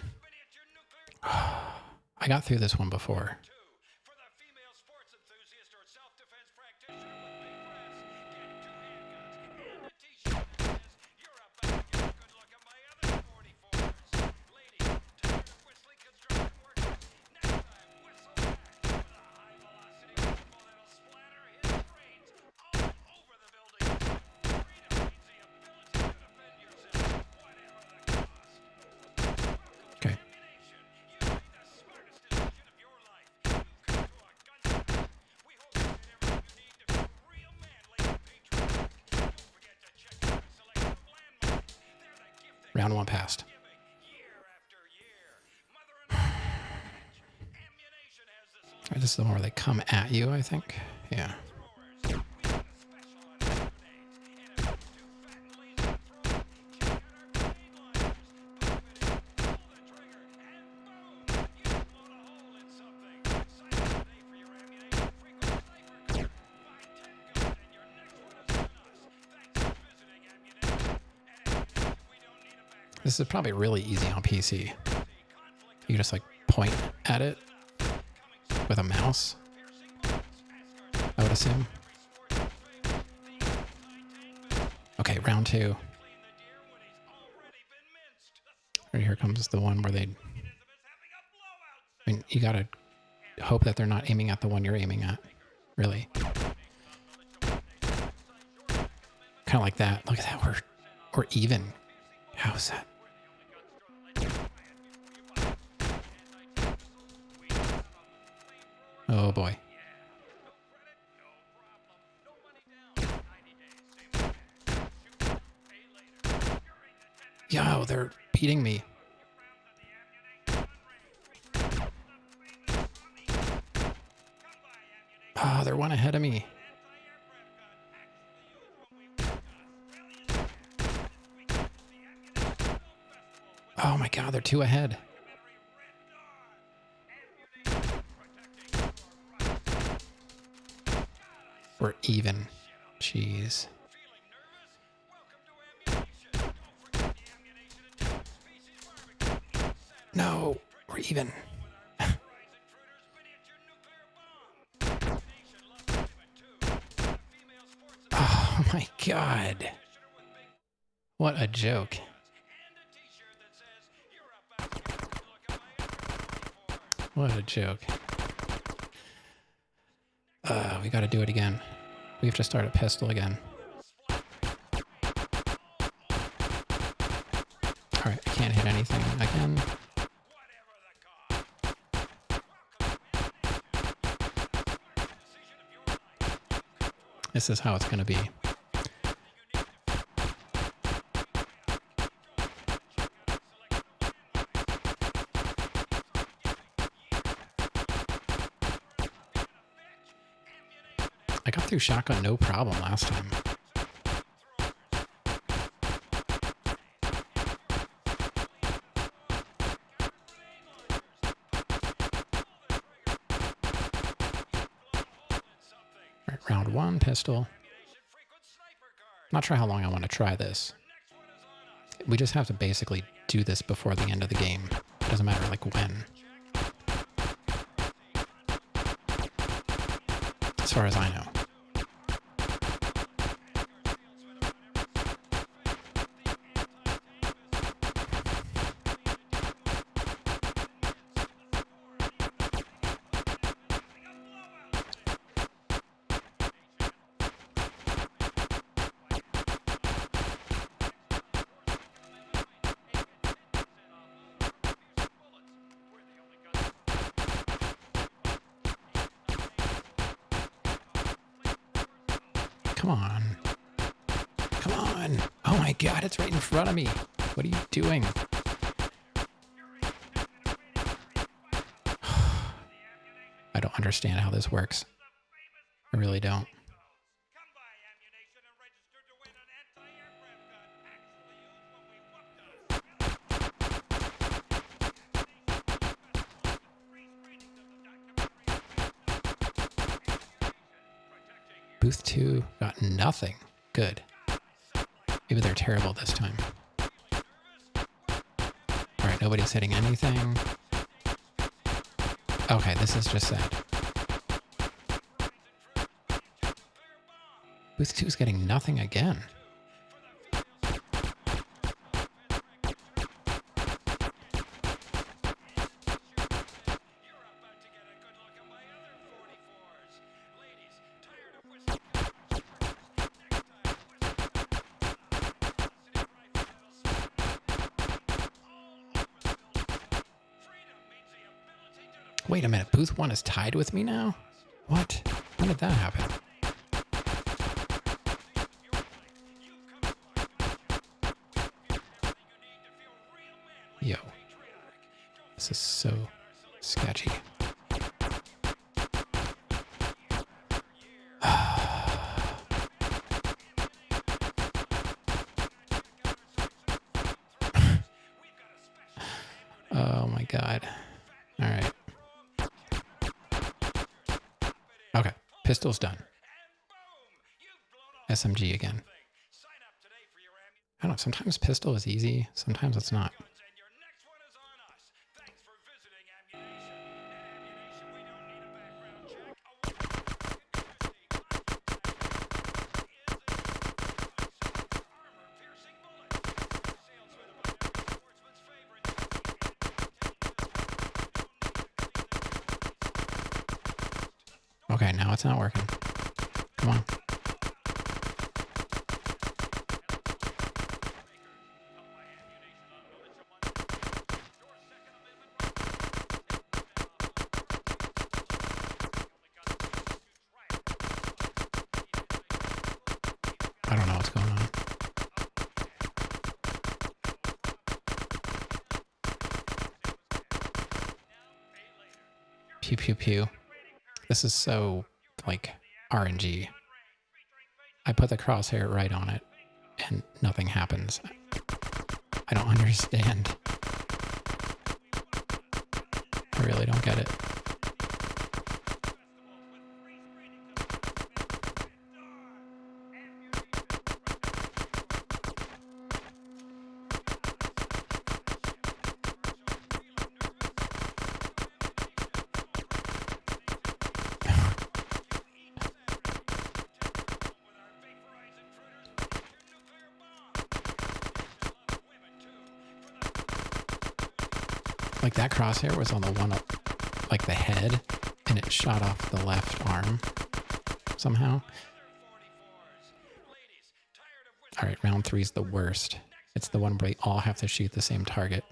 I got through this one before. Round one passed. Alright, this is the one where they come at you, I think. Yeah. This is probably really easy on PC. You just like point at it with a mouse, I would assume. Okay, round two. Right here comes the one where they... I mean, you gotta hope that they're not aiming at the one you're aiming at, really. Kind of like that. Look at that, we're even. How's that? Oh boy. Yo, they're beating me. Ah, they're one ahead of me. Oh my god, they're two ahead. We're even. Jeez. No, we're even. Oh my god. What a joke. What a joke. We gotta do it again. We have to start a pistol again. Alright, I can't hit anything again. This is how it's gonna be. I got through shotgun no problem last time. Right, round one, pistol. Not sure how long I want to try this. We just have to basically do this before the end of the game. It doesn't matter like when. As far as I know. Come on. Come on. Oh my god, it's right in front of me. What are you doing? I don't understand how this works. I really don't. Booth 2 got nothing. Good. Maybe they're terrible this time. Alright, nobody's hitting anything. Okay, this is just sad. Booth 2 is getting nothing again. Wait a minute, Booth 1 is tied with me now? What? When did that happen? This is so sketchy. Oh my god. All right. Okay, pistol's done. SMG again. I don't know, sometimes pistol is easy, sometimes it's not. Okay, now it's not working. Come on. I don't know what's going on. Pew pew pew. This is so, like, RNG. I put the crosshair right on it, and nothing happens. I don't understand. I really don't get it. Like, that crosshair was on the one, like, the head, and it shot off the left arm somehow. All right, round 3 is the worst. It's the one where we all have to shoot the same target.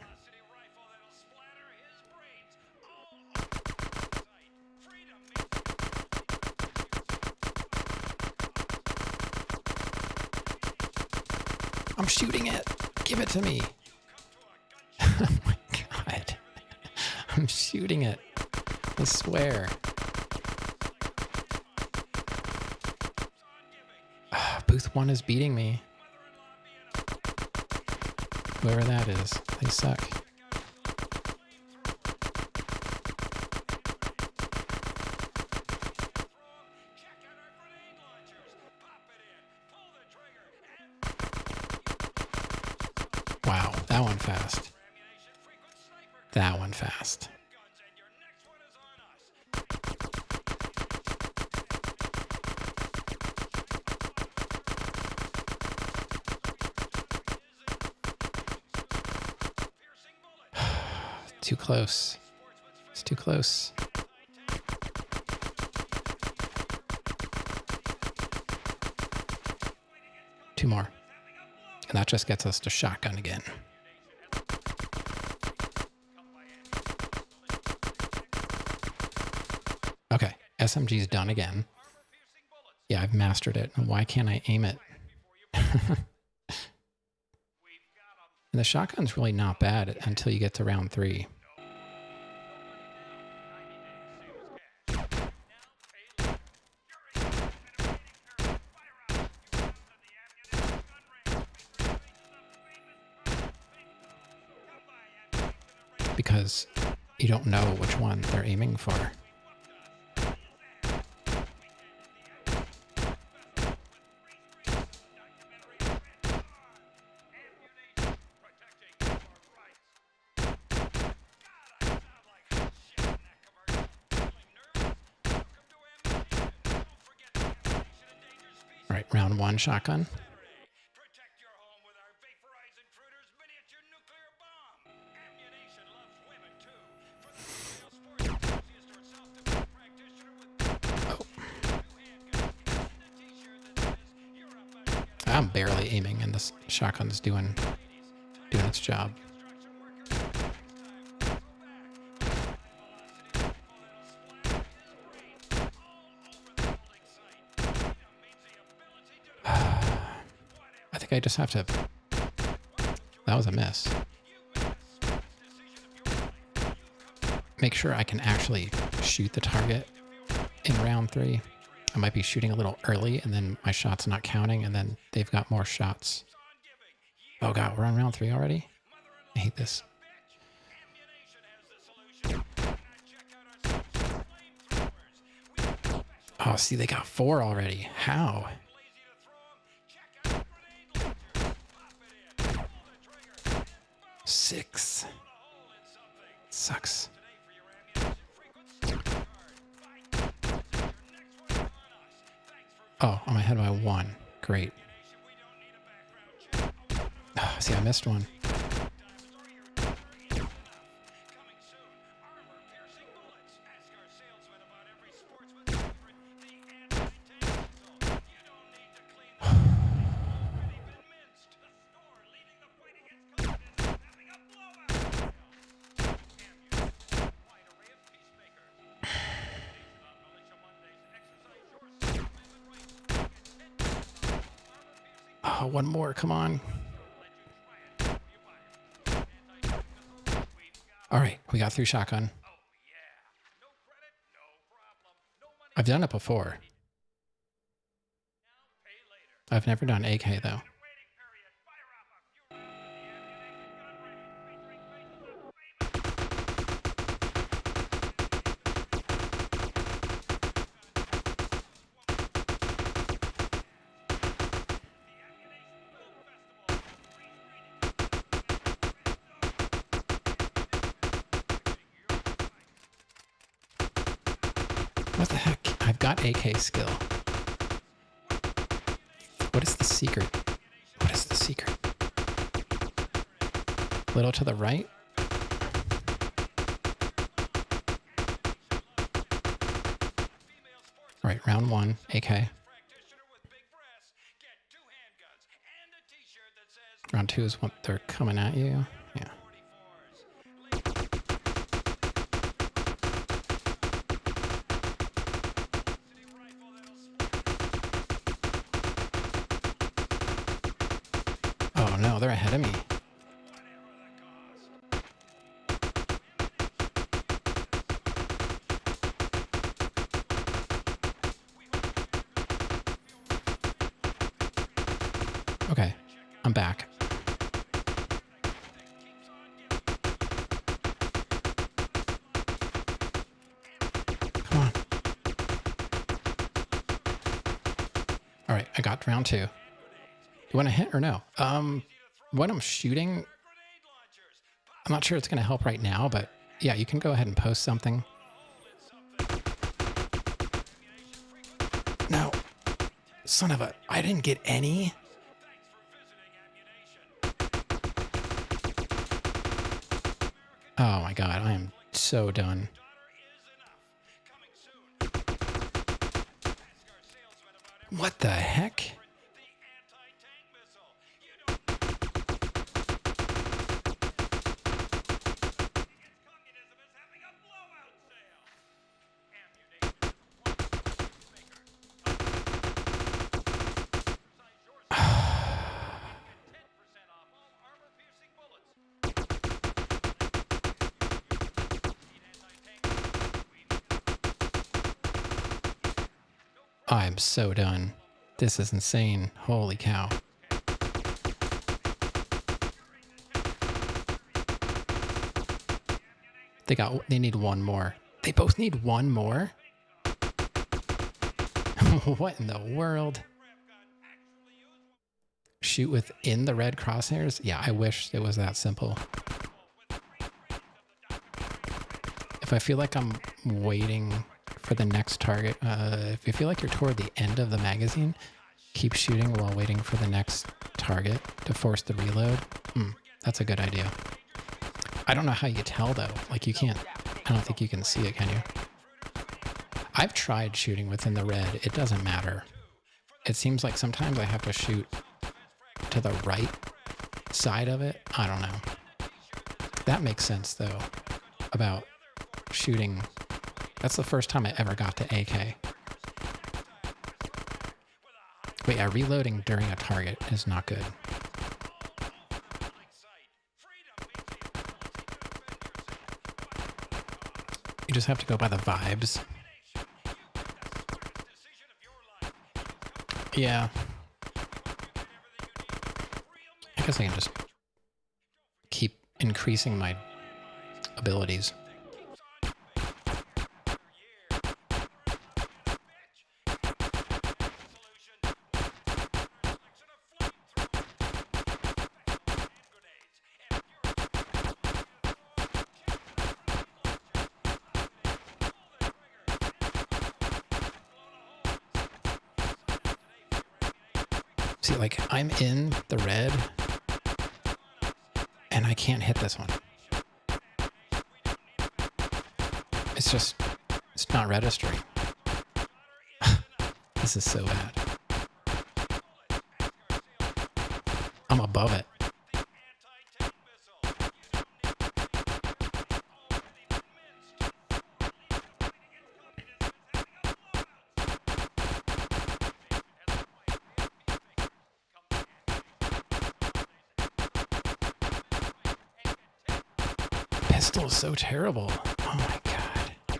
I'm shooting it. Give it to me. Oh my god. I'm shooting it. I swear. Booth 1 is beating me. Whoever that is, they suck. Wow, that one fast. That one fast. Too close. It's too close. Two more. And that just gets us to shotgun again. Okay, SMG's done again. Yeah, I've mastered it. Why can't I aim it? And the shotgun's really not bad until you get to round 3. Because you don't know which one they're aiming for. All right, round 1 shotgun. I'm barely aiming, and this shotgun's doing its job. I think I just have to... That was a miss. make sure I can actually shoot the target in round 3. I might be shooting a little early and then my shot's not counting and then they've got more shots. Oh god, we're on round 3 already? I hate this. Oh, see, they got 4 already. How? Six. Sucks. Oh, I'm ahead by 1. Great. Oh, see, I missed one. Oh, one more, come on. All right, we got through shotgun. I've done it before. I've never done AK though. What the heck? I've got AK skill. What is the secret? What is the secret? Little to the right? All right, round 1, AK. Round 2 is what they're coming at you. Yeah. Oh no, they're ahead of me. Okay, I'm back. Come on. All right, I got round 2. You want to hit or no? When I'm shooting, I'm not sure it's going to help right now, but yeah, you can go ahead and post something. No. Son of a... I didn't get any. Oh my god, I am so done. What the heck? I'm so done. This is insane. Holy cow. They need one more. They both need one more? What in the world? Shoot within the red crosshairs? Yeah, I wish it was that simple. If I feel like I'm waiting for the next target, if you feel like you're toward the end of the magazine, keep shooting while waiting for the next target to force the reload. That's a good idea. I don't know how you tell though. Like you can't, I don't think you can see it, can you? I've tried shooting within the red. It doesn't matter. It seems like sometimes I have to shoot to the right side of it. I don't know. That makes sense though about shooting. That's the first time I ever got to AK. Wait, yeah, reloading during a target is not good. You just have to go by the vibes. Yeah. I guess I can just keep increasing my abilities. See, like, I'm in the red, and I can't hit this one. It's not registering. This is so bad. I'm above it. Pistol is so terrible. Oh my god.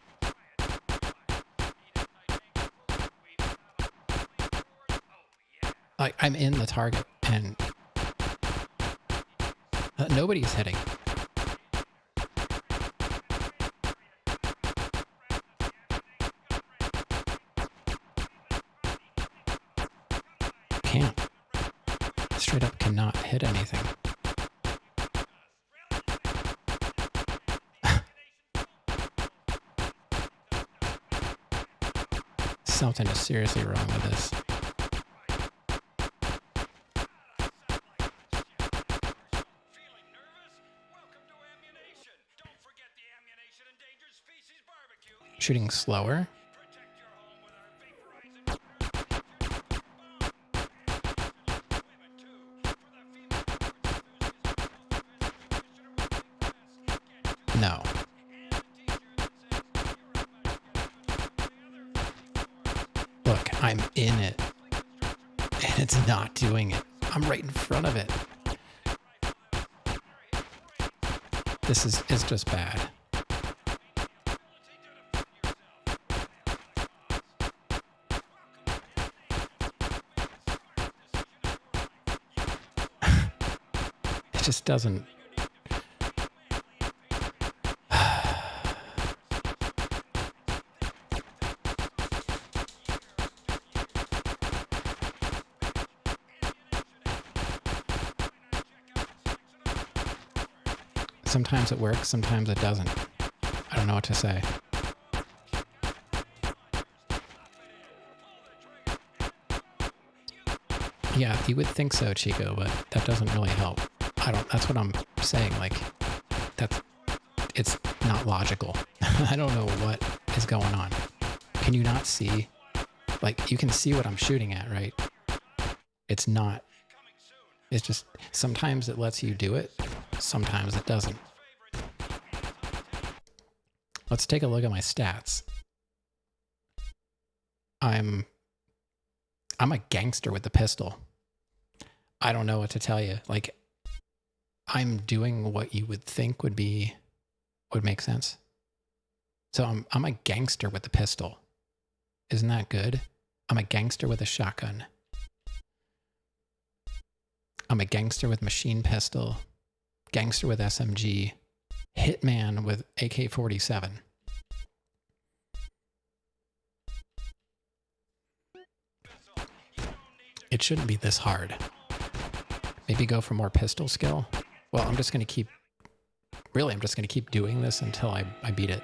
Like, I'm in the target and nobody's hitting. Can't. Straight up cannot hit anything. Something is seriously wrong with this. Shooting slower. No. Look, I'm in it. And it's not doing it. I'm right in front of it. This is just bad. It just doesn't. Sometimes it works, sometimes it doesn't. I don't know what to say. Yeah, you would think so, Chico, but that doesn't really help. That's what I'm saying, like, it's not logical. I don't know what is going on. Can you not see? Like, you can see what I'm shooting at, right? It's not. It's just, sometimes it lets you do it, sometimes it doesn't. Let's take a look at my stats. I'm a gangster with the pistol. I don't know what to tell you. Like, I'm doing what you would think would make sense. So I'm a gangster with the pistol. Isn't that good? I'm a gangster with a shotgun. I'm a gangster with machine pistol, gangster with SMG, hitman with AK-47. It shouldn't be this hard. Maybe go for more pistol skill. Well, I'm just going to keep doing this until I beat it.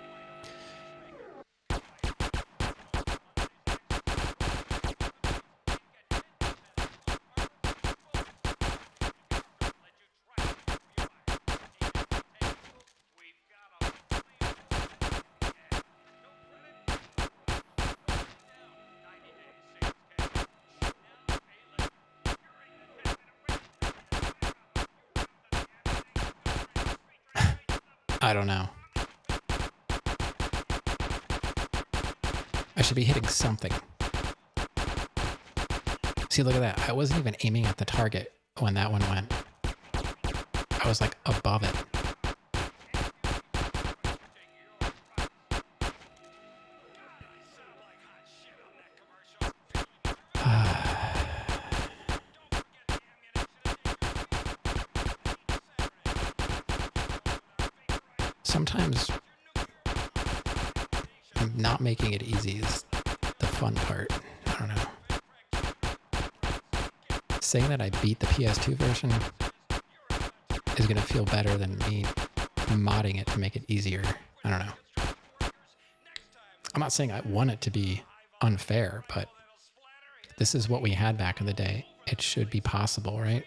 I don't know. I should be hitting something. See, look at that. I wasn't even aiming at the target when that one went. I was like above it. sometimes not making it easy is the fun part. I don't know. Saying that I beat the PS2 version is going to feel better than me modding it to make it easier. I don't know. I'm not saying I want it to be unfair, but this is what we had back in the day. It should be possible, right?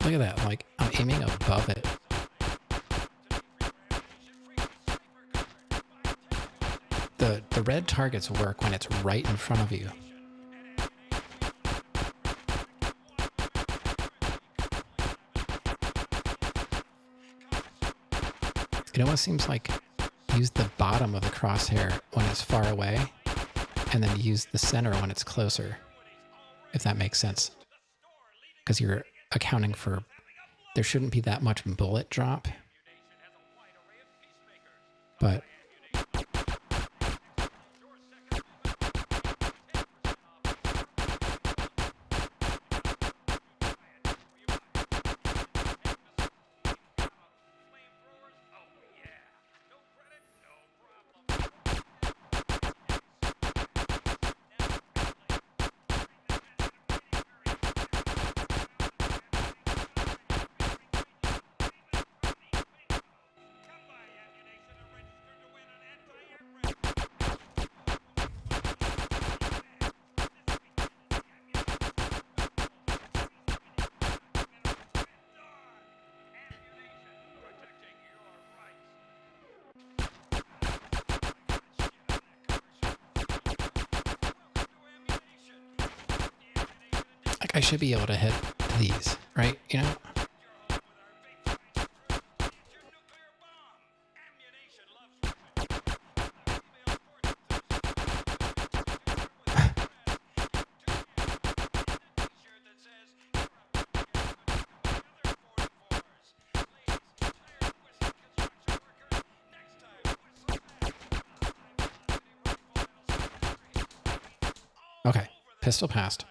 Look at that, like I'm aiming above it. The red targets work when it's right in front of you. It almost seems like use the bottom of the crosshair when it's far away, and then use the center when it's closer, if that makes sense. Because you're accounting for, there shouldn't be that much bullet drop. But like I should be able to hit these, right? You know? Okay, pistol passed.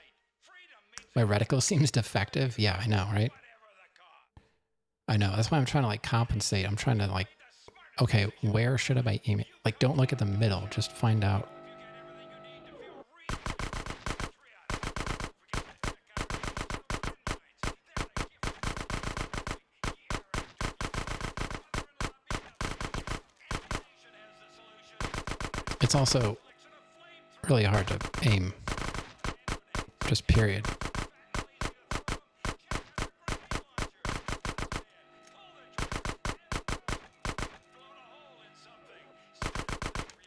My reticle seems defective. Yeah, I know, right? I know. That's why I'm trying to like compensate. I'm trying to like, okay, where should I be aiming? Like, don't look at the middle. Just find out. It's also really hard to aim. Just period.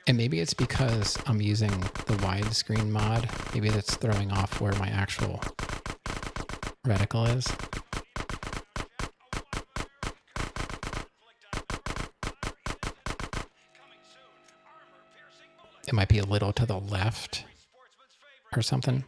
And maybe it's because I'm using the widescreen mod. Maybe that's throwing off where my actual reticle is. It might be a little to the left or something.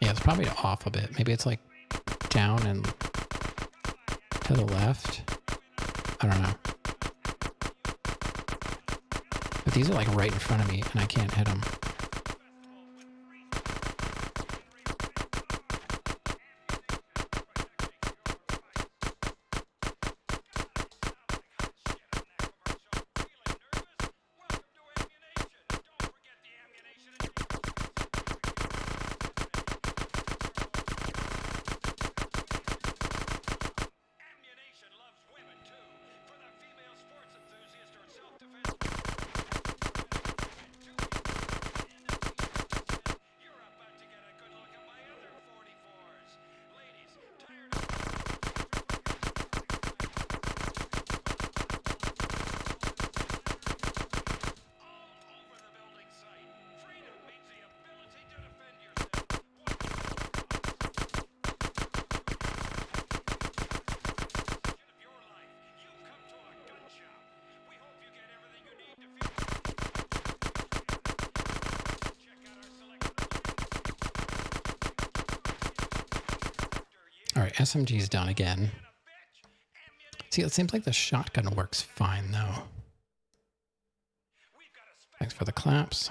Yeah, it's probably off a bit. Maybe it's like down and to the left. I don't know. But these are like right in front of me and I can't hit them. All right, SMG's done again. See, it seems like the shotgun works fine, though. Thanks for the claps.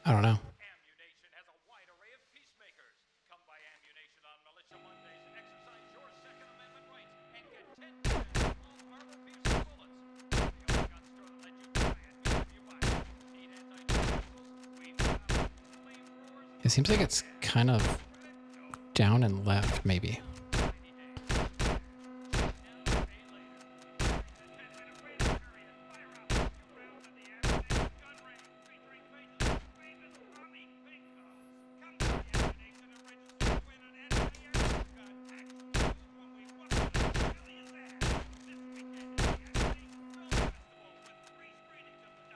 I don't know. Ammu-Nation has a wide array of peacemakers. Come by Ammu-Nation on Militia Mondays, exercise your Second Amendment rights, and get 10 all armor-piercing bullets. The only gun store that lets you try it whenever you buy it. Need anti-tank missiles? We've got them. Flamethrowers? It seems like it's kind of down and left, maybe. 90 days. Now, pay later.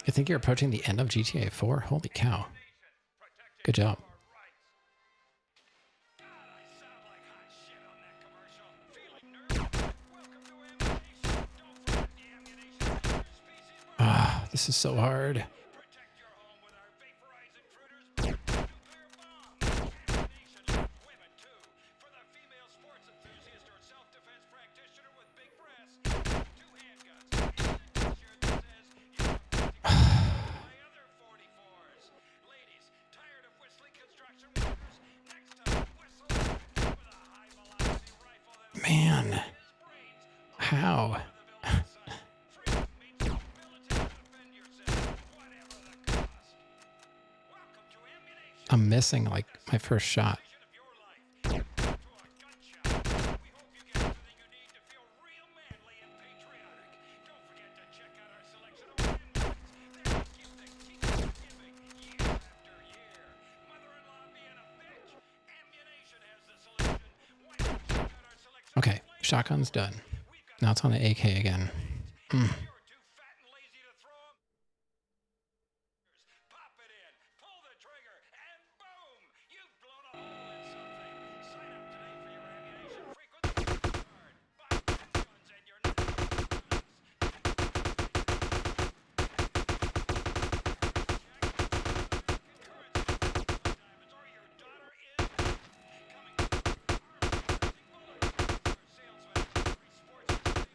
I think you're approaching the end of GTA 4. Holy cow. Good job. Ah, this is so hard. Protect your home with our vaporizing fruiters nuclear bomb. Ammu-Nation, women too. For the female sports enthusiast or self-defense practitioner with big breasts, 2 handguns and a t-shirt that says you're my other 44s. Ladies, tired of whistling construction workers? Next time, whistle with a high-velocity rifle that'll Man, his brains how? Freedom means the ability to defend yourself, whatever the cost. Welcome to Ammu-Nation, I'm missing like my first shot. vision of your life. Welcome to a gun shop. We hope you get everything you need to feel real manly and patriotic. Don't forget to check out our selection of landmarks. They're a gift that keeps on giving year after year. Mother-in-law being a bitch? Ammu-Nation has the solution. Why not check out our selection Okay, of shotgun's done. We've got Now it's on the AK again. You're too fat and lazy to throw 'em. Pop it in, pull the trigger, and boom! You've blown a hole in something. Sign up today for your Ammu-Nation frequency card. Buy 10 guns and you're not or your daughter is coming to armor-piercing bullets. Your salesman, every sportsman,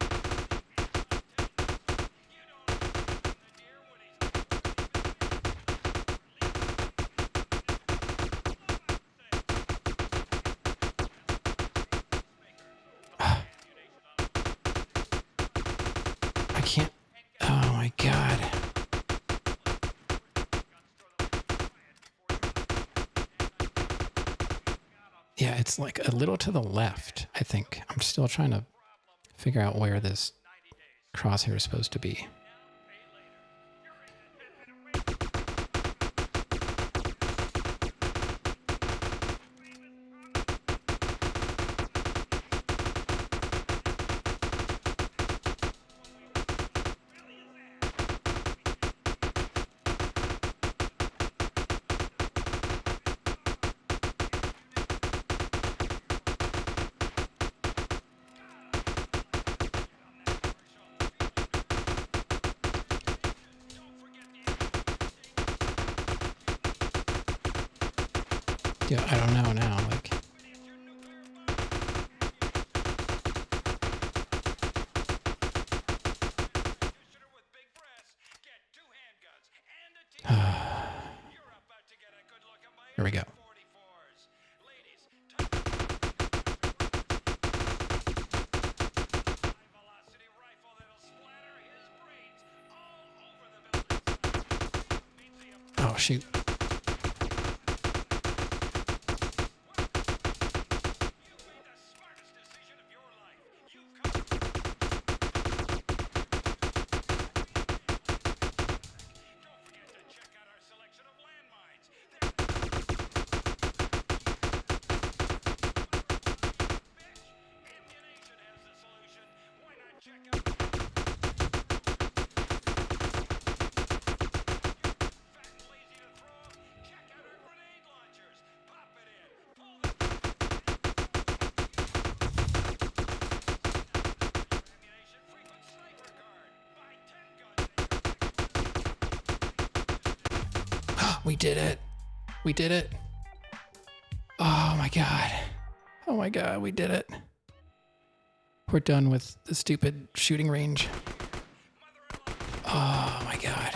you don't understand the deer when he's I can't. Oh my god. Yeah, it's like a little to the left, I think. I'm still trying to figure out where this crosshair is supposed to be. Yeah, I don't know now. Like, here we go. Oh shoot. We did it. We did it. Oh my God. Oh my God, we did it. We're done with the stupid shooting range. Oh my God.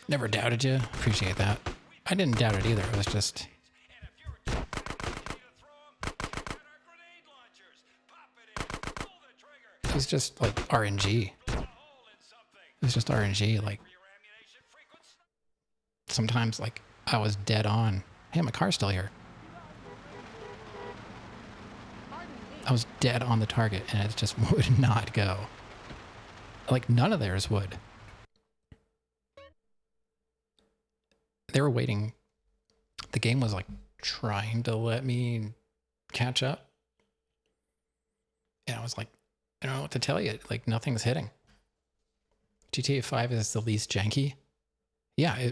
Never doubted you. Appreciate that. I didn't doubt it either. It was just... It was just like RNG. It was just RNG. Like, sometimes like I was dead on. Hey, my car's still here. I was dead on the target and it just would not go. Like, none of theirs would. They were waiting. The game was like trying to let me catch up. And I was like, I don't know what to tell you. Like, nothing's hitting. GTA 5 is the least janky. Yeah,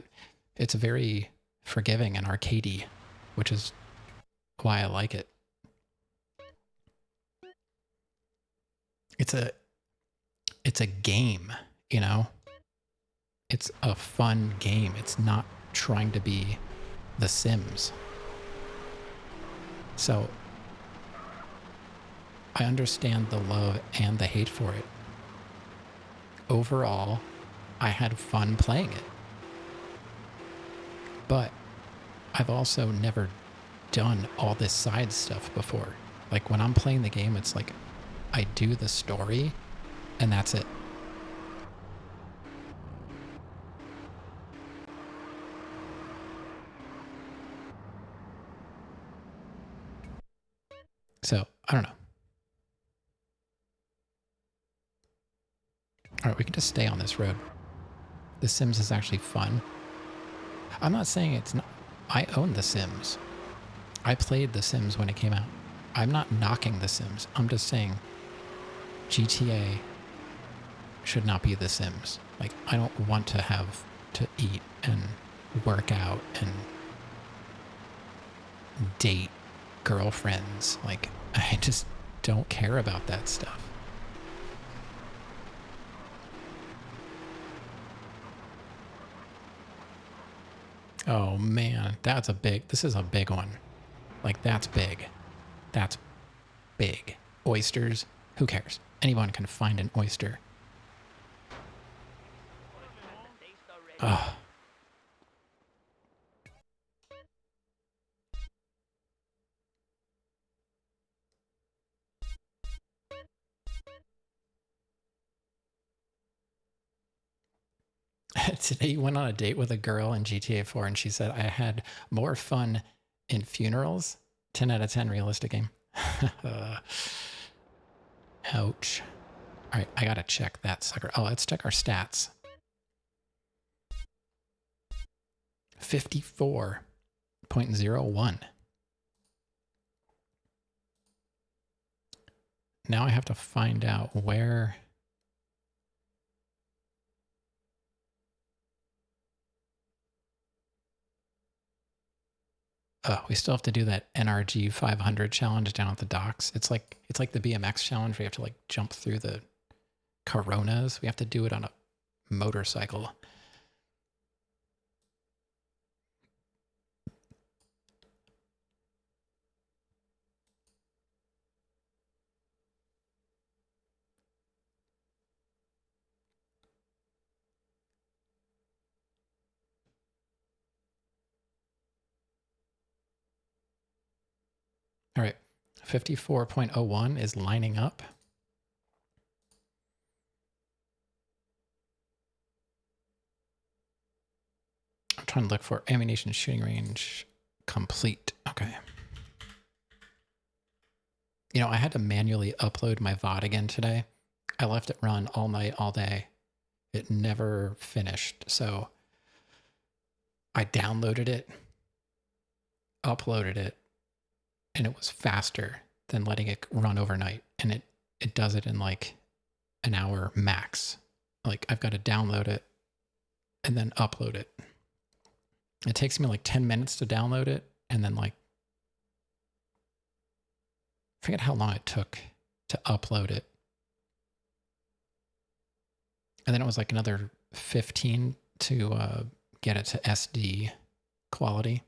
it's very forgiving and arcadey, which is why I like it. It's a game, you know? It's a fun game. It's not trying to be The Sims. So I understand the love and the hate for it. Overall, I had fun playing it. But I've also never done all this side stuff before. Like, when I'm playing the game, it's like I do the story and that's it. So, I don't know. All right, we can just stay on this road. The Sims is actually fun. I'm not saying it's not. I own The Sims. I played The Sims when it came out. I'm not knocking The Sims. I'm just saying GTA should not be The Sims. Like, I don't want to have to eat and work out and date girlfriends. Like, I just don't care about that stuff. Oh man, this is a big one. Like, that's big. That's big. Oysters, who cares? Anyone can find an oyster. Ugh. Today you went on a date with a girl in GTA 4 and she said, I had more fun in funerals. 10 out of 10 realistic game. Ouch. All right, I gotta check that sucker. Oh, let's check our stats. 54.01. Now I have to find out where... Oh, we still have to do that NRG 500 challenge down at the docks. It's like the BMX challenge where you have to like jump through the Coronas. We have to do it on a motorcycle. All right, 54.01 is lining up. I'm trying to look for Ammu-Nation shooting range complete. Okay. You know, I had to manually upload my VOD again today. I left it run all night, all day. It never finished. So I downloaded it, uploaded it, and it was faster than letting it run overnight. And it does it in like an hour max. Like, I've got to download it and then upload it. It takes me like 10 minutes to download it. And then like, I forget how long it took to upload it. And then it was like another 15 to get it to SD quality.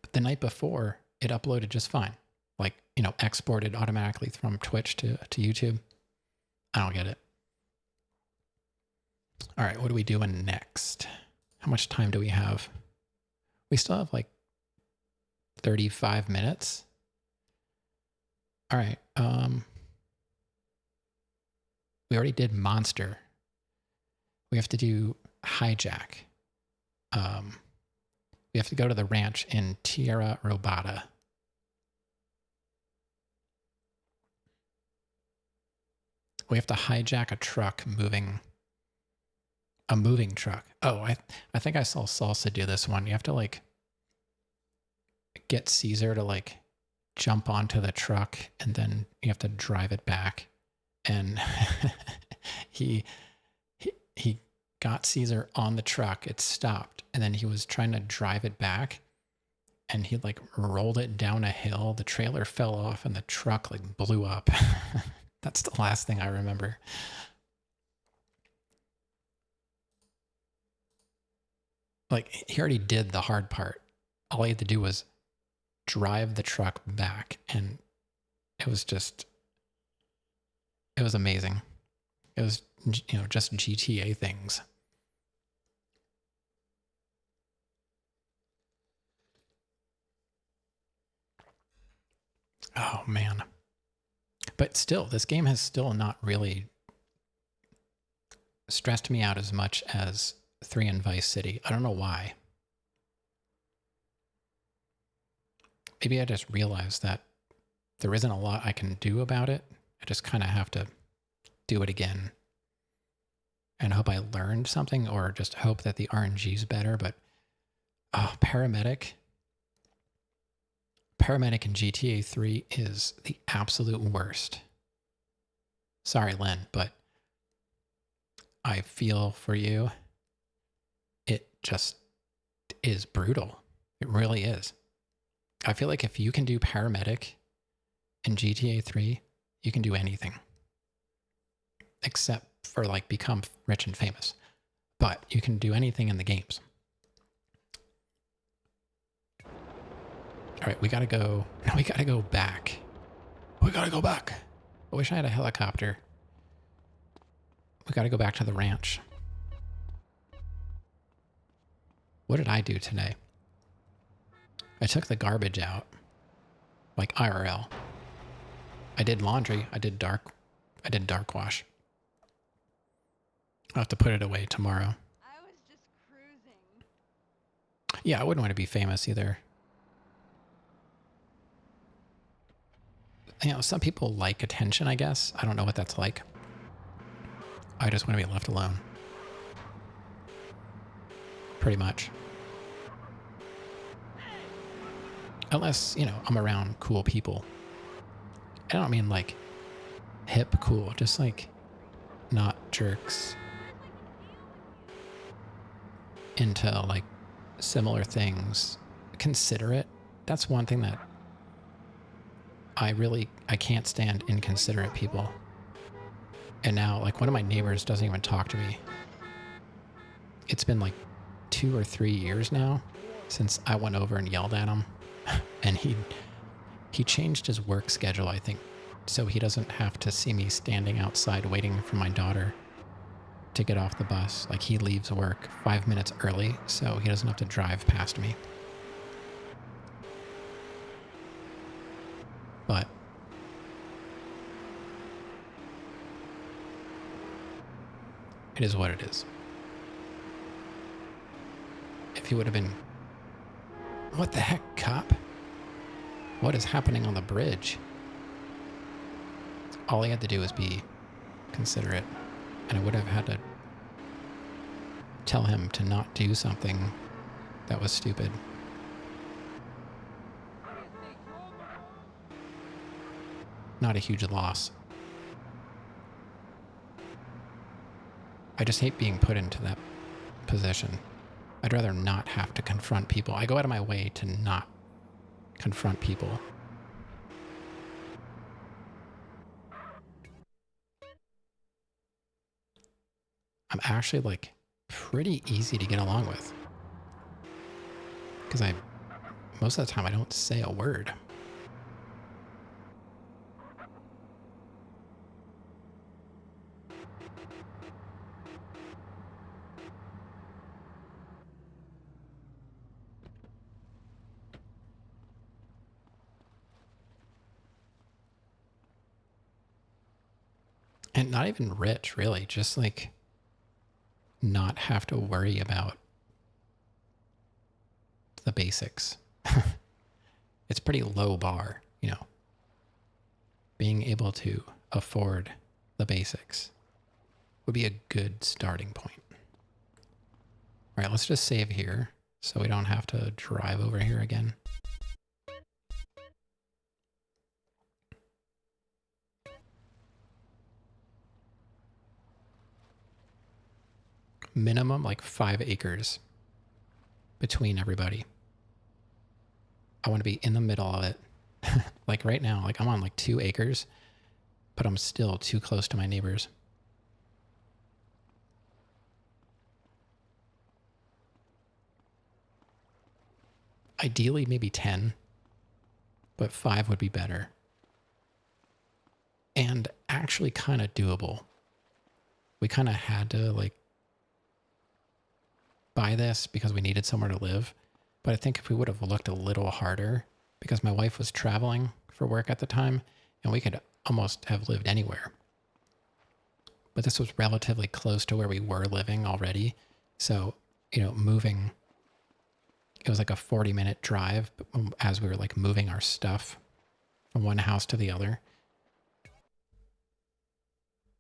But the night before, it uploaded just fine. Like, exported automatically from Twitch to YouTube. I don't get it. All right, what are we doing next? How much time do we have? We still have like 35 minutes. All right. We already did Monster. We have to do Hijack. We have to go to the ranch in Tierra Robata. We have to hijack a moving truck. Oh, I think I saw Salsa do this one. You have to like get Caesar to like jump onto the truck and then you have to drive it back. And he got Caesar on the truck. It stopped. And then he was trying to drive it back. And he like rolled it down a hill. The trailer fell off and the truck like blew up. That's the last thing I remember. Like, he already did the hard part. All he had to do was drive the truck back. And it was amazing. It was, just GTA things. Oh, man. But still, this game has still not really stressed me out as much as 3 and Vice City. I don't know why. Maybe I just realized that there isn't a lot I can do about it. I just kind of have to do it again and hope I learned something, or just hope that the RNG is better. But Paramedic in GTA 3 is the absolute worst. Sorry, Len, but I feel for you. It just is brutal. It really is. I feel like if you can do Paramedic in GTA 3, you can do anything. Except for like become rich and famous. But you can do anything in the games. All right, we gotta go. No, we gotta go back. We gotta go back. I wish I had a helicopter. We gotta go back to the ranch. What did I do today? I took the garbage out. Like IRL. I did laundry. I did dark wash. I'll have to put it away tomorrow. I was just cruising. Yeah, I wouldn't want to be famous either. Some people like attention, I guess. I don't know what that's like. I just want to be left alone. Pretty much. Unless, I'm around cool people. I don't mean like hip cool, just like not jerks into like similar things. Considerate. That's one thing that I can't stand inconsiderate people. And now, like, one of my neighbors doesn't even talk to me. It's been like 2 or 3 years now since I went over and yelled at him. And he changed his work schedule, I think, so he doesn't have to see me standing outside waiting for my daughter to get off the bus. Like, he leaves work 5 minutes early, so he doesn't have to drive past me. But it is what it is. If he would have been... What the heck, cop? What is happening on the bridge? All he had to do was be considerate, and I would have had to tell him to not do something that was stupid. Not a huge loss. I just hate being put into that position. I'd rather not have to confront people. I go out of my way to not confront people. I'm actually like pretty easy to get along with. Because most of the time I don't say a word. And not even rich, really. Just like not have to worry about the basics. It's pretty low bar, you know. Being able to afford the basics would be a good starting point. All right, let's just save here so we don't have to drive over here again. Minimum like 5 acres between everybody. I want to be in the middle of it. Like right now, like I'm on like 2 acres, but I'm still too close to my neighbors. Ideally, maybe 10, but 5 would be better. And actually kind of doable. We kind of had to like buy this because we needed somewhere to live. But I think if we would have looked a little harder, because my wife was traveling for work at the time, and we could almost have lived anywhere. But this was relatively close to where we were living already. So, you know, moving, it was like a 40-minute drive as we were like moving our stuff from one house to the other.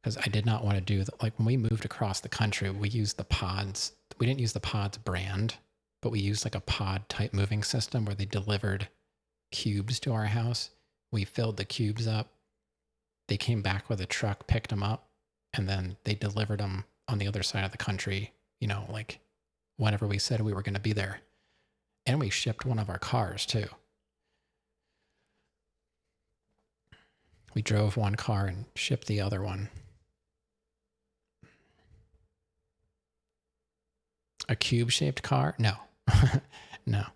Because I did not want to do that. Like when we moved across the country, we used the pods. We didn't use the pods brand, but we used like a pod type moving system where they delivered cubes to our house. We filled the cubes up. They came back with a truck, picked them up, and then they delivered them on the other side of the country, you know, like whenever we said we were going to be there. And we shipped one of our cars too. We drove one car and shipped the other one. A cube-shaped car? No. No.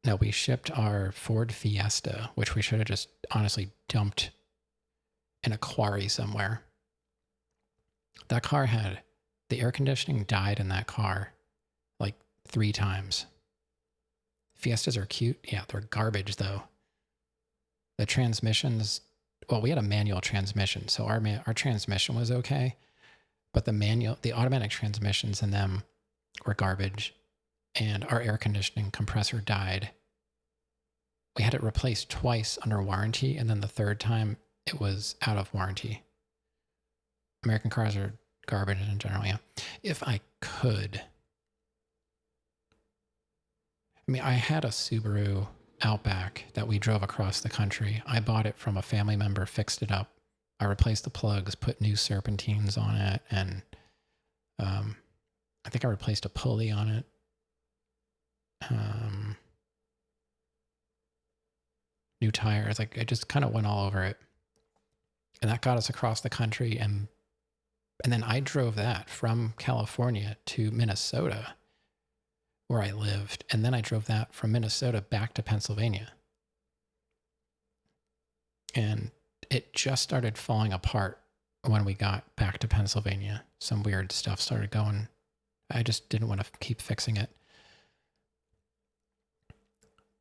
No, we shipped our Ford Fiesta, which we should have just honestly dumped in a quarry somewhere. That car had, the air conditioning died in that car like 3 times. Fiestas are cute. Yeah, they're garbage though. The transmissions, well, we had a manual transmission, so our transmission was okay. But the automatic transmissions in them were garbage, and our air conditioning compressor died. We had it replaced twice under warranty, and then the third time it was out of warranty. American cars are garbage in general, yeah. If I could. I mean, I had a Subaru Outback that we drove across the country. I bought it from a family member, fixed it up. I replaced the plugs, put new serpentines on it, and I think I replaced a pulley on it. New tires, like I just kind of went all over it. And that got us across the country, and then I drove that from California to Minnesota, where I lived, and then I drove that from Minnesota back to Pennsylvania. And it just started falling apart when we got back to Pennsylvania. Some weird stuff started going. I just didn't want to keep fixing it.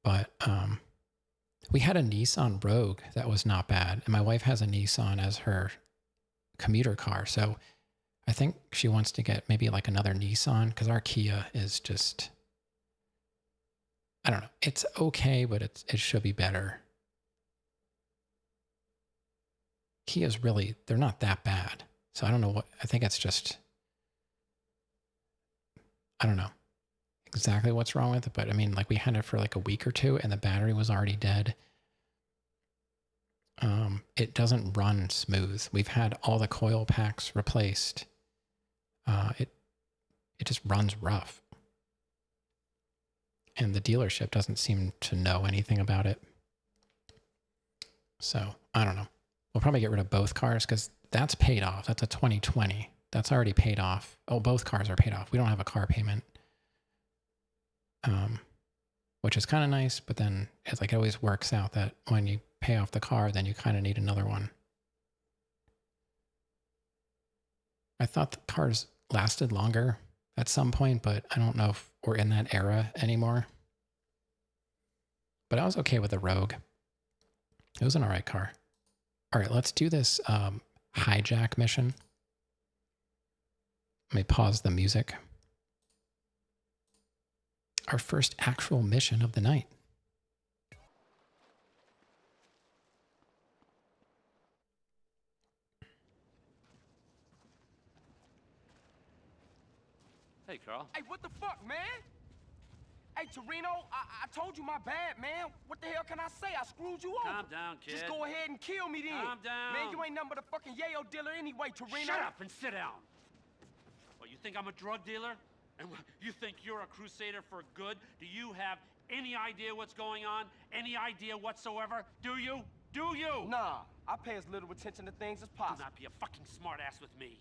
But we had a Nissan Rogue that was not bad. And my wife has a Nissan as her commuter car. So I think she wants to get maybe like another Nissan, because our Kia is just, I don't know. It's okay, but it should be better. Kias really, they're not that bad. So I don't know what, I think it's just, I don't know exactly what's wrong with it, but I mean, like we had it for like a week or two and the battery was already dead. It doesn't run smooth. We've had all the coil packs replaced. It just runs rough. And the dealership doesn't seem to know anything about it. So, I don't know. We'll probably get rid of both cars because that's paid off. That's a 2020. that's already paid off. Oh, both cars are paid off. We don't have a car payment, which is kind of nice. But then it's like it always works out that when you pay off the car, then you kind of need another one. I thought the cars lasted longer at some point, but I don't know if we're in that era anymore. But I was okay with the Rogue. It was an all right car. All right, let's do this hijack mission. Let me pause the music. Our first actual mission of the night. Hey, Carl. Hey, what the fuck, man? Hey, Torino, I told you my bad, man. What the hell can I say? I screwed you over. Calm down, kid. Just go ahead and kill me then. Calm down. Man, you ain't nothing but a fucking yayo dealer anyway, Torino. Shut up and sit down. What, you think I'm a drug dealer? And you think you're a crusader for good? Do you have any idea what's going on? Any idea whatsoever? Do you? Do you? Nah, I pay as little attention to things as Do possible. not be a fucking smartass with me.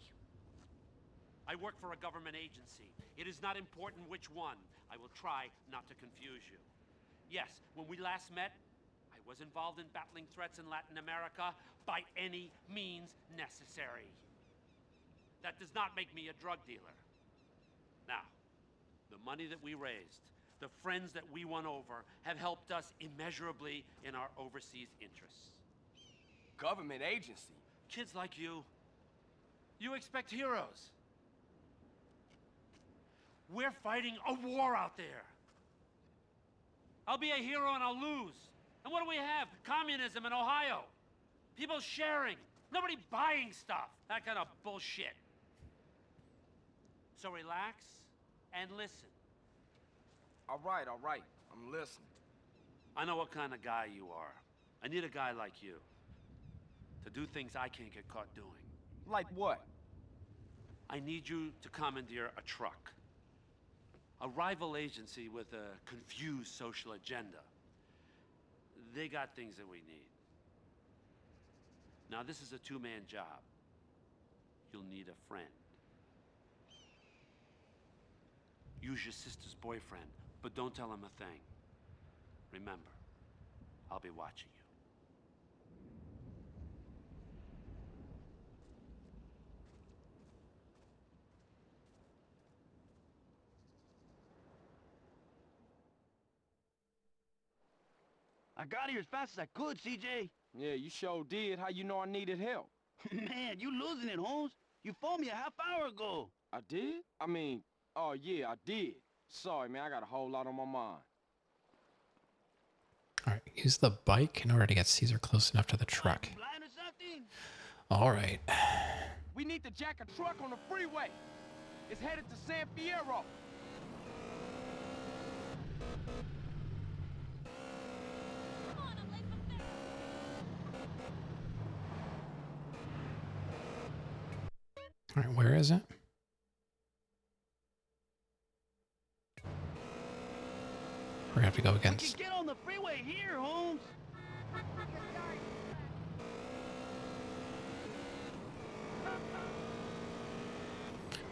I work for a government agency. It is not important which one. I will try not to confuse you. Yes, when we last met, I was involved in battling threats in Latin America by any means necessary. That does not make me a drug dealer. Now, the money that we raised, the friends that we won over, have helped us immeasurably in our overseas interests. Government agency? Kids like you expect heroes. We're fighting a war out there. I'll be a hero and I'll lose. And what do we have? Communism in Ohio. People sharing. Nobody buying stuff. That kind of bullshit. So relax and listen. All right, I'm listening. I know what kind of guy you are. I need a guy like you to do things I can't get caught doing. Like what? I need you to commandeer a truck. A rival agency with a confused social agenda. They got things that we need. Now, this is a two-man job. You'll need a friend. Use your sister's boyfriend, but don't tell him a thing. Remember, I'll be watching you. I got here as fast as I could, CJ. Yeah, you sure did. How you know I needed help? Man, you losing it, Holmes. You phoned me a half hour ago. I did? I mean, oh yeah, I did. Sorry, man, I got a whole lot on my mind. All right, use the bike in order to get Caesar close enough to the truck. Blind or something? All right. We need to jack a truck on the freeway. It's headed to San Fierro. Come on, I'm late for therapy. All right, where is it? We're gonna have to go You against. get on the freeway here, Holmes.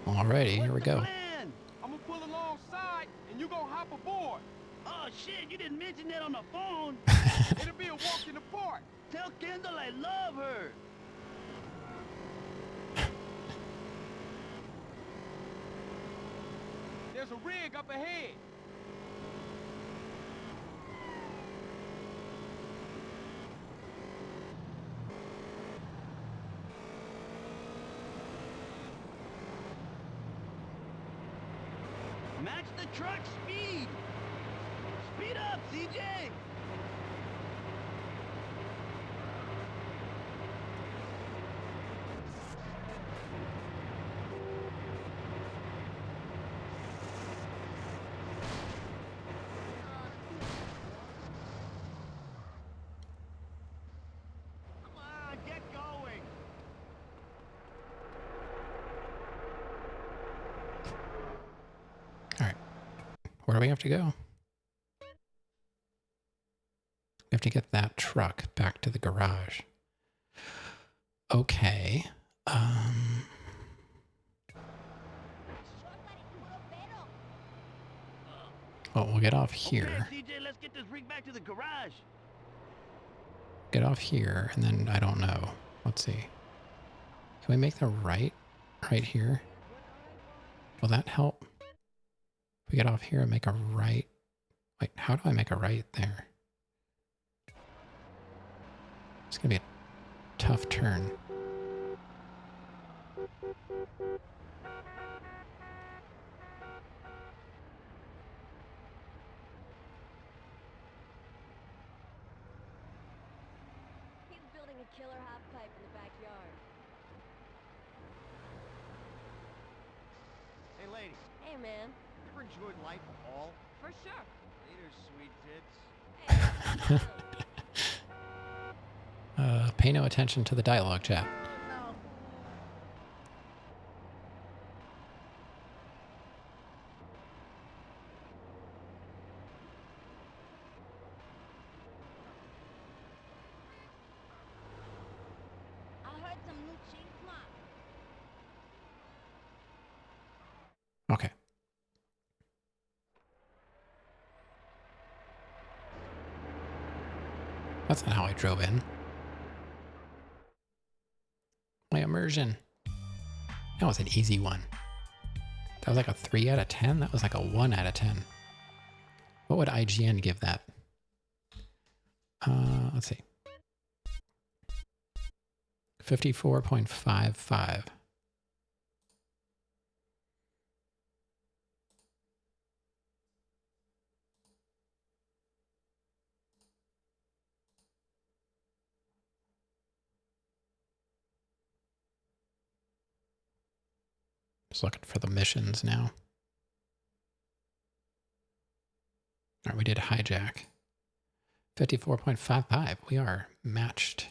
Alrighty, here we What's the go. plan? I'm gonna pull alongside, and you gonna hop aboard. Oh, shit, you didn't mention that on the phone. It'll be a walk in the park. Tell Kendall I love her. There's a rig up ahead. Match the truck speed. Speed up, CJ. Come on, get going. All right. Where do we have to go? We have to get that truck back to the garage. Okay. Well, we'll get off here. Okay, CJ, let's get this rig back to the garage. Get off here, and then I don't know. Let's see. Can we make the right here? Will that help? If we get off here and make a right. Wait, how do I make a right there? It's gonna be a tough turn. He's building a killer half pipe in the backyard. Hey, lady, Hey, man. you ever enjoyed life at all? For sure. Later, sweet tits. Hey. Pay no attention to the dialogue chat. No. I heard some new cheese mop. Okay. That's not how I drove in. My immersion. That was an easy one. That was like a 3 out of 10. That was like a 1 out of 10. What would IGN give that? Let's see. 54.55. Just looking for the missions now. All right, we did hijack. 54.55. We are matched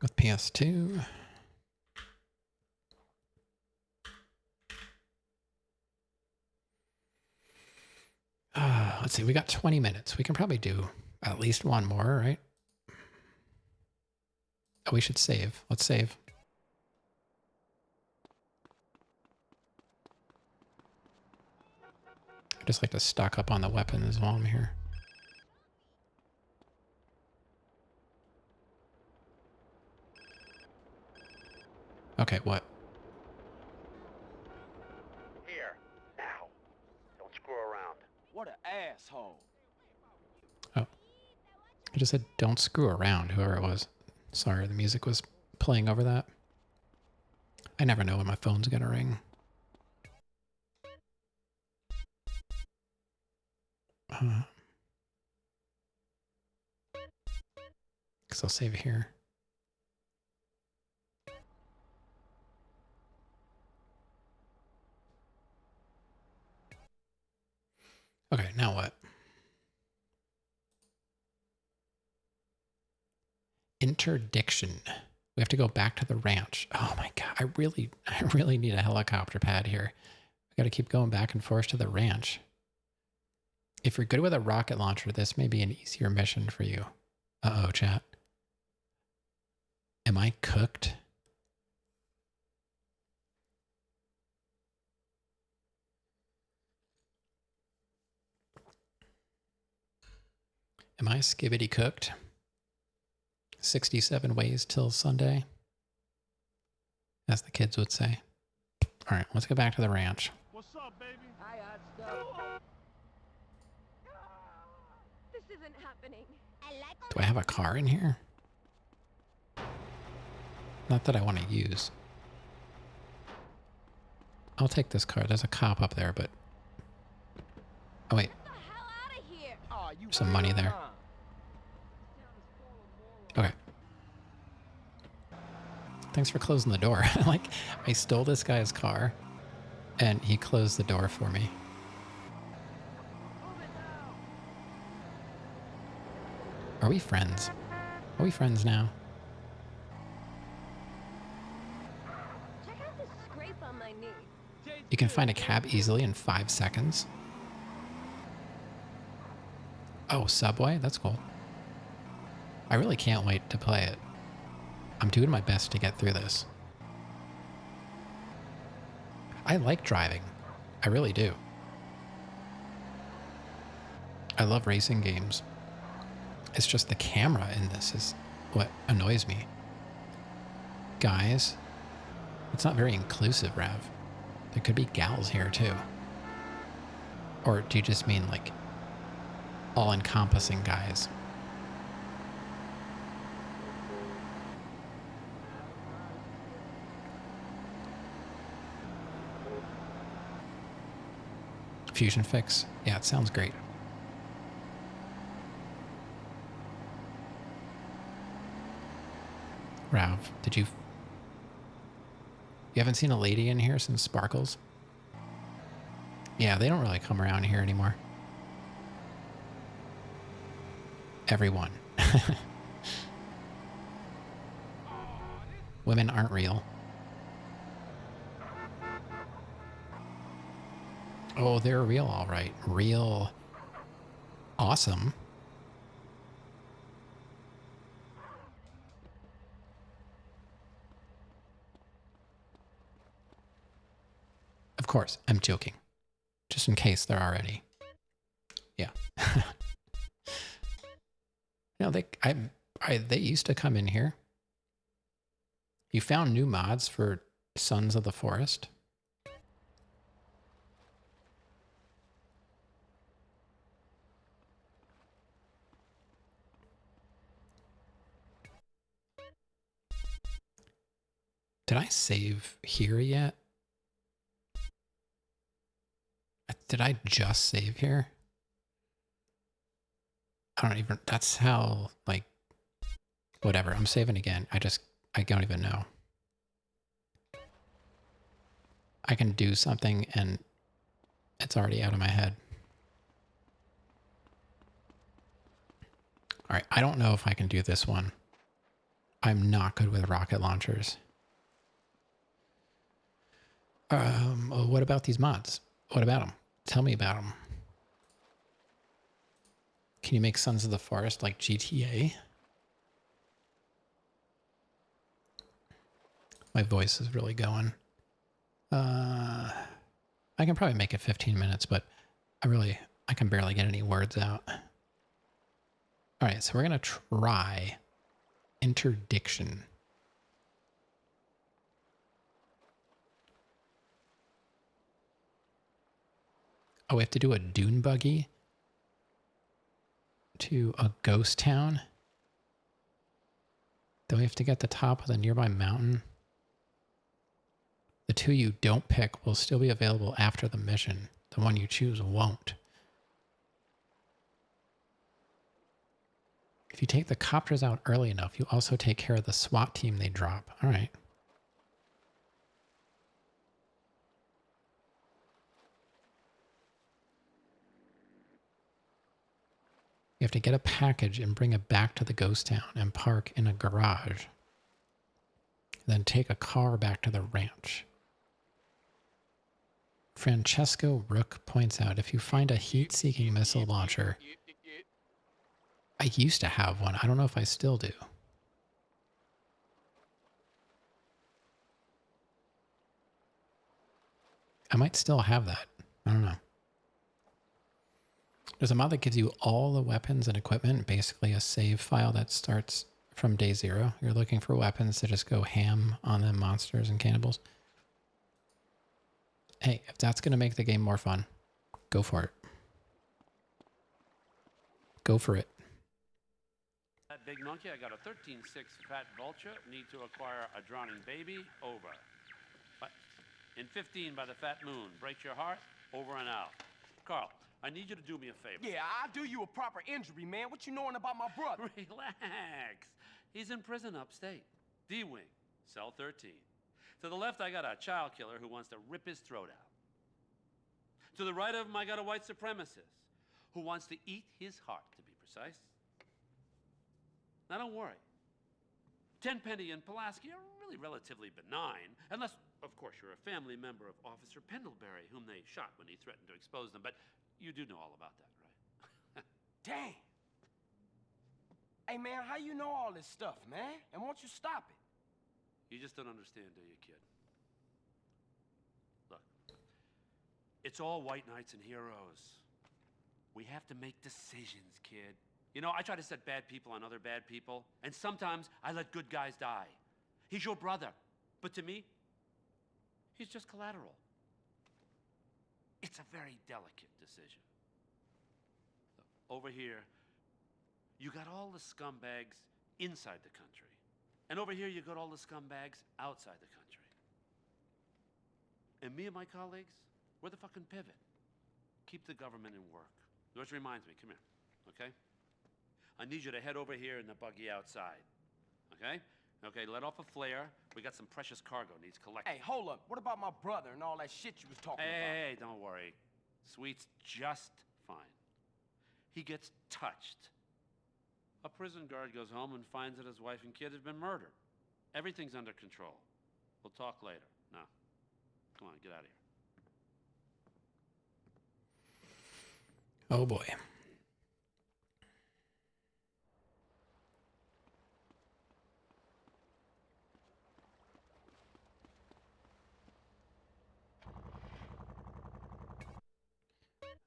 with PS2. Let's see, we got 20 minutes. We can probably do at least one more, right? Oh, we should save. Let's save. I just like to stock up on the weapons while I'm here. Okay, what? Here, now. Don't screw around. What an asshole. Oh. I just said don't screw around, whoever it was. Sorry, the music was playing over that. I never know when my phone's gonna ring. Guess I'll save it here. Okay, now what? Interdiction. We have to go back to the ranch. Oh my god, I really need a helicopter pad here. We got to keep going back and forth to the ranch. If you're good with a rocket launcher, this may be an easier mission for you. Uh-oh, chat. Am I cooked? Am I skibbity cooked? 67 ways till Sunday, as the kids would say. All right, let's go back to the ranch. What's up, baby? Hi, hot stuff. This isn't happening. Do I have a car in here? Not that I want to use. I'll take this car. There's a cop up there, but... Oh, wait. Get the hell out of here! Oh, you Some money there. Okay. Thanks for closing the door. Like, I stole this guy's car, and he closed the door for me. Are we friends? Are we friends now? Check out this scrape on my knee. You can find a cab easily in 5 seconds. Oh, Subway? That's cool. I really can't wait to play it. I'm doing my best to get through this. I like driving. I really do. I love racing games. It's just the camera in this is what annoys me. Guys, it's not very inclusive, Rav. There could be gals here too. Or do you just mean like all-encompassing guys? Fusion fix? Yeah, it sounds great. Rav, did you haven't seen a lady in here since Sparkles? Yeah, they don't really come around here anymore. Everyone. Women aren't real. Oh, they're real, all right. Real awesome. Of course, I'm joking. Just in case there are any. Yeah. No, they used to come in here. You found new mods for Sons of the Forest? Did I save here yet? Did I just save here? I don't even, that's how, like, whatever, I'm saving again. I don't even know. I can do something and it's already out of my head. All right, I don't know if I can do this one. I'm not good with rocket launchers. What about these mods? What about them? Tell me about them. Can you make Sons of the Forest like GTA? My voice is really going. I can probably make it 15 minutes, but I can barely get any words out. All right, so we're going to try interdiction. Oh, we have to do a dune buggy to a ghost town. Then we have to get to the top of the nearby mountain. The two you don't pick will still be available after the mission. The one you choose won't. If you take the copters out early enough, you also take care of the SWAT team they drop. All right. You have to get a package and bring it back to the ghost town and park in a garage. Then take a car back to the ranch. Francesco Rook points out, if you find a heat-seeking missile launcher... I used to have one. I don't know if I still do. I might still have that. I don't know. There's a mod that gives you all the weapons and equipment, basically a save file that starts from day 0. You're looking for weapons to just go ham on them monsters and cannibals. Hey, if that's going to make the game more fun, go for it. Go for it. That big monkey, I got a 13-6 fat vulture. Need to acquire a drowning baby. Over. What? In 15 by the fat moon. Breaks your heart. Over and out. Carl, I need you to do me a favor. Yeah, I'll do you a proper injury, man. What you knowing about my brother? Relax. He's in prison upstate. D-Wing, cell 13. To the left, I got a child killer who wants to rip his throat out. To the right of him, I got a white supremacist who wants to eat his heart, to be precise. Now, don't worry. Tenpenny and Pulaski are really relatively benign, unless, of course, you're a family member of Officer Pendlebury, whom they shot when he threatened to expose them. But you do know all about that, right? Damn. Hey, man, how you know all this stuff, man? And won't you stop it? You just don't understand, do you, kid? Look, It's all white knights and heroes. We have to make decisions, kid. You know, I try to set bad people on other bad people, and sometimes I let good guys die. He's your brother, but to me, he's just collateral. It's a very delicate decision. Over here, you got all the scumbags inside the country. And over here, you got all the scumbags outside the country. And me and my colleagues, we're the fucking pivot. Keep the government in work. Which reminds me, come here, okay? I need you to head over here in the buggy outside, okay? Okay, let off a flare. We got some precious cargo needs collecting. Hey, hold up. What about my brother and all that shit you was talking about? Hey, don't worry. Sweet's just fine. He gets touched. A prison guard goes home and finds that his wife and kid have been murdered. Everything's under control. We'll talk later. Now, come on, get out of here. Oh boy.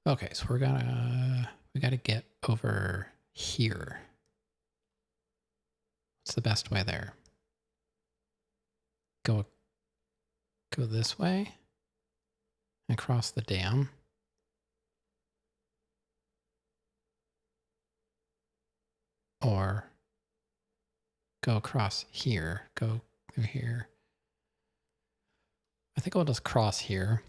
Okay, so we gotta get over here. What's the best way there? Go this way and cross the dam. Or go across here, go through here. I think I'll just cross here.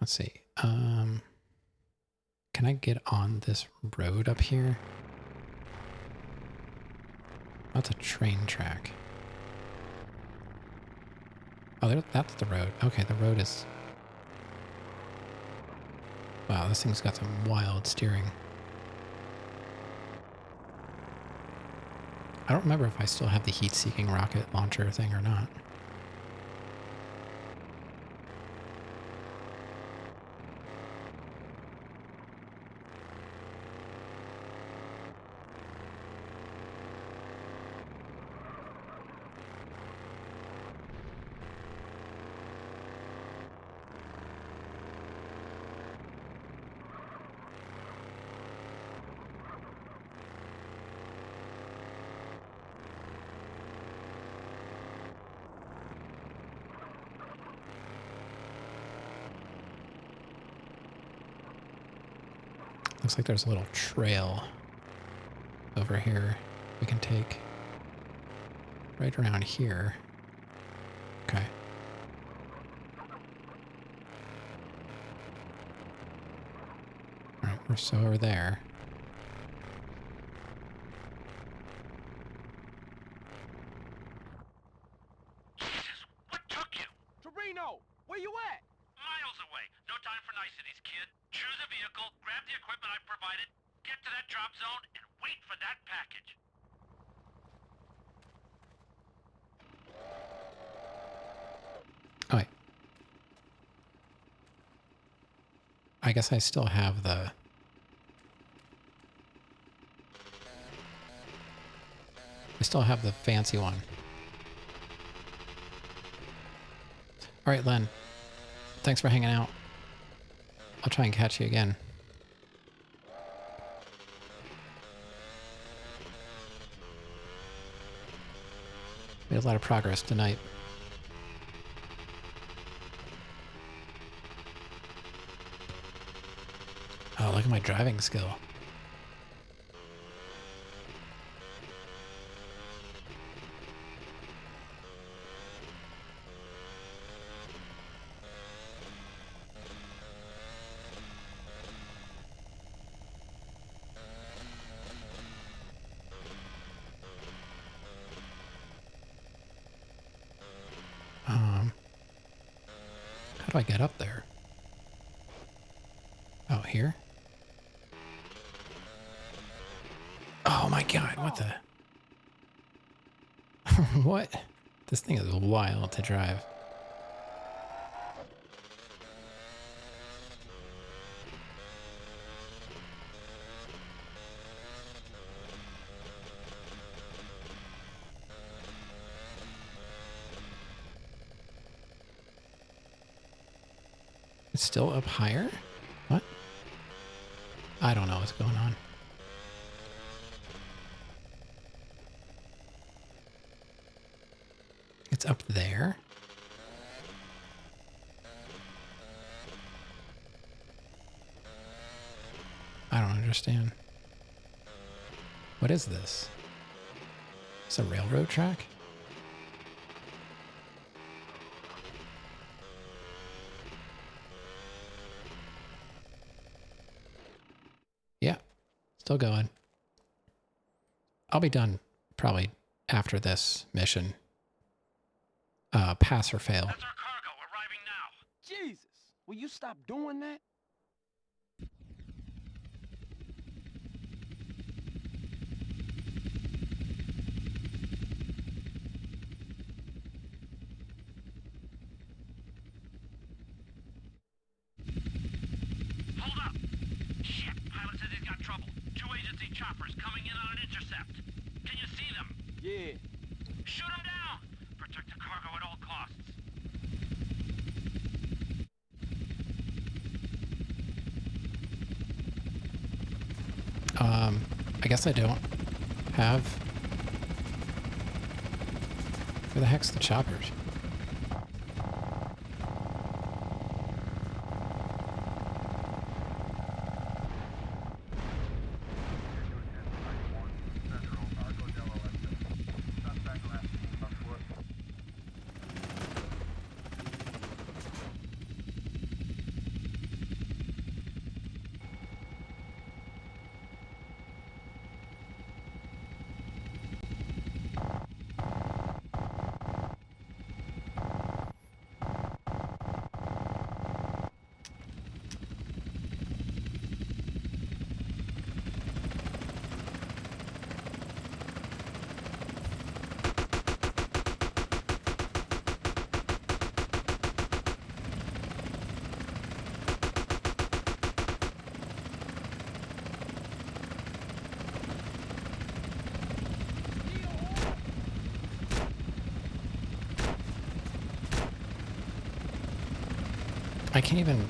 Let's see. Can I get on this road up here? That's a train track. Oh, that's the road. Okay, the road is... Wow, this thing's got some wild steering. I don't remember if I still have the heat-seeking rocket launcher thing or not. Looks like there's a little trail over here we can take right around here. Okay. All right, we're so over there. Jesus, what took you? Torino, where you at? Miles away. No time for niceties, kid. Choose a vehicle, grab the equipment I've provided, get to that drop zone, and wait for that package. Oh, wait. I guess I still have the... I still have the fancy one. All right, Len. Thanks for hanging out. I'll try and catch you again. Made a lot of progress tonight. Oh, look at my driving skill. do I get up there? Oh, here? Oh my god, what the? What? This thing is wild to drive. It's still up higher? What? I don't know what's going on. It's up there? I don't understand. What is this? It's a railroad track? Yeah, still going. I'll be done probably after this mission. Pass or fail. That's our cargo arriving now. Jesus, will you stop doing that? Hold up. Shit, pilot said he's got trouble. 2 agency choppers coming in on an intercept. Can you see them? Yeah. Shoot them down. Protect the cargo at all costs. I guess I don't have... Where the heck's the choppers? I can't even...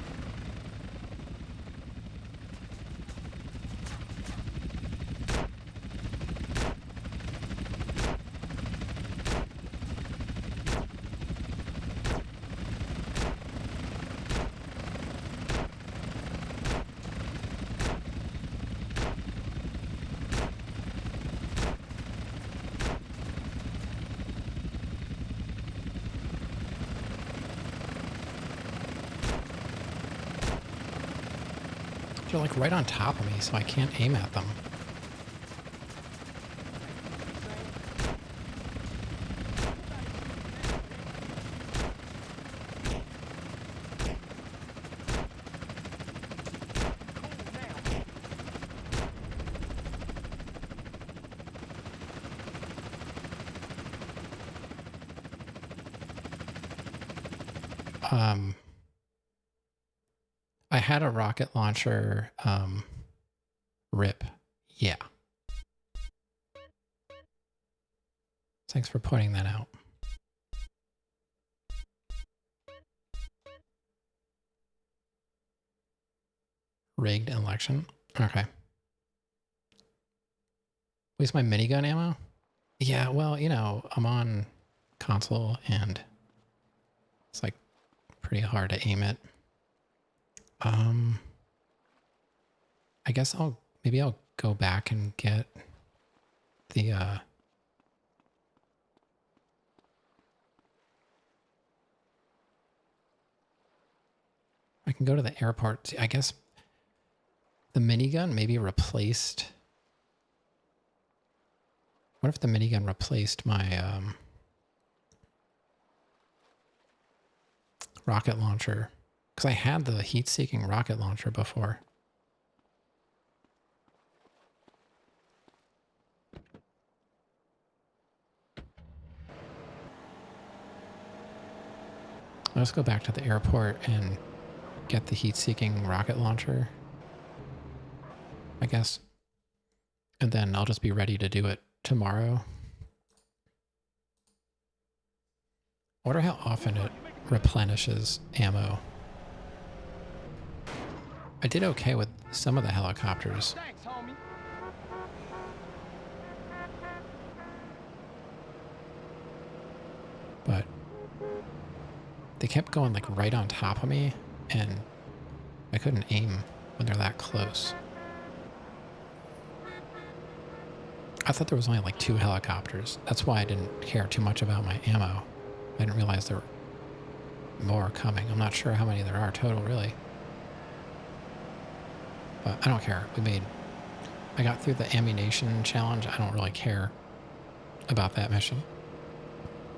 They're like right on top of me, so I can't aim at them. I had a rocket launcher, rip. Yeah. Thanks for pointing that out. Rigged election. Okay. Waste my minigun ammo? Yeah, well, you know, I'm on console and it's like pretty hard to aim it. I guess maybe I'll go back and get the, I can go to the airport. I guess the minigun maybe replaced, what if the minigun replaced my, rocket launcher? Because I had the heat-seeking rocket launcher before. Let's go back to the airport and get the heat-seeking rocket launcher, I guess. And then I'll just be ready to do it tomorrow. I wonder how often it replenishes ammo. I did okay with some of the helicopters. Thanks, homie. But they kept going like right on top of me, and I couldn't aim when they're that close. I thought there was only like 2 helicopters. That's why I didn't care too much about my ammo. I didn't realize there were more coming. I'm not sure how many there are total, really. But I don't care. I got through the Ammu-Nation challenge. I don't really care about that mission.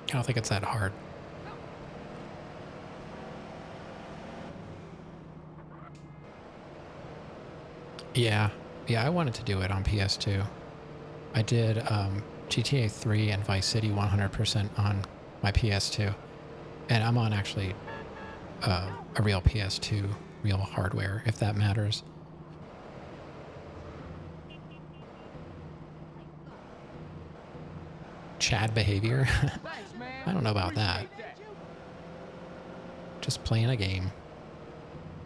I don't think it's that hard. Yeah, I wanted to do it on PS2. I did GTA 3 and Vice City 100% on my PS2. And I'm on actually a real PS2, real hardware, if that matters. Chad behavior? Thanks, man. I don't know about that. Appreciate that. Just playing a game.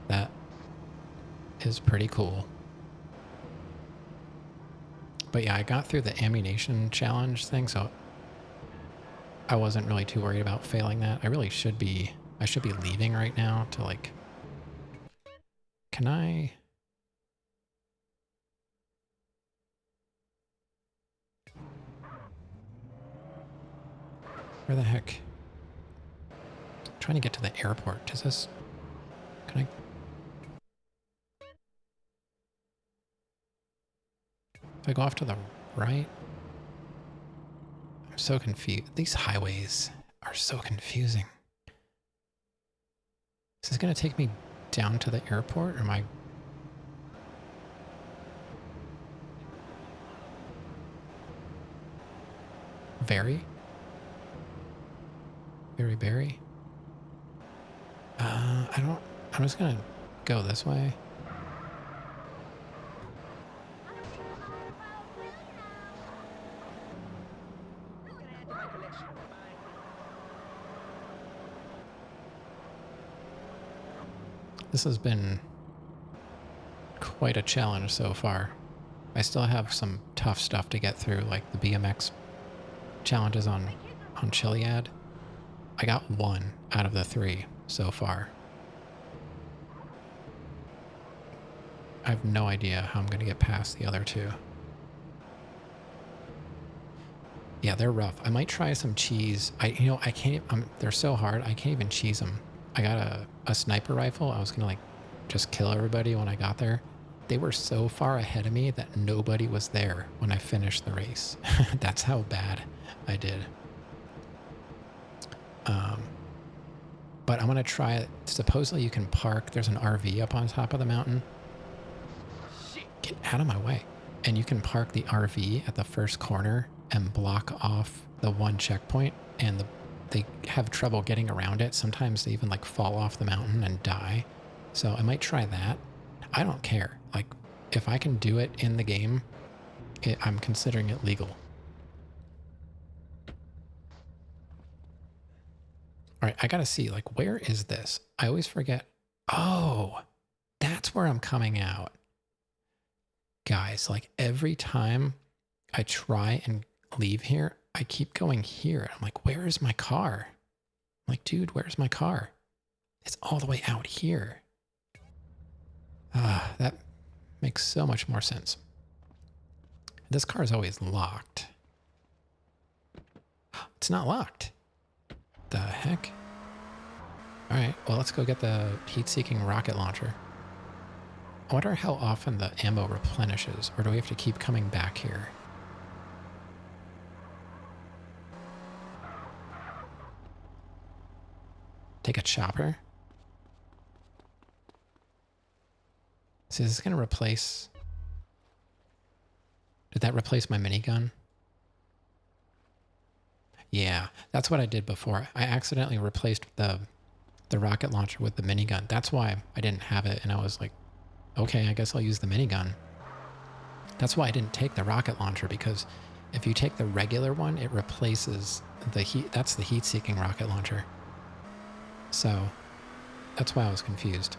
That is pretty cool. But yeah, I got through the Ammu-Nation challenge thing, so I wasn't really too worried about failing that. I should be leaving right now to like... Can I... Where the heck? I'm trying to get to the airport. Does this... Can I... If I go off to the right? I'm so confused. These highways are so confusing. Is this going to take me down to the airport, or am I... Very? Very? I'm just going to go this way. This has been quite a challenge so far. I still have some tough stuff to get through, like the BMX challenges on Chiliad. I got 1 out of the 3 so far. I have no idea how I'm going to get past the other 2. Yeah, they're rough. I might try some cheese. I can't, they're so hard, I can't even cheese them. I got a sniper rifle. I was going to like just kill everybody when I got there. They were so far ahead of me that nobody was there when I finished the race. That's how bad I did. But I'm going to try it. Supposedly you can park. There's an RV up on top of the mountain. Get out of my way. And you can park the RV at the first corner and block off the 1 checkpoint, and they have trouble getting around it. Sometimes they even like fall off the mountain and die. So I might try that. I don't care. Like, if I can do it in the game, I'm considering it legal. All right, I gotta see, like, where is this? I always forget. Oh, that's where I'm coming out. Guys, like, every time I try and leave here, I keep going here. I'm like, where is my car? I'm like, dude, where's my car? It's all the way out here. That makes so much more sense. This car is always locked. It's not locked. The heck? All right, well, let's go get the heat-seeking rocket launcher. I wonder how often the ammo replenishes, or do we have to keep coming back here? Take a chopper? So is this going to replace... Did that replace my minigun? Yeah, that's what I did before. I accidentally replaced the rocket launcher with the minigun. That's why I didn't have it, and I was like, okay, I guess I'll use the minigun. That's why I didn't take the rocket launcher, because if you take the regular one, it replaces the heat. That's the heat-seeking rocket launcher. So that's why I was confused.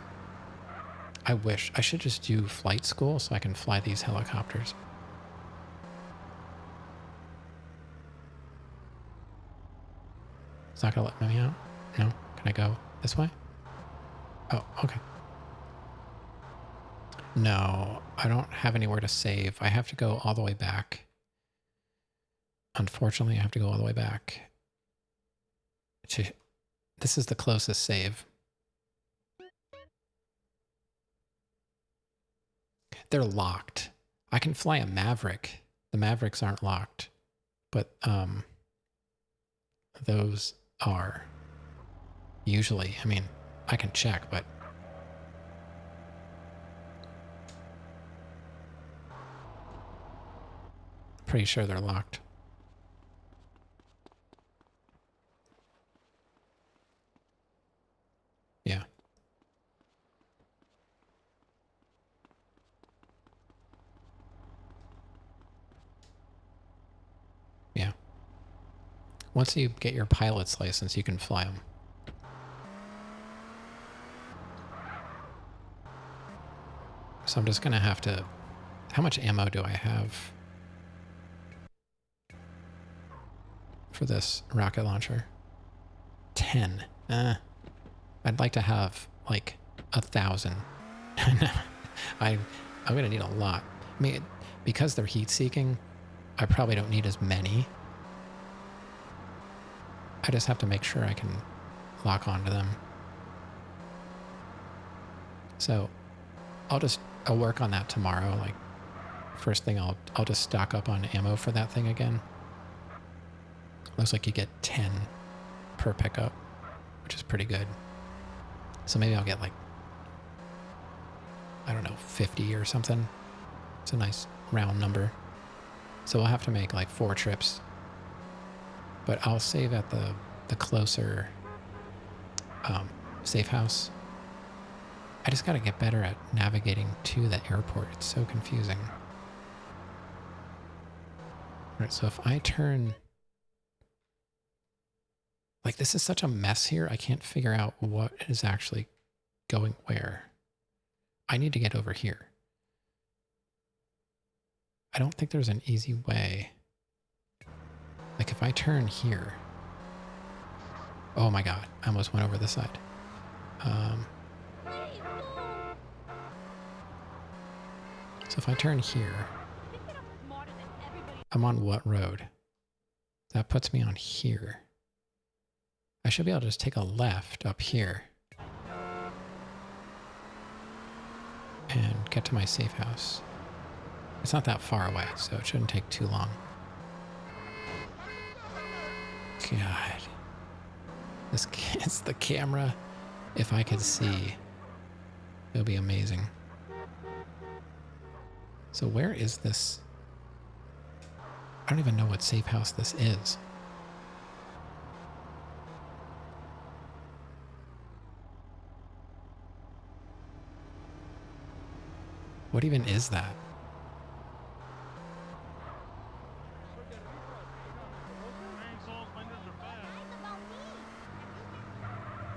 I wish I should just do flight school so I can fly these helicopters. It's not gonna let me out? No? Can I go this way? Oh, okay. No, I don't have anywhere to save. I have to go all the way back. Unfortunately, I have to go all the way back. This is the closest save. They're locked. I can fly a Maverick. The Mavericks aren't locked, but those are usually. I mean, I can check, but pretty sure they're locked. Yeah. Yeah. Once you get your pilot's license, you can fly them. So I'm just going to have to... How much ammo do I have for this rocket launcher? 10. I'd like to have like 1,000. I'm going to need a lot. I mean, because they're heat-seeking, I probably don't need as many. I just have to make sure I can lock onto them. So I'll work on that tomorrow. Like, first thing I'll just stock up on ammo for that thing again. Looks like you get 10 per pickup, which is pretty good. So maybe I'll get like, I don't know, 50 or something. It's a nice round number. So we'll have to make like 4 trips. But I'll save at the closer safe house. I just got to get better at navigating to the airport. It's so confusing. All right, so if I turn... Like, this is such a mess here. I can't figure out what is actually going where. I need to get over here. I don't think there's an easy way. Like, if I turn here... Oh my god, I almost went over this side. So if I turn here... I'm on what road? That puts me on here. I should be able to just take a left up here and get to my safe house. It's not that far away, so it shouldn't take too long. God. It's the camera. If I could see, it would be amazing. So where is this? I don't even know what safe house this is. What even is that?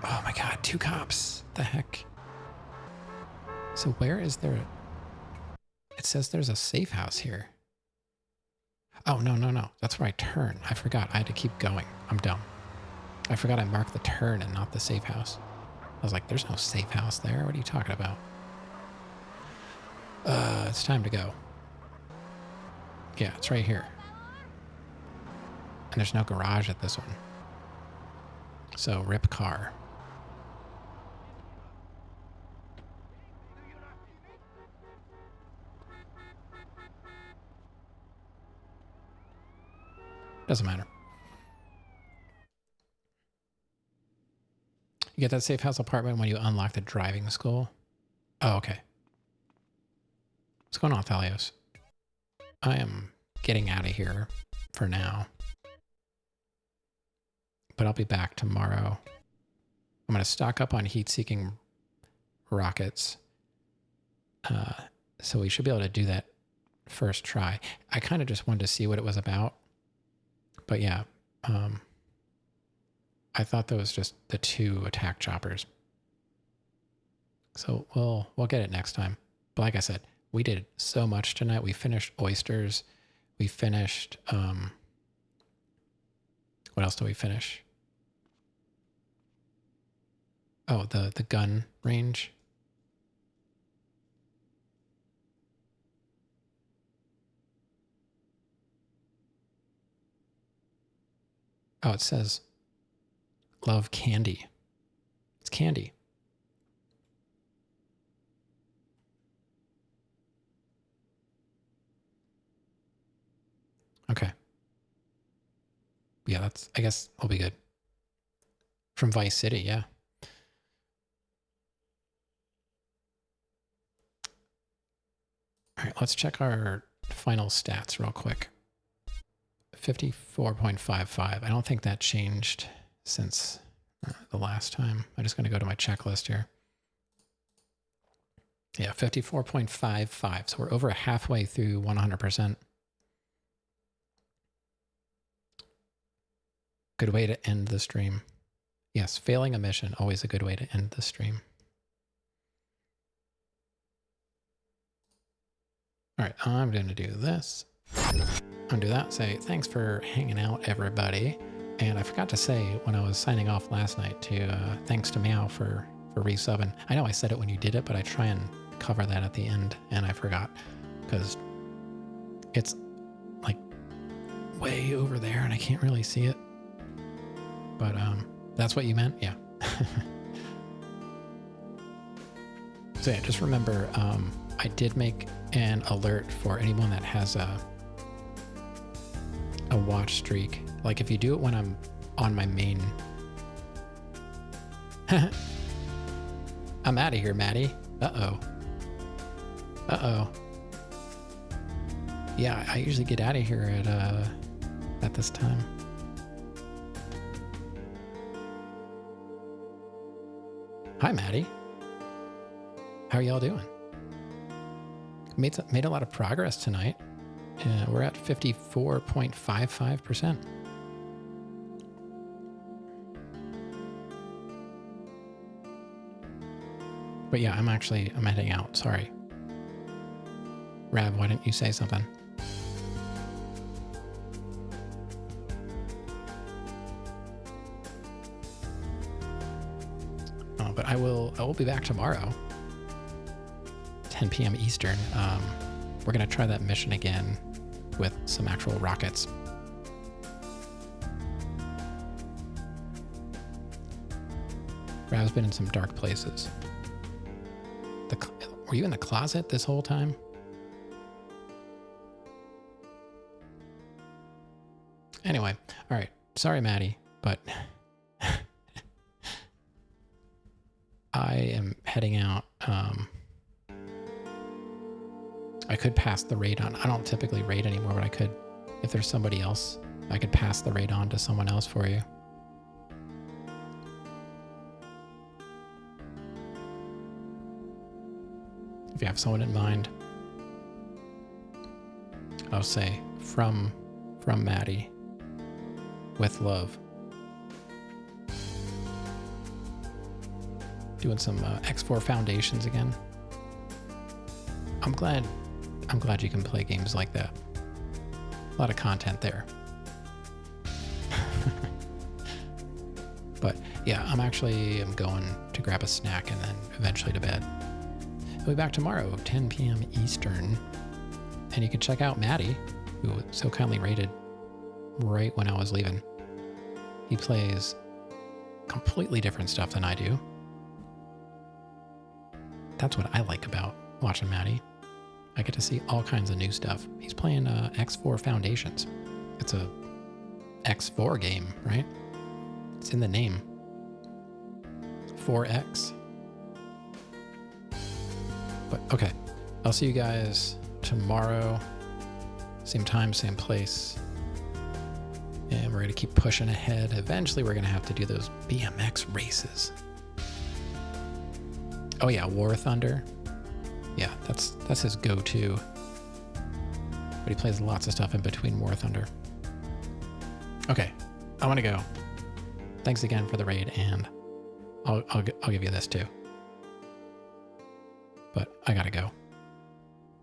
Oh my god, 2 cops. The heck? So where is there... It says there's a safe house here. Oh, no. That's where I turn. I forgot. I had to keep going. I'm dumb. I forgot I marked the turn and not the safe house. I was like, there's no safe house there. What are you talking about? It's time to go. Yeah, it's right here. And there's no garage at this one. So, rip car. Doesn't matter. You get that safe house apartment when you unlock the driving school? Oh, okay. What's going on, Thalios? I am getting out of here for now. But I'll be back tomorrow. I'm going to stock up on heat-seeking rockets. So we should be able to do that first try. I kind of just wanted to see what it was about. But yeah, I thought that was just the 2 attack choppers. So we'll get it next time. But like I said, we did so much tonight. We finished oysters. We finished, what else did we finish? Oh, the gun range. Oh, it says love candy. It's candy. Okay. Yeah, I guess we'll be good. From Vice City, yeah. All right, let's check our final stats real quick. 54.55. I don't think that changed since the last time. I'm just going to go to my checklist here. Yeah, 54.55. So we're over halfway through 100%. Good way to end the stream. Yes, failing a mission, always a good way to end the stream. All right, I'm going to do this. Undo that, say thanks for hanging out, everybody. And I forgot to say when I was signing off last night to thanks to Meow for resubbing. I know I said it when you did it, but I try and cover that at the end, and I forgot because it's like way over there and I can't really see it. But that's what you meant? Yeah. So yeah, just remember, I did make an alert for anyone that has a watch streak. Like if you do it when I'm on my main... I'm out of here, Maddie. Uh-oh. Uh-oh. Yeah, I usually get out of here at this time. Hi, Maddie. How are y'all doing? Made a lot of progress tonight. We're at 54.55%. But yeah, I'm heading out. Sorry. Rav, why didn't you say something? Oh, but I will be back tomorrow. 10 p.m. Eastern. We're going to try that mission again with some actual rockets. Rav's been in some dark places. Were you in the closet this whole time? Anyway, all right. Sorry, Maddie, but I am heading out. I could pass the raid on. I don't typically raid anymore, but I could. If there's somebody else, I could pass the raid on to someone else for you. If you have someone in mind, I'll say from Maddie with love. Doing some X4 Foundations again. I'm glad you can play games like that. A lot of content there. But yeah, I'm going to grab a snack and then eventually to bed. I'll be back tomorrow, 10 p.m. Eastern. And you can check out Maddie, who so kindly rated right when I was leaving. He plays completely different stuff than I do. That's what I like about watching Maddie. I get to see all kinds of new stuff. He's playing X4 Foundations. It's a X4 game, right? It's in the name. 4X. But okay, I'll see you guys tomorrow. Same time, same place. And we're going to keep pushing ahead. Eventually, we're going to have to do those BMX races. Oh yeah, War Thunder. Yeah, that's his go-to. But he plays lots of stuff in between War Thunder. Okay, I want to go. Thanks again for the raid, and I'll give you this too. But I gotta go.